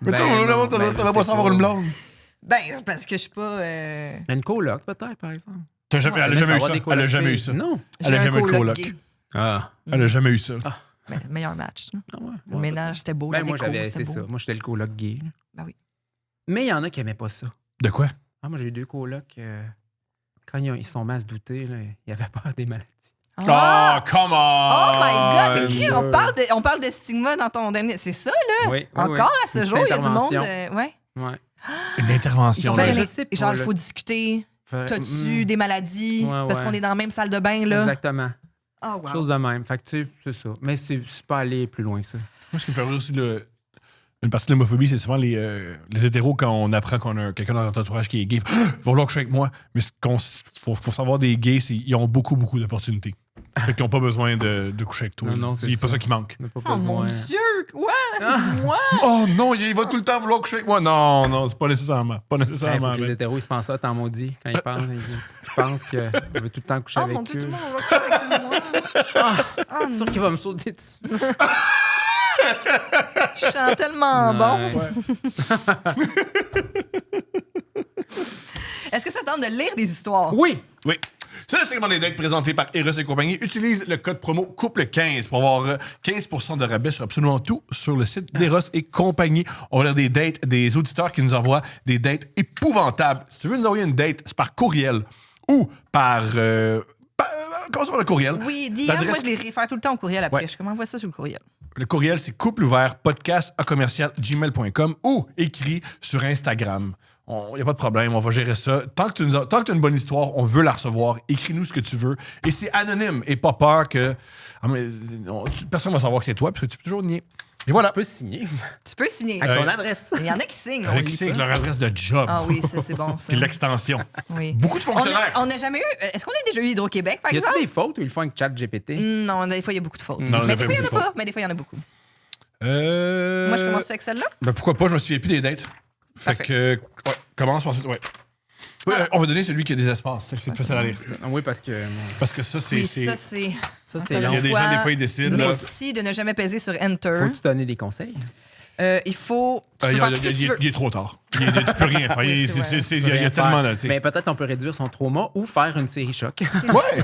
Mais tu sais, t'aurais pas ça avoir une blonde. Ben, c'est parce que je suis pas. Une coloc, peut-être, par exemple. Elle a jamais eu ça. Elle a jamais eu ça. Non. J'ai Elle a un jamais eu de coloc coloc. gay. Ah. Elle a jamais eu ça. Ben, meilleur match. Là. Ah ouais. Le ménage, c'était beau. Ben, la moi, déco, c'est c'était ça. beau. Moi, j'étais le coloc gay. Là. Ben oui. Mais il y en a qui n'aimaient pas ça. De quoi? Ah, moi, j'ai eu 2 colocs. Quand ils sont mis à se douter, là, il y avait peur des maladies. Oh, come on! Oh my God! je- On parle de stigma dans ton dernier. C'est ça, là? Oui, Encore à ce Une jour, il y a du monde. intervention. Ouais. Ouais. Une Ils intervention. ont Ben, fait là. je sais pas, genre, il là. faut discuter. T'as-tu Mm. des maladies? Ouais, Parce ouais. qu'on est dans la même salle de bain, là. Exactement. Oh, wow. Chose de même. Fait que, tu sais, c'est ça. Mais c'est pas aller plus loin que ça. Moi, ce qui me fait rire aussi, une partie de l'homophobie, c'est souvent les hétéros, quand on apprend qu'on a quelqu'un dans notre entourage qui est gay. Il va vouloir coucher avec moi. Mais faut savoir des gays, ils ont beaucoup, beaucoup d'opportunités. Fait qu'ils n'ont pas besoin de coucher avec toi. Non, c'est C'est pas ça. ça qui manque. On n'a pas Oh mon besoin. Dieu! Quoi? Moi? Oh non, il va tout le temps vouloir coucher avec moi. Non, non, c'est pas nécessairement. Pas Il nécessairement. faut que les hétéros, ils se pensent ça, t'en maudit, quand ils parlent. Ils pensent qu'il veut tout le temps coucher Oh avec mon Dieu, eux. tout le monde va coucher avec moi. Oh, C'est sûr qu'il va me sauter dessus. je sens tellement bon. Ouais. Est-ce que ça tente de lire des histoires? Oui. Oui. C'est le segment des dates présenté par Eros et compagnie. Utilise le code promo couple15 pour avoir 15% de rabais sur absolument tout sur le site d'Eros et compagnie. On va lire des dates des auditeurs qui nous envoient des dates épouvantables. Si tu veux nous envoyer une date, c'est par courriel ou par... commençons par le courriel. Oui, DM, L'adresse- moi, je les réfère tout le temps au courriel après. Ouais. Je comment envoie ça sur le courriel? Le courriel, c'est coupleouvert@gmail.com ou écrit sur Instagram. Il n'y a pas de problème, on va gérer ça. Tant que tu as une bonne histoire, on veut la recevoir. Écris-nous ce que tu veux. Et c'est anonyme. Et pas peur que personne ne va savoir que c'est toi, parce que tu peux toujours nier. Et voilà. Tu peux signer. Tu peux signer. Avec ton adresse. Il y en a qui signent. on Avec lit c'est pas. leur adresse de job. Ah oui, ça, c'est bon, ça. Puis l'extension. Oui. Beaucoup de fonctionnaires. On n'a jamais eu... Est-ce qu'on a déjà eu Hydro-Québec, par Y exemple? a-t-il des fautes ou ils le font avec ChatGPT? Non, des fois, il y a beaucoup de fautes. Non, mais des il y a fois, il n'y en a beaucoup de pas. Mais des fois, il y en a beaucoup. Moi, Moi, je commence avec celle-là. Ben pourquoi pas, je me souviens plus des dates. Fait Parfait. que, commence par ensuite, ouais. Oui, on va donner celui qui a des espaces. C'est plus facile à lire. Oui, parce que Parce que ça, c'est. Oui, c'est- ça, c'est... ça, c'est Il y long. a des gens, des fois, ils décident. là. Merci de ne jamais peser sur Enter. Faut-tu donner des conseils? Il faut... Tu peux Il faire ce que tu veux. est trop tard. Tu peux rien faire. Oui, c'est vrai. Il y a tellement de. tu sais. Mais peut-être on peut réduire son trauma ou faire une série choc. Ouais!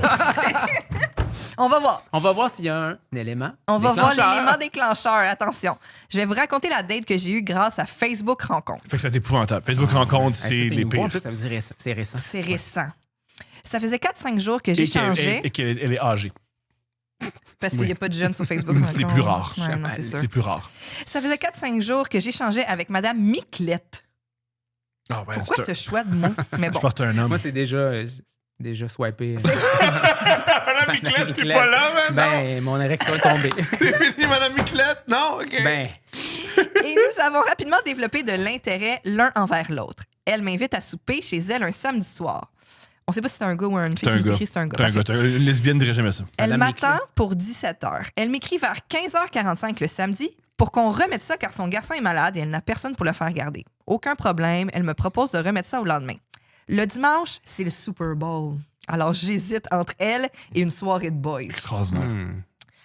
On va voir. On va voir s'il y a un élément. On va voir déclencheur. l'élément déclencheur. Attention. Je vais vous raconter la date que j'ai eue grâce à Facebook Rencontre. Fait que c'est épouvantable. Facebook rencontre, Ah, ça, c'est les nouveau. En pires. plus, ça veut dire c'est récent. C'est récent. Ça faisait 4-5 jours que Et j'échangeais qu'elle est âgée. parce qu'il n'y a pas de jeunes sur Facebook Rencontre. C'est plus rare. Ouais, non, c'est sûr. C'est plus rare. Ça faisait 4-5 jours que j'échangeais avec Madame Miclette. Ah ouais, Pourquoi ce choix de mot? Mais Je bon. pense que t'es un homme. Moi, c'est déjà swipé. Madame Miclette, t'es pas là, maintenant? Ben, mon érection est tombée. T'es fini, Madame Miclette? Non? OK. Ben, Et nous avons rapidement développé de l'intérêt l'un envers l'autre. Elle m'invite à souper chez elle un samedi soir. On sait pas si c'est un gars ou une fille T'es un qui nous gars. écrit, c'est un gars. T'es un Parfait. gars. Une lesbienne dirait jamais ça. Elle Madame m'attend Miclette. pour 17h. Elle m'écrit vers 15h45 le samedi pour qu'on remette ça car son garçon est malade et elle n'a personne pour le faire garder. Aucun problème, elle me propose de remettre ça au lendemain. Le dimanche, c'est le Super Bowl. Alors j'hésite entre elle et une soirée de boys. Extraordinaire.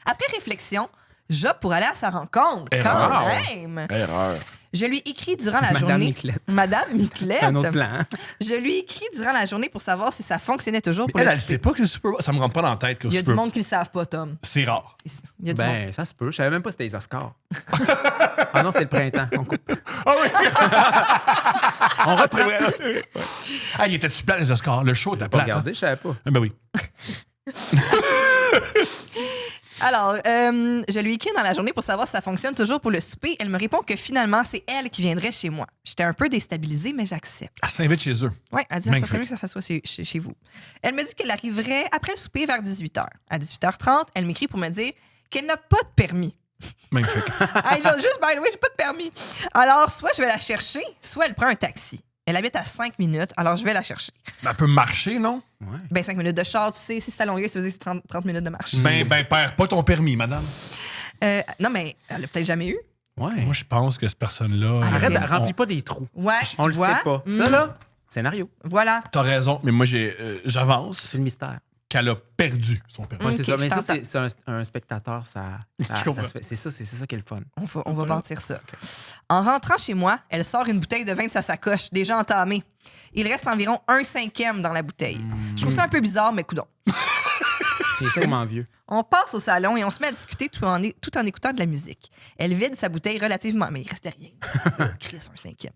Après réflexion, j'opte pour aller à sa rencontre. Erreur. Quand même! Erreur. Je lui écris durant la Madame journée. Miclette. Madame Miclette. c'est un autre plan. Je lui écris durant la journée pour savoir si ça fonctionnait toujours pour Elle, le elle souper. sait pas que c'est Super Bowl. Ça me rentre pas dans la tête que Il y a Super du monde qui ne le savent pas, Tom. C'est rare. Il y a du monde. Ben, ça se peut. Je savais même pas si c'était les Oscars. Ah non, c'est le printemps. On coupe. Ah oui! On reprend. C'est vrai. c'est vrai. Ah, il était-tu plat, les Oscars? Le show était Pas plat. regardé, je savais pas. Ah, ben oui. Alors, je lui écris dans la journée pour savoir si ça fonctionne toujours pour le souper. Elle me répond que finalement, c'est elle qui viendrait chez moi. J'étais un peu déstabilisée, mais j'accepte. Elle s'invite chez eux. Oui, elle dit ça Magnifique. serait mieux que ça fasse chez vous. Elle me dit qu'elle arriverait après le souper vers 18h. À 18h30, elle m'écrit pour me dire qu'elle n'a pas de permis. Magnifique. Hey, juste, by the way, j'ai pas de permis. Alors, soit je vais la chercher, soit elle prend un taxi. Elle habite à 5 minutes, alors je vais la chercher. Elle peut marcher, non? Ouais. Ben, 5 minutes de char, tu sais, si c'est à Longueuil, ça veut dire que c'est 30 minutes de marche. Ben, perds pas ton permis, madame. Non, mais elle l'a peut-être jamais eu. Ouais. Moi, je pense que cette personne-là. Arrête, on- remplis pas des trous. Ouais, On tu le vois? sait pas. Mm. Ça, là, scénario. Voilà. T'as raison, mais moi, j'avance. C'est le mystère. qu'elle a perdu son permis. Ouais, c'est Ok, ça. je Mais ça, pense c'est un spectateur, ça comprends. se fait. C'est ça qui est le fun. On va bâtir ça. En rentrant chez moi, elle sort une bouteille de vin de sa sacoche, déjà entamée. Il reste environ 1/5 dans la bouteille. Je trouve ça un peu bizarre, mais coudonc. Il est sûrement vieux. On passe au salon et on se met à discuter tout en écoutant de la musique. Elle vide sa bouteille relativement... Mais il restait rien. Chris, 1/5.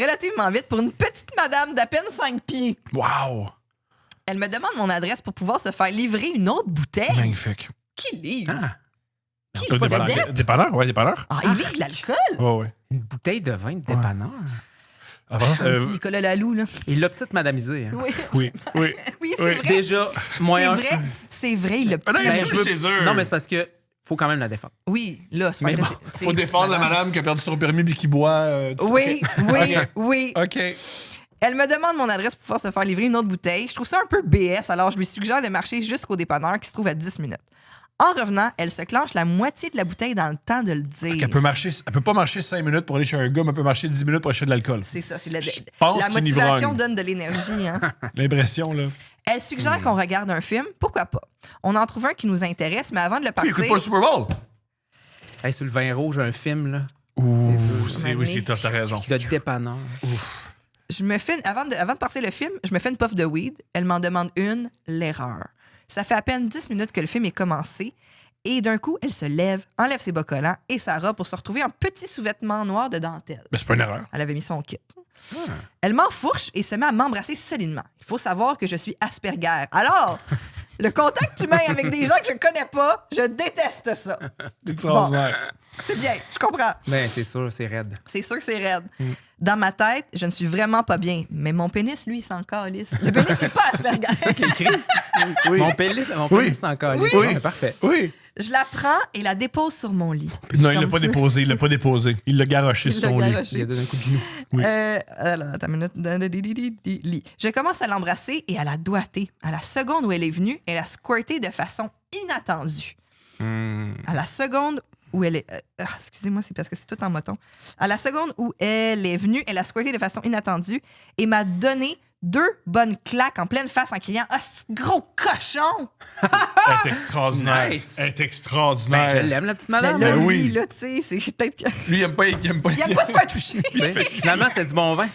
Relativement vite pour une petite madame d'à peine 5 pieds. Wow! Elle me demande mon adresse pour pouvoir se faire livrer une autre bouteille. Magnifique. Qui livre? Ah, Qui Le le dépanneur? vedette? Dépanneur? Ouais, dépanneur. Ah, il livre de l'alcool? Ouais, ouais. une bouteille de vin de dépanneur. Avant, Comme si Nicolas Lalou, là. Il l'a peut-être madamisé. Hein. Oui, oui, oui. oui c'est Oui. vrai. Déjà, moi, C'est vrai, il l'a Ah non, il est petit. sûr chez eux. Non, mais c'est parce que faut quand même la défendre. Oui, là, c'est Mais pas bon, très- t'sais, Faut défendre la madame qui a perdu son permis puis qui boit. Oui, oui, Ok. oui. OK. Elle me demande mon adresse pour pouvoir se faire livrer une autre bouteille. Je trouve ça un peu BS, alors je lui suggère de marcher jusqu'au dépanneur qui se trouve à 10 minutes. En revenant, elle se clenche la moitié de la bouteille dans le temps de le dire. Elle peut pas marcher 5 minutes pour aller chez un gars, mais elle peut marcher 10 minutes pour acheter de l'alcool. C'est ça, c'est Je pense la que c'est une motivation ivrogne. donne de l'énergie. Hein. L'impression, là. Elle suggère qu'on regarde un film. Pourquoi pas? On en trouve un qui nous intéresse, mais avant de le Il partir... écoute pas le Super Bowl. Hey, sur le vin rouge, un film, là. Ouh, dur. oui, t'as raison. De dépanneur. Je me fais, avant de partir le film, je me fais une puff de weed. Elle m'en demande une, l'erreur. Ça fait à peine 10 minutes que le film est commencé. Et d'un coup, elle se lève, enlève ses bas collants et sa robe pour se retrouver en petit sous-vêtement noir de dentelle. Mais c'est pas une erreur. Elle avait mis son kit. Elle m'enfourche et se met à m'embrasser solidement. Il faut savoir que je suis Asperger. Alors, le contact humain avec des gens que je connais pas, je déteste ça. C'est extraordinaire. C'est bien, je comprends. Ben, c'est sûr, c'est raide. C'est sûr que c'est raide. Dans ma tête, je ne suis vraiment pas bien. Mais mon pénis, lui, il s'en calisse. Le pénis n'est pas Asperger. Qui écrit? Oui. Mon pénis, c'est encore Oui. oui. Parfait. Oui. Je la prends et la dépose sur mon lit. Non, il l'a pas déposé. Il l'a pas déposé. Il l'a garoché sur son lit. Il a donné un coup de genou. Oui. Alors, attends une minute. Lit. Je commence à l'embrasser et à la doigter. À la seconde où elle est venue, elle a squirté de façon inattendue. À la seconde où elle est... excusez-moi, c'est parce que c'est tout en moton. À la seconde où elle est venue, elle a squirté de façon inattendue et m'a donné 2 bonnes claques en pleine face en criant « Ah, ce gros cochon! Elle est extraordinaire. Nice. Elle est extraordinaire. Ben, je l'aime, la petite » Ben madame. là, Ben oui. lui, là, tu sais, c'est peut-être que... Lui, il aime pas. Il aime pas. Il aime pas se faire toucher. Ben, finalement, c'était du bon vin.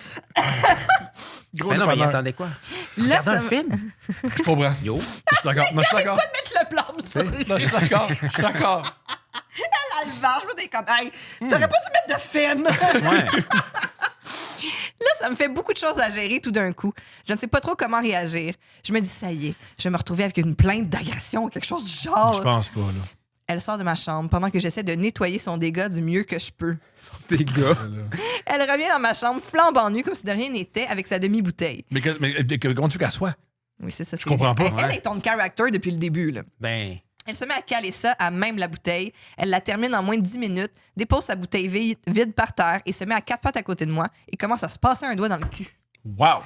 Gros Ben non, mais il dépanneur. attendait quoi? Là, Regarde un me- film. Je comprends. Yo. Je suis d'accord. Non, je suis d'accord. Mettre le blâme sur lui. Non, je suis d'accord. Je suis d'accord. Elle va, je veux des comme, hey, t'aurais pas dû mettre de film. Ouais. Là, ça me fait beaucoup de choses à gérer tout d'un coup. Je ne sais pas trop comment réagir. Je me dis, ça y est, je vais me retrouver avec une plainte d'agression ou quelque chose du genre. Je pense pas, là. Elle sort de ma chambre pendant que j'essaie de nettoyer son dégât du mieux que je peux. Des gars. Elle revient dans ma chambre flambant nue comme si de rien n'était avec sa demi-bouteille. Mais comment tu veux qu'elle soit? Oui, c'est ça. Je comprends pas. Elle est ton character depuis le début, là. Ben, Elle se met à caler ça à même la bouteille. Elle la termine en moins de 10 minutes, dépose sa bouteille vide par terre et se met à 4 pattes à côté de moi et commence à se passer un doigt dans le cul. Wow!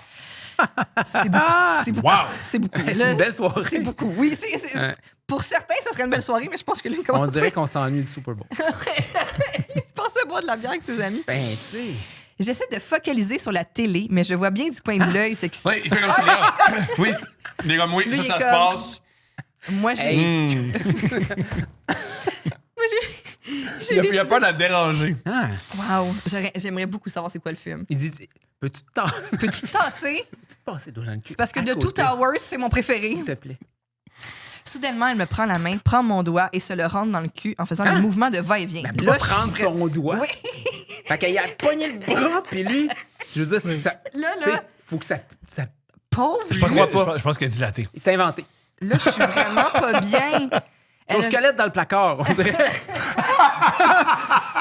C'est beaucoup. C'est beaucoup. Wow! C'est beaucoup. c'est Là, une belle soirée. C'est beaucoup. Oui, Ouais. pour certains, ça serait une belle soirée, mais je pense que lui, il On commence dirait qu'on s'ennuie du Super Bowl. à penser à boire de la bière avec ses amis. Ben, tu sais. J'essaie de focaliser sur la télé, mais je vois bien du coin de l'œil ce qui se Oui, il fait comme ça. Oui. Il est comme oui, Lui, il ça est se comme- passe. Moi, j'ai. Hey, Moi, j'ai Il a décidé- peur de la déranger. Ah, Wow, j'aimerais beaucoup savoir c'est quoi le film. il dit, peux-tu Peux-tu te tasser? te passer doigt dans le cul? C'est parce que À de Two côté, Towers, c'est mon préféré. s'il te plaît. Soudainement, elle me prend la main, prend mon doigt et se le rentre dans le cul en faisant un mouvement de va-et-vient. Ben, Là, pas prendre je suis son doigt. Oui. Fait qu'elle a pogné le bras, puis lui, je veux dire, ça, Là, tu sais, là, faut que ça pauvre. Je pense lui. que- je pense qu'elle est dilatée. il s'est inventé. Là, je suis vraiment pas bien. Son Elle- squelette dans le placard, on dirait.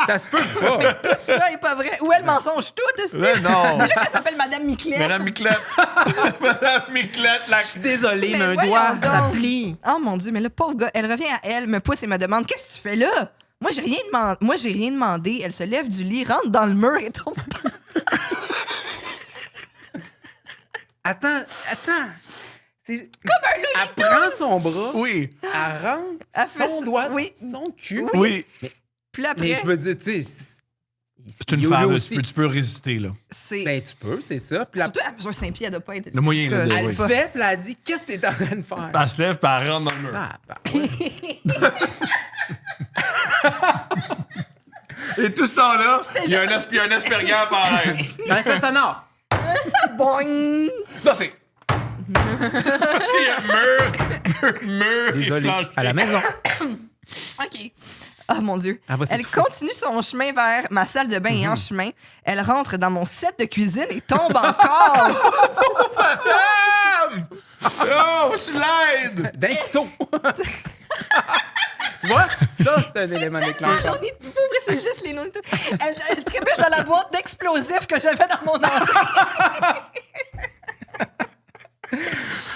Ça se peut pas. Tout ça est pas vrai. Où est le mensonge? Tout, est-ce Mais non. Déjà qu'elle s'appelle Madame Miclet. Madame Miclette. Madame Miclette, la... Désolé, mais un voyons doigt, donc. ça plie. Oh mon Dieu, mais le pauvre gars, elle revient à elle, me pousse et me demande qu'est-ce que tu fais là? Moi, j'ai rien demandé. Elle se lève du lit, rentre dans le mur et tombe. Attends. C'est... Comme un Looney Elle prend son bras, Oui. elle rentre Elle fait son ça. doigt Oui. dans son cul. Oui. Puis là, Mais après, je veux dire, tu sais, C'est une Yo-yo femme, là, aussi. tu peux résister, là. C'est... Ben, tu peux, c'est ça. Puis Surtout à mesure 5 pieds, elle doit pas être... Le moyen, En tout cas, là, je de- sais elle pas. fait, puis elle a dit, qu'est-ce que t'es en train de faire? Elle se lève, puis elle rentre dans le mur. Ah, bah, ouais. Et tout ce temps-là, il y a juste un Asperger par l'aise. Dans l'effet sonore. Boing! Non, c'est... Il y a mur et Désolé. plancher. À la maison. OK. Ah, mon Dieu. Elle va Elle s'étouffer. continue son chemin vers ma salle de bain et en chemin, elle rentre dans mon set de cuisine et tombe encore. Madame! Oh, tu l'aides! D'un couteau. Tu vois? Ça, c'est un élément déclencheur. On est pauvres, c'est juste les noms. Elle trébuche dans la boîte d'explosifs que j'avais dans mon entrée.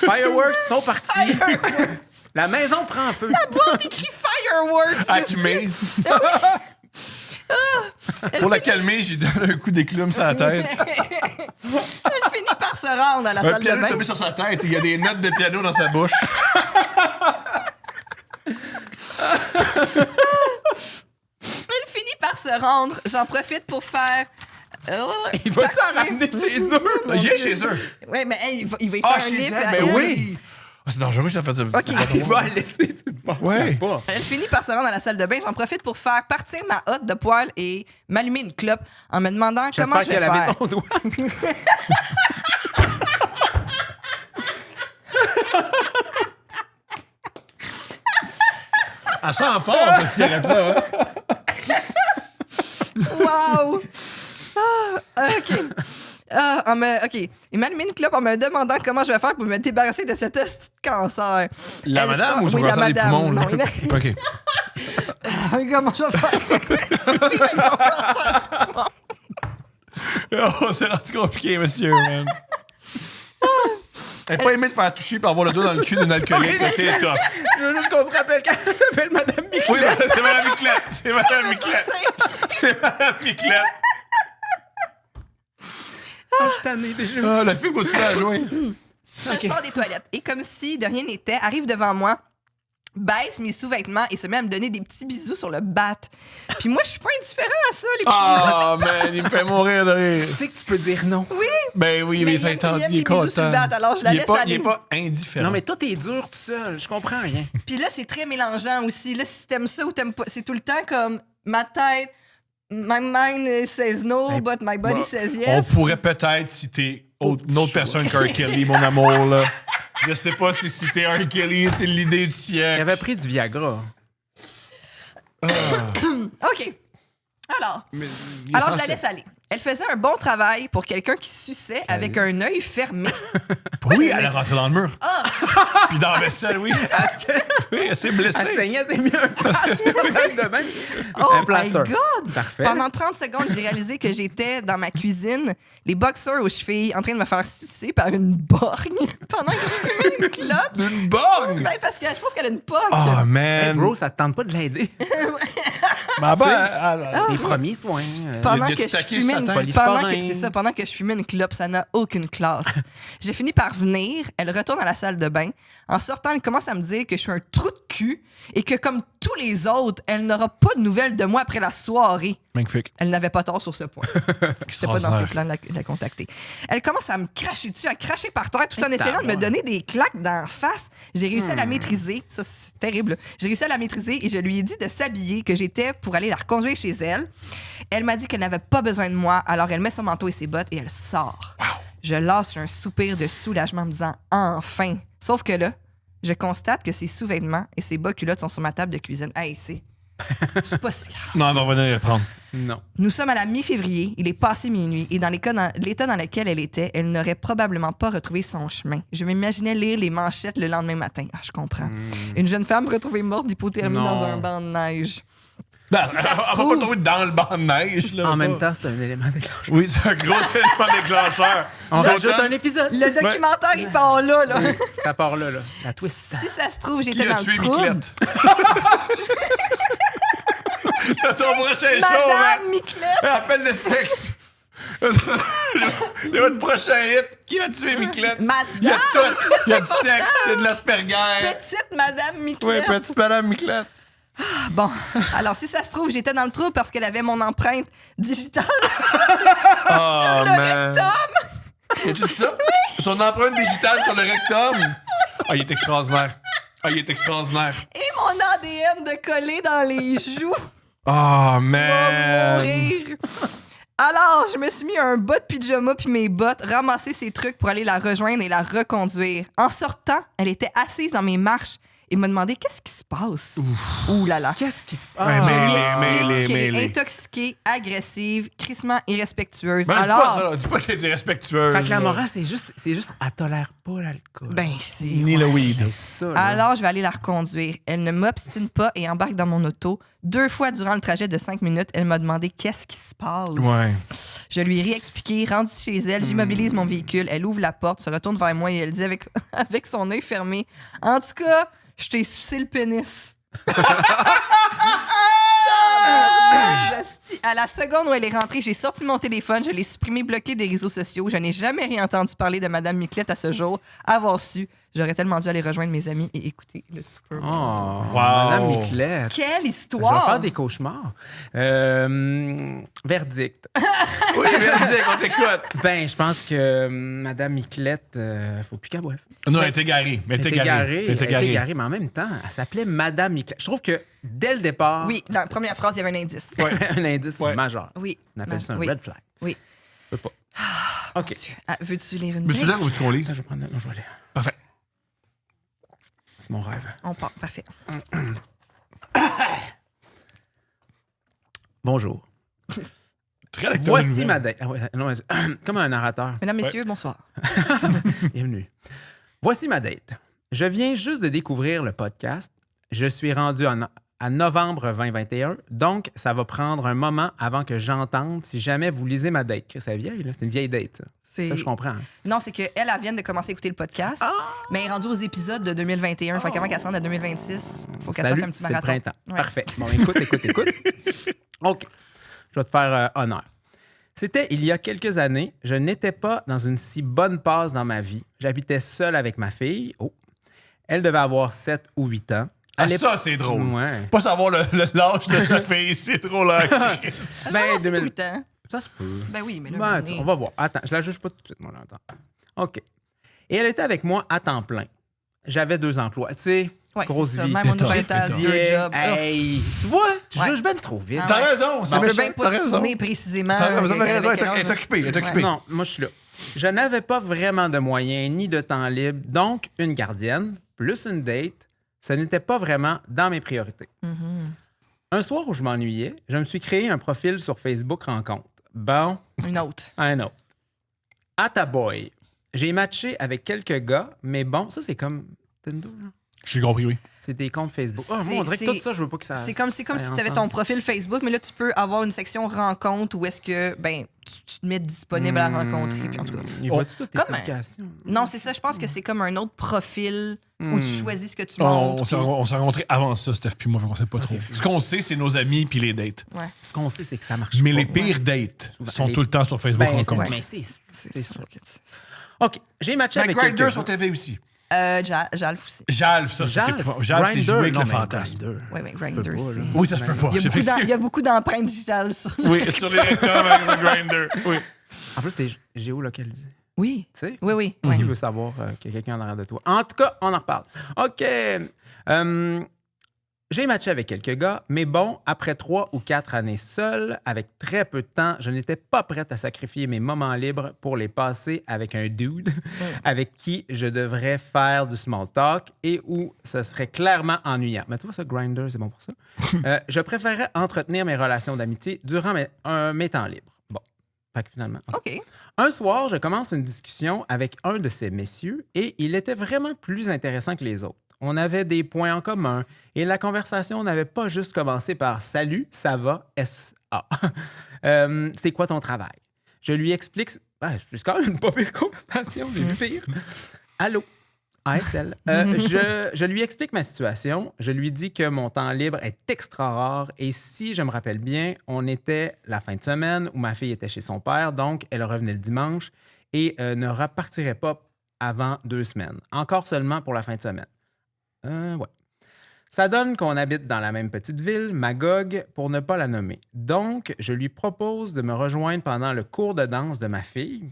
Fireworks sont partis. La maison prend feu. La boîte écrit Fireworks. Acmé. Pour la calmer, j'ai donné un coup d'éclume sur la tête. Elle finit par se rendre à la Un salle de piano bain. tombé sur sa tête et il y a des notes de piano dans sa bouche. Elle finit par se rendre. J'en profite pour faire. Il va s'en ramener chez eux. Il est chez eux. Oui, mais elle, il va y Ah, faire un chez livre. elle, à ben elle. oui. Ah, c'est dangereux, ça fait ça. OK. Il va la laisser sur le bord. Ouais. Pas. Elle finit par se rendre à la salle de bain. J'en profite pour faire partir ma hotte de poêle et m'allumer une clope en me demandant comment J'espère je vais qu'elle avait faire. son doigt. Elle sent fort, cette cigarette-là. Wow! OK. OK. Il m'a allumé une clope en me demandant comment je vais faire pour me débarrasser de cet esti de cancer. La Elle madame sort- ou son oui, la cancer des madame. poumons? Là? Non, il- OK. Comment je vais faire? Avec mon cancer du poumon. Oh, c'est rendu compliqué, monsieur, man. Elle n'a pas aimé te faire toucher pour avoir le doigt dans le cul d'une alcoolique, mais c'est tough. Je veux juste qu'on se rappelle qu'elle s'appelle Madame Mick. Oui, c'est Madame Miclette. C'est Madame Miclette. C'est- C'est Madame Miclette. Je suis tanné déjà. Ah, la fille continue à jouer. Elle sort des toilettes. Et comme si de rien n'était, arrive devant moi, baisse mes sous-vêtements et se met à me donner des petits bisous sur le bat. Puis moi, je suis pas indifférent à ça, les petits bisous. Ah, man, il me fait mourir de rire. Tu sais que tu peux dire non. Oui, Ben oui, mais Mais ça il aime il les est bisous sur le content. bat, alors je la Il est laisse pas- aller. Il est pas indifférent. Non, mais toi, t'es dur tout seul. Je comprends rien. puis là, c'est très mélangeant aussi. Là, si t'aimes ça ou t'aimes pas, c'est tout le temps comme ma tête, my mind says no, Ben, but my body bon, says On yes. pourrait peut-être citer une autre personne qu'R. Kelly, mon amour, là. Je sais pas si citer R. Kelly, c'est l'idée du Il siècle. avait pris du Viagra. OK. Alors, Mais, alors je la laisse aller. Elle faisait un bon travail pour quelqu'un qui suçait avec un œil fermé. Oui, elle est rentrée dans le mur. Ah! Puis dans la vaisselle, oui. Oui, elle s'est Elle blessée. saignait, c'est mieux. de même. Oh Un my plaster. God! Parfait. Pendant 30 secondes, j'ai réalisé que j'étais dans ma cuisine, les boxers aux chevilles, en train de me faire sucer par une borgne pendant que je fumais une clope. D'une borgne! Ben, parce que je pense qu'elle a une poque. Oh, Hey, man. bro, ça te tente pas de l'aider. Ma bonne. Les premiers soins. Pendant y a-tu que, je taqué fumais sa une... tête? Polysporin. pendant que c'est ça, pendant que je fumais une clope, ça n'a aucune classe. J'ai fini par venir, elle retourne à la salle de bain. En sortant, elle commence à me dire que je suis un trou de cul et que comme tous les autres, elle n'aura pas de nouvelles de moi après la soirée. Magnifique. Elle n'avait pas tort sur ce point. C'était pas dans ses plans de la contacter. Elle commence à me cracher dessus, à cracher par terre tout en essayant de me donner des claques d'en face. J'ai réussi à la maîtriser. Ça, c'est terrible. J'ai réussi à la maîtriser et je lui ai dit de s'habiller, que j'étais pour aller la reconduire chez elle. Elle m'a dit qu'elle n'avait pas besoin de moi, alors elle met son manteau et ses bottes et elle sort. Je lâche un soupir de soulagement en me disant « Enfin! » Sauf que là, je constate que ses sous-vêtements et ses bas culottes sont sur ma table de cuisine. Hey, c'est pas si grave. Non, on va revenir les reprendre. Non. Nous sommes à la mi-février, il est passé minuit, et dans l'état dans lequel elle était, elle n'aurait probablement pas retrouvé son chemin. Je m'imaginais lire les manchettes le lendemain matin. Ah, je comprends. Une jeune femme retrouvée morte d'hypothermie Non. dans un banc de neige. Non, ça elle se va trouve- pas tomber dans le banc de neige. Là, En va même pas. temps, c'est un élément déclencheur. Oui, c'est un gros élément déclencheur. On rajoute un épisode. Le documentaire, il part là. Ça part là. La twist. Si ça se trouve, Qui j'étais a dans tué le trouble. Miclette? T'as son prochain show, Madame man. Miclette! Appelle Netflix. Le prochain hit. Qui a tué Miclette? Il y a Madame! tout. Il y a du sexe, il y a de l'asperger. Petite Madame Oui, Miclette! petite madame Miclette. Bon, alors si ça se trouve, j'étais dans le trou parce qu'elle avait mon empreinte digitale Oh, sur le rectum. As-tu dit ça? Oui! Son empreinte digitale sur le rectum. Ah, il est extraordinaire. Ah, il est extraordinaire. Et mon ADN de coller dans les joues. Oh, Va man. mourir. Alors, je me suis mis un bas de pyjama puis mes bottes, ramasser ses trucs pour aller la rejoindre et la reconduire. En sortant, elle était assise dans mes marches et m'a demandé qu'est-ce qui se passe. Ouh là là. Qu'est-ce qui se Ouais, passe? Je lui mais- explique qu'elle mais- est intoxiquée, agressive, crissement irrespectueuse. Ben, Alors, dis pas qu'elle était respectueuse. Fait que la là. morale, c'est juste, elle tolère pas l'alcool. ben c'est... Ni le weed. C'est ça, là. Alors, je vais aller la reconduire. Elle ne m'obstine pas et embarque dans mon auto. 2 fois durant le trajet de 5 minutes, elle m'a demandé qu'est-ce qui se passe. Ouais. Je lui ai réexpliqué, rendu chez elle, j'immobilise mon véhicule, elle ouvre la porte, se retourne vers moi et elle dit avec, avec son œil fermé, « En tout cas, je t'ai sucé le pénis. » À la seconde où elle est rentrée, j'ai sorti mon téléphone, je l'ai supprimé, bloqué des réseaux sociaux. Je n'ai jamais rien entendu parler de Madame Miclette à ce jour. Avoir su, j'aurais tellement dû aller rejoindre mes amis et écouter le Super Bowl. Oh, Wow. Madame Miclette. Quelle Je vais histoire! faire des cauchemars. Verdict. Oui, verdict, on t'écoute. Ben, je pense que Madame Miclette, faut plus qu'elle boive. Non, elle est égarée. Mais elle est égarée. Elle était égarée, mais en même temps, elle s'appelait Madame Miclette. Je trouve que dès le départ, Oui, dans la première phrase, il y avait un indice. un indice Ouais. majeur. Oui. On appelle ça un Oui. red flag. Oui. Je peux pas. OK. Mon Dieu. Ah, veux-tu lire une Veux-tu date? là ou tu qu'on lise? Je vais prendre. Non, je vais aller. Parfait. C'est mon rêve. On part, parfait. Bonjour. Très lecteur de Voici nouvelles. ma date. Ah ouais, non, mais- comme un narrateur. Mesdames, messieurs, bonsoir. Bienvenue. Voici ma date. Je viens juste de découvrir le podcast. Je suis rendu à novembre 2021, donc ça va prendre un moment avant que j'entende si jamais vous lisez ma date. C'est vieille, là. C'est une vieille date, ça. C'est- Ça, je comprends. Hein. Non, c'est qu'elle, elle vient de commencer à écouter le podcast, mais elle est rendue aux épisodes de 2021. Fait qu'avant qu'elle se rende à 2026, il faut qu'elle Salut, fasse un petit c'est le marathon. printemps. Ouais. Parfait. Bon, écoute. OK. Je vais te faire honneur. C'était il y a quelques années. Je n'étais pas dans une si bonne passe dans ma vie. J'habitais seul avec ma fille. Oh. Elle devait avoir 7 ou 8 ans. Ah, À l'époque- ça, c'est drôle. Ouais. Pas savoir l'âge de sa fille, c'est trop là. Ben, Ben, c'est 2000. tout le temps. Ça se peut. Ben oui, mais là, Ben, un moment donné- on va voir. Attends, je la juge pas tout de suite, moi, là. Attends. OK. Et elle était avec moi à temps plein. J'avais 2 emplois. Tu sais, Ouais, grosse c'est ça. vie. Même au Putain, Nouvelle-État, putain. 2 jobs. Hey, tu vois, tu Ouais. juges bien trop vite. Ah T'as ouais. raison, c'est On peut méchant. bien pas T'as se raison. souvenir précisément. T'as raison, avec elle quel est âge. occupée, elle est Ouais. occupée. Non, moi, je suis là. Je n'avais pas vraiment de moyens ni de temps libre, donc une gardienne plus une date, ce n'était pas vraiment dans mes priorités. Un soir où je m'ennuyais, je me suis créé un profil sur Facebook Rencontre. Bon, Une autre. I know. Attaboy. J'ai matché avec quelques gars, mais bon, ça, c'est comme Tinder, là. J'ai compris, oui. C'est des comptes Facebook. Ah, moi, C'est- on dirait que c'est- tout ça, je veux pas que ça. C'est comme ça si aille tu avais ensemble. ton profil Facebook, mais là, tu peux avoir une section rencontre où est-ce que ben, tu te mets disponible à rencontrer. Puis en tout cas. Il voit-tu toutes tes Comme un- publications? Non, c'est ça. Je pense que c'est comme un autre profil où tu choisis ce que tu On montres. on s'est rencontrés avant ça, Steph puis moi, fait qu'on sait pas trop. Ce qu'on sait, c'est nos amis puis les dates. puis- Ouais. Ce qu'on sait, c'est que ça marche Mais pas. les pires dates Souvent, sont les- tout le temps sur Facebook Ben, rencontre. mais c'est C'est sûr. sûr que tu- OK. J'ai matché avec quelques Grindr gars. sur TV aussi. Jalf aussi. Jalf, ça, Jalf, c'était Jalf, c'est Grindr, jouer avec non, le mais fantasme. Grindr. Oui, mais Tu peux Grindr, pas, c'est. là. Oui, ça se peut pas. Il y a beaucoup d'empreintes digitales sur. Oui, sur les rectums avec le Grindr. Oui. En plus, t'es géolocalisé. Oui. Tu sais? Oui, oui. Qui oui. veut savoir qu'il y a quelqu'un en arrière de toi? En tout cas, on en reparle. OK. J'ai matché avec quelques gars, mais bon, après 3 ou 4 années seul, avec très peu de temps, je n'étais pas prête à sacrifier mes moments libres pour les passer avec un dude avec qui je devrais faire du small talk et où ce serait clairement ennuyant. Mais tu vois, ça, Grindr, c'est bon pour ça. Je préférais entretenir mes relations d'amitié durant mes temps libres. Bon. Fait que finalement. OK. Un soir, je commence une discussion avec un de ces messieurs et il était vraiment plus intéressant que les autres. On avait des points en commun et la conversation n'avait pas juste commencé par « Salut, ça va, S.A. » C'est quoi ton travail? Je lui explique... c'est quand même une pas pire conversation, j'ai vu pire. Allô? ASL. Je lui explique ma situation. Je lui dis que mon temps libre est extra rare et si je me rappelle bien, on était la fin de semaine où ma fille était chez son père, donc elle revenait le dimanche et ne repartirait pas avant 2 semaines. Encore seulement pour la fin de semaine. Ouais. Ça donne qu'on habite dans la même petite ville, Magog, pour ne pas la nommer. Donc, je lui propose de me rejoindre pendant le cours de danse de ma fille.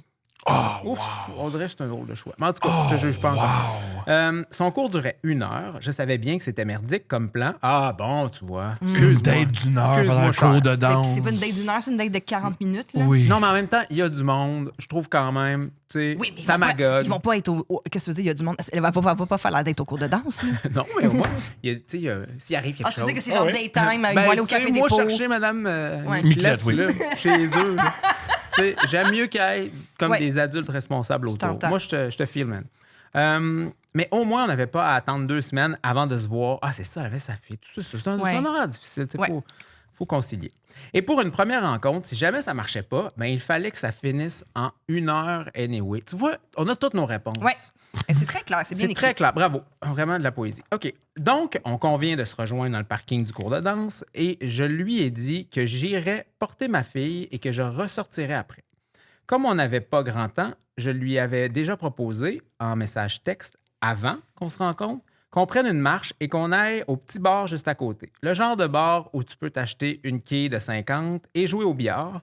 Ouf, on dirait que c'est un drôle de choix. Mais en tout cas, je ne juge pas encore. Son cours durait 1 heure. Je savais bien que c'était merdique comme plan. Ah bon, tu vois. Une date d'1 heure pendant un cours de danse. C'est pas une date d'1 heure, c'est une date de 40 minutes. Là. Oui. Non, mais en même temps, il y a du monde. Je trouve quand même, tu sais, Oui, mais ça Magog. ils vont pas être au... Qu'est-ce que tu veux dire? Il y a du monde. Elle va pas faire la date au cours de danse. Là. Non, mais au moins, s'il arrive quelque Ah, tu chose. veux dire que c'est genre daytime, ils Ben, vont aller au tu sais, café moi, dépôt. chercher Madame Miclette, Miclette, oui. là, chez eux. Là. Tu sais, j'aime mieux qu'il y ait comme Ouais. des adultes responsables Je autour. t'entends. Moi, je te file, man. Mais au moins, on n'avait pas à attendre 2 semaines avant de se voir. Ah, c'est ça, elle avait sa fille. Tout ça, c'est un horaire difficile. Il Ouais. faut concilier. Et pour une première rencontre, si jamais ça ne marchait pas, ben, il fallait que ça finisse en 1 heure anyway. Tu vois, on a toutes nos réponses. Oui. C'est très clair, c'est bien C'est écrit. très clair. Bravo. Vraiment de la poésie. OK. Donc, on convient de se rejoindre dans le parking du cours de danse et je lui ai dit que j'irais porter ma fille et que je ressortirais après. Comme on n'avait pas grand temps, je lui avais déjà proposé, en message texte, avant qu'on se rencontre, qu'on prenne une marche et qu'on aille au petit bar juste à côté. Le genre de bar où tu peux t'acheter une quille de 50 et jouer au billard,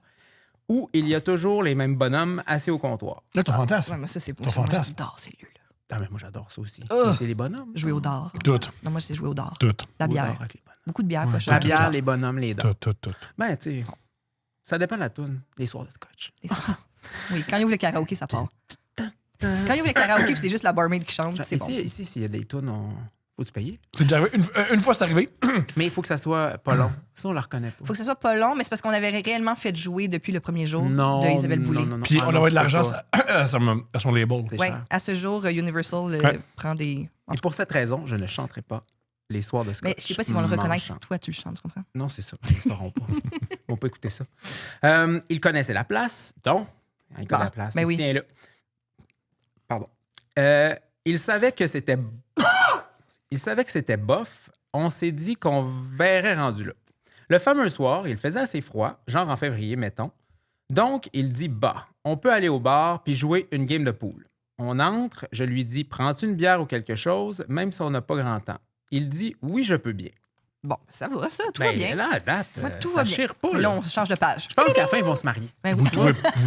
où il y a toujours les mêmes bonhommes assis au comptoir. Là, ton fantasme. Ouais, mais ça, c'est Ton moi, fantasme. j'adore ces lieux-là. Ah, mais moi, j'adore ça aussi. Oh. Et c'est les bonhommes. Jouer au dard. Tout. Non, moi, c'est jouer au dard. Tout. La Au bière. dard avec les bonhommes. Beaucoup de bière, pas La cher. bière, les bonhommes, les dents. Tout. Ben, tu sais, ça dépend de la toune. Les soirs de scotch. Les soirs. Oui, quand il ouvre le karaoké, ça part. Quand il ouvre le karaoké, puis c'est juste la barmaid qui chante, c'est bon. Ici, s'il y a des tunes, faut-tu payer? C'est déjà arrivé. Une fois, c'est arrivé. Mais il faut que ça soit pas long. Ça, on la reconnaît pas. Faut que ce soit pas long, mais c'est parce qu'on avait réellement fait jouer depuis le premier jour Non, de Isabelle Boulay. non. Puis Ah, on non, envoie de tu peux l'argent pas. à son label. C'est Ouais, cher. à ce jour, Universal Ouais. prend des. Et pour cette raison, je ne chanterai pas les soirs de scotch. Mais je sais pas s'ils vont le reconnaître si Manchant. toi tu le chantes, tu comprends? Non, c'est ça. Ils ne sauront pas. Ils vont pas écouter ça. Il connaissait la place, donc. Il connaît Bon, la place. ben il oui. se tient là. Pardon. Il savait que c'était. Il savait que c'était bof. On s'est dit qu'on verrait rendu là. Le fameux soir, il faisait assez froid, genre en février, mettons. Donc, il dit bah, on peut aller au bar puis jouer une game de pool. On entre, je lui dis prends-tu une bière ou quelque chose, même si on n'a pas grand temps. Il dit oui, je peux bien. Bon, ça va, ça, tout va bien. Là, à date, Ouais, tout ça va bien. chire pas. Mais Là. là, on change de page. Je pense qu'à la fin, ils vont se marier. Ben, Vous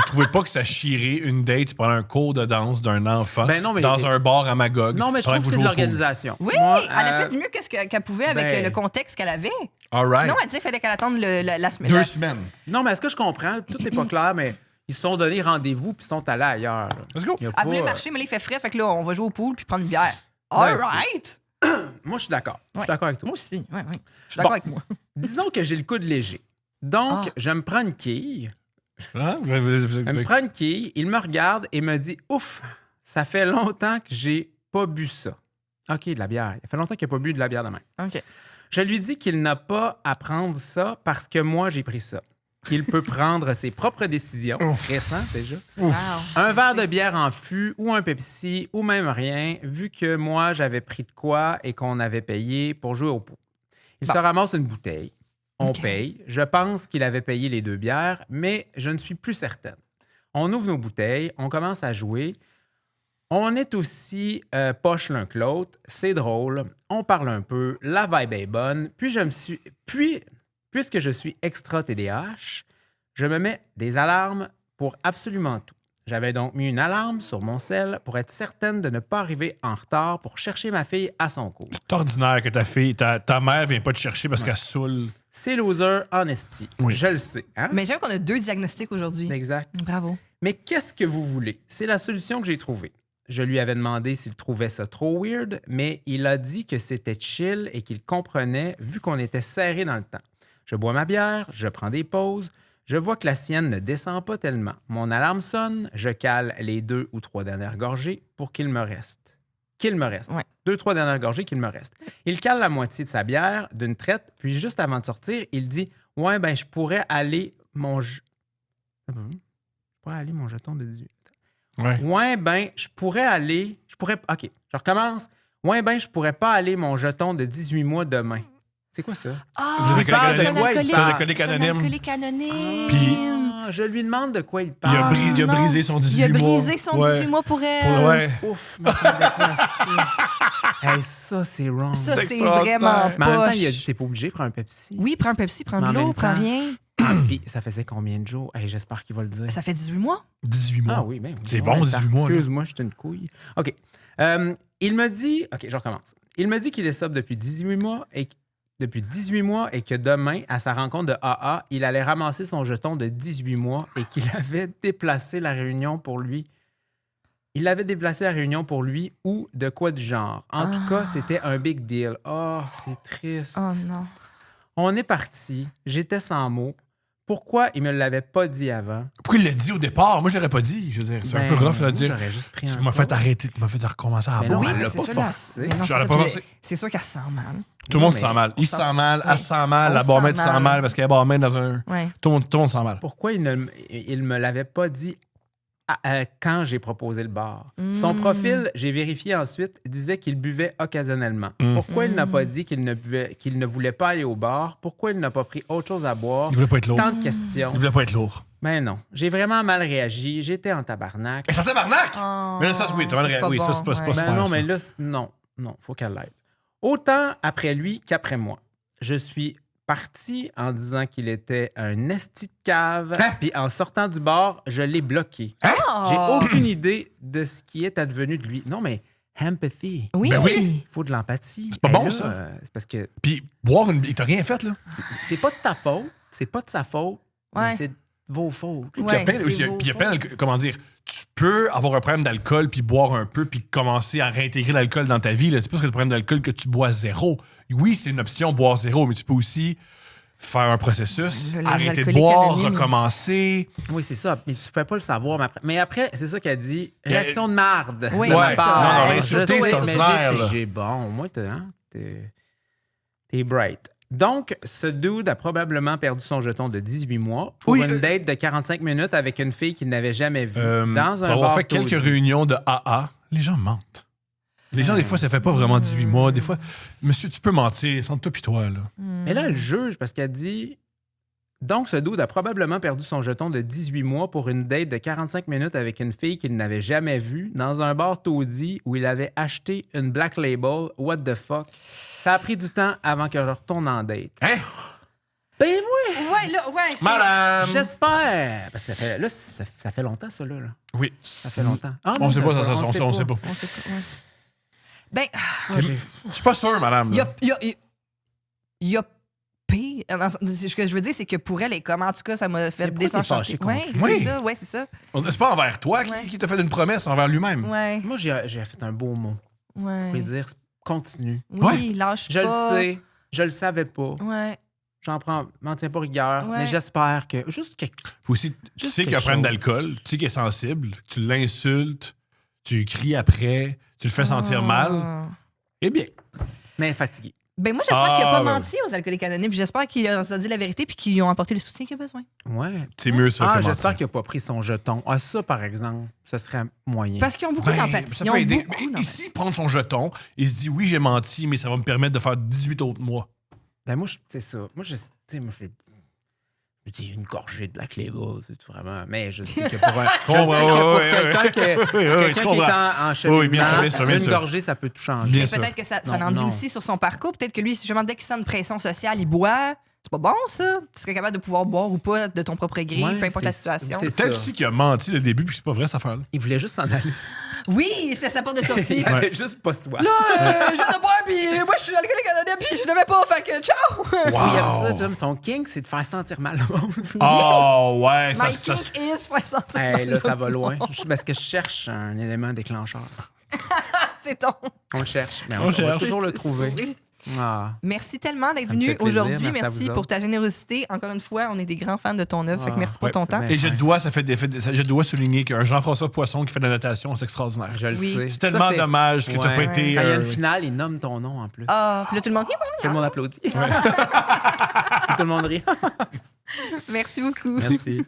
trouvez pas que ça chierait une date pendant un cours de danse d'un enfant Ben non, mais- dans un bar à Magog? Non, mais je pendant trouve que que vous c'est de jouez au pool? l'organisation. Oui, Moi, elle a fait du mieux que ce qu'elle pouvait avec ben- le contexte qu'elle avait. All right. Sinon, elle disait qu'il fallait qu'elle attende la semaine. 2 semaines. Non, mais est-ce que je comprends? Tout n'est pas clair, mais ils se sont donné rendez-vous puis ils sont allés ailleurs. là. Let's go. Il y a Elle voulait pas- marcher, mais là, il fait frais. Fait que là, on va jouer au pool puis prendre une bière. All Ben, right! Moi, je suis d'accord. Je Ouais. suis d'accord avec toi. Moi aussi. Ouais. Je suis d'accord Bon. avec moi. Disons que j'ai le coude léger. Donc, Ah. je me prends une quille. Hein? Je me prends une quille, il me regarde et me dit ouf, ça fait longtemps que j'ai pas bu ça. OK, de la bière. Il fait longtemps qu'il n'a pas bu de la bière de même. OK. Je lui dis qu'il n'a pas à prendre ça parce que moi, j'ai pris ça. Qu'il peut prendre ses propres décisions. Récent, déjà. Wow. Un verre de bière en fût ou un Pepsi ou même rien, vu que moi, j'avais pris de quoi et qu'on avait payé pour jouer au pot. Il se ramasse une bouteille. On OK. paye. Je pense qu'il avait payé les 2 bières, mais je ne suis plus certaine. On ouvre nos bouteilles, on commence à jouer. On est aussi poche l'un que l'autre. C'est drôle. On parle un peu. La vibe est bonne. Puisque je suis extra TDAH, je me mets des alarmes pour absolument tout. J'avais donc mis une alarme sur mon cell pour être certaine de ne pas arriver en retard pour chercher ma fille à son cours. C'est ordinaire que ta mère vient pas te chercher parce qu'elle saoule. C'est loser honesty. Oui. Je le sais. Hein? Mais j'aime qu'on a 2 diagnostics aujourd'hui. Exact. Bravo. Mais qu'est-ce que vous voulez? C'est la solution que j'ai trouvée. Je lui avais demandé s'il trouvait ça trop weird, mais il a dit que c'était chill et qu'il comprenait vu qu'on était serré dans le temps. Je bois ma bière, je prends des pauses, je vois que la sienne ne descend pas tellement. Mon alarme sonne, je cale les 2 ou 3 dernières gorgées pour qu'il me reste. Qu'il me reste. Ouais. 2-3 dernières gorgées qu'il me reste. Il cale la moitié de sa bière d'une traite, puis juste avant de sortir, il dit « Ouais, ben je pourrais aller mon... Je pourrais aller mon jeton de 18. Ouais. Ouais, ben, je pourrais. OK, je recommence. Ouais, ben, je pourrais pas aller mon jeton de 18 mois demain. C'est quoi ça? Ah, Des alcooliques c'est un anonymes. alcoolique. C'est un alcoolique C'est un anonyme. alcoolique anonyme. Puis- Ah, je lui demande de quoi il Il a, parle. il a non. brisé son 18 Il a mois. brisé son Ouais. 18 mois pour elle. Ouais. Ouf, m'attendais pas à ça. Hey, ça, c'est wrong. Ça, C'est c'est extraordinaire. vraiment Mais en même temps, poche. il a dit t'es pas obligé, prends un Pepsi. Oui, prends un Pepsi, prends Mais en de l'eau, même prends temps- rien. Ah, puis ça faisait combien de jours? Hey, j'espère qu'il va le dire. Ça fait 18 mois. 18 mois. Ah oui, bien. C'est bon, 18 mois, là. Excuse-moi, je suis une couille. OK. Il me dit... OK, je recommence. Il me dit qu'il est sobre depuis 18 mois et que demain, à sa rencontre de AA, il allait ramasser son jeton de 18 mois et qu'il avait déplacé la réunion pour lui. Il avait déplacé la réunion pour lui ou de quoi du genre. En tout cas, c'était un big deal. Oh, c'est triste. Oh non. On est parti. J'étais sans mots. Pourquoi il me l'avait pas dit avant? Pourquoi il l'a dit au départ? Moi, je l'aurais pas dit. Je veux dire, c'est un peu rough de moi, dire. J'aurais juste pris Tu un m'as fait pot. arrêter, tu m'as fait recommencer à Mais boire. non, Oui, elle mais l'a c'est pas sûr, la- forcé. mais non, Je c'est l'aurais ça, pas puis forcé. c'est sûr qu'elle se sent mal. Tout le monde Non, se sent mais mal. Il se sent mal, elle se sent mal, On la se barmaid sent se sent mal. mal parce qu'elle est barmaid dans un. Ouais. Tout le monde se sent mal. Pourquoi il me l'avait pas dit quand j'ai proposé le bar? Son profil, j'ai vérifié ensuite, disait qu'il buvait occasionnellement. Pourquoi il n'a pas dit qu'il ne voulait pas aller au bar? Pourquoi il n'a pas pris autre chose à boire? Il voulait pas être lourd. Tant de questions. Il voulait pas être lourd. Mais non, j'ai vraiment mal réagi. J'étais en tabarnak. Mais ça tabarnak! Oh, Mais là, ça, oui, t'as mal c'est réagi. Oui, ça, c'est pas- c'est pas ouais. super. Non, ça. mais là, non, faut qu'elle l'aide. Autant après lui qu'après moi. Je suis parti en disant qu'il était un esti de cave, Hein? puis en sortant du bar, je l'ai bloqué. Oh. J'ai aucune idée de ce qui est advenu de lui. Non, mais empathy. Oui. Ben oui. Il faut de l'empathie. C'est pas Et bon, là, ça. C'est parce que Puis boire une. T'as rien fait, là. c'est pas de ta faute, c'est pas de sa faute, mais Ouais. c'est de vos fautes. Puis il y a Ouais, plein- c'est puis il y a- vos puis il y a plein fautes. d'alcool- comment dire, tu peux avoir un problème d'alcool puis boire un peu puis commencer à réintégrer l'alcool dans ta vie. Là. C'est pas parce que le problème d'alcool que tu bois zéro. Oui, c'est une option, boire zéro, mais tu peux aussi faire un processus, Les arrêter de alcooliques boire, anonymes. recommencer. Oui, c'est ça. Mais tu ne pouvais pas le savoir. Mais après, c'est ça qu'elle dit. Réaction de marde. Oui, de ma c'est part. ça. Non, non, l'insulter, Je c'est sais, ordinaire, mais là. j'ai bon. Moi, t'es bright. Donc, ce dude a probablement perdu son jeton de 18 mois pour Oui, une date de 45 minutes avec une fille qu'il n'avait jamais vue dans Pour un avoir bar fait quelques taudis. réunions de AA, les gens mentent. Les gens, des fois, ça fait pas vraiment 18 mois. Des fois, monsieur, tu peux mentir, sans toi pis toi, là. Mais là, elle juge parce qu'elle dit... Donc, ce dude a probablement perdu son jeton de 18 mois pour une date de 45 minutes avec une fille qu'il n'avait jamais vue dans un bar taudis où il avait acheté une Black Label. What the fuck? Ça a pris du temps avant que je retourne en date. Hein? Ben oui! Ouais, là, ouais. c'est- Madame! J'espère! Parce que ça fait longtemps, ça, là. Oui. Ça fait longtemps. Ah, On non, sait pas, ça, on on sait pas. On sait pas, ouais. Ben, Ah, j'ai- Je suis pas sûr, madame. il y là. a pire. Ce que je veux dire, c'est que pour elle, et comme en tout cas, ça m'a fait Mais pourquoi t'es désenchanter. fâchée contre Ouais, lui? Oui. c'est ça, ouais, c'est ça. C'est pas envers toi Ouais. qui t'a fait une promesse, envers lui-même. Ouais, Moi, j'ai fait un beau mot. Je vais ouais. dire, continue. Oui, lâche Je pas. le sais. Je le savais pas. Ouais. M'en tiens pas rigueur. Ouais. Mais j'espère que. Juste que. Puis aussi, tu Juste sais qu'il y a un quelque problème chose. d'alcool, tu sais qu'il est sensible, tu l'insultes, tu cries après, tu le fais sentir mal. Ah. Eh bien, Mais fatigué. Ben moi, j'espère qu'il a pas ben menti aux alcooliques anonymes. puis J'espère qu'il a dit la vérité puis qu'ils lui ont apporté le soutien qu'il a besoin. Ouais. c'est mieux ça Ah, que j'espère mentir. qu'il a pas pris son jeton. Ah, ça, par exemple, ce serait moyen. Parce qu'ils ont beaucoup Ben, d'empathie. ça Ils peut ont aider. beaucoup Mais d'empathie. ici, prendre son jeton, il se dit oui, j'ai menti, mais ça va me permettre de faire 18 autres mois. Ben, moi, c'est ça. Moi, tu sais, je dis une gorgée de Black Label, c'est tout vraiment. Mais je sais que pour un. comprends, je sais que pour ouais, quelqu'un je qui est comprends. en cheminement, Oui, bien sûr, bien sûr, bien une sûr. gorgée, ça peut tout changer. Bien Et sûr. peut-être que ça Non, en dit non. aussi sur son parcours. Peut-être que lui, justement, dès qu'il sent une pression sociale, il boit. C'est pas bon, ça? Tu serais capable de pouvoir boire ou pas de ton propre gré, Ouais, peu importe la c'est- situation. c'est- Peut-être ça. aussi qu'il a menti dès le début, puis c'est pas vrai cette affaire-là. Il voulait juste s'en aller. Oui, c'est sa porte de sortie. Il avait juste pas soif. Là, je viens de boire, puis moi, je suis alcoolique anonyme, puis je devais pas, fait que ciao! Il aime ça, Wow! Tom. Son king, c'est de faire sentir mal le monde. Oh, ouais, ça, My ça, kink is faire sentir Hey, là, mal ça le va loin. monde. Parce que je cherche un élément déclencheur. C'est ton. On le cherche, mais On on va cherche. toujours le trouver. Oui. Ah. Merci tellement d'être Ça me fait venu plaisir. aujourd'hui. Merci à Merci vous pour autres. ta générosité. Encore une fois, on est des grands fans de ton œuvre. Fait que Ah, merci pour ouais, ton temps. ben, Et je dois souligner qu'un Jean-François Poisson qui fait de la natation, c'est extraordinaire. Je le Oui. sais. C'est tellement dommage que t'as Ouais. pas été. Quand il y a une finale, il nomme ton nom en plus. Ah, puis là, tout le monde. Tout le monde applaudit. Tout le monde rit. Merci beaucoup. Merci.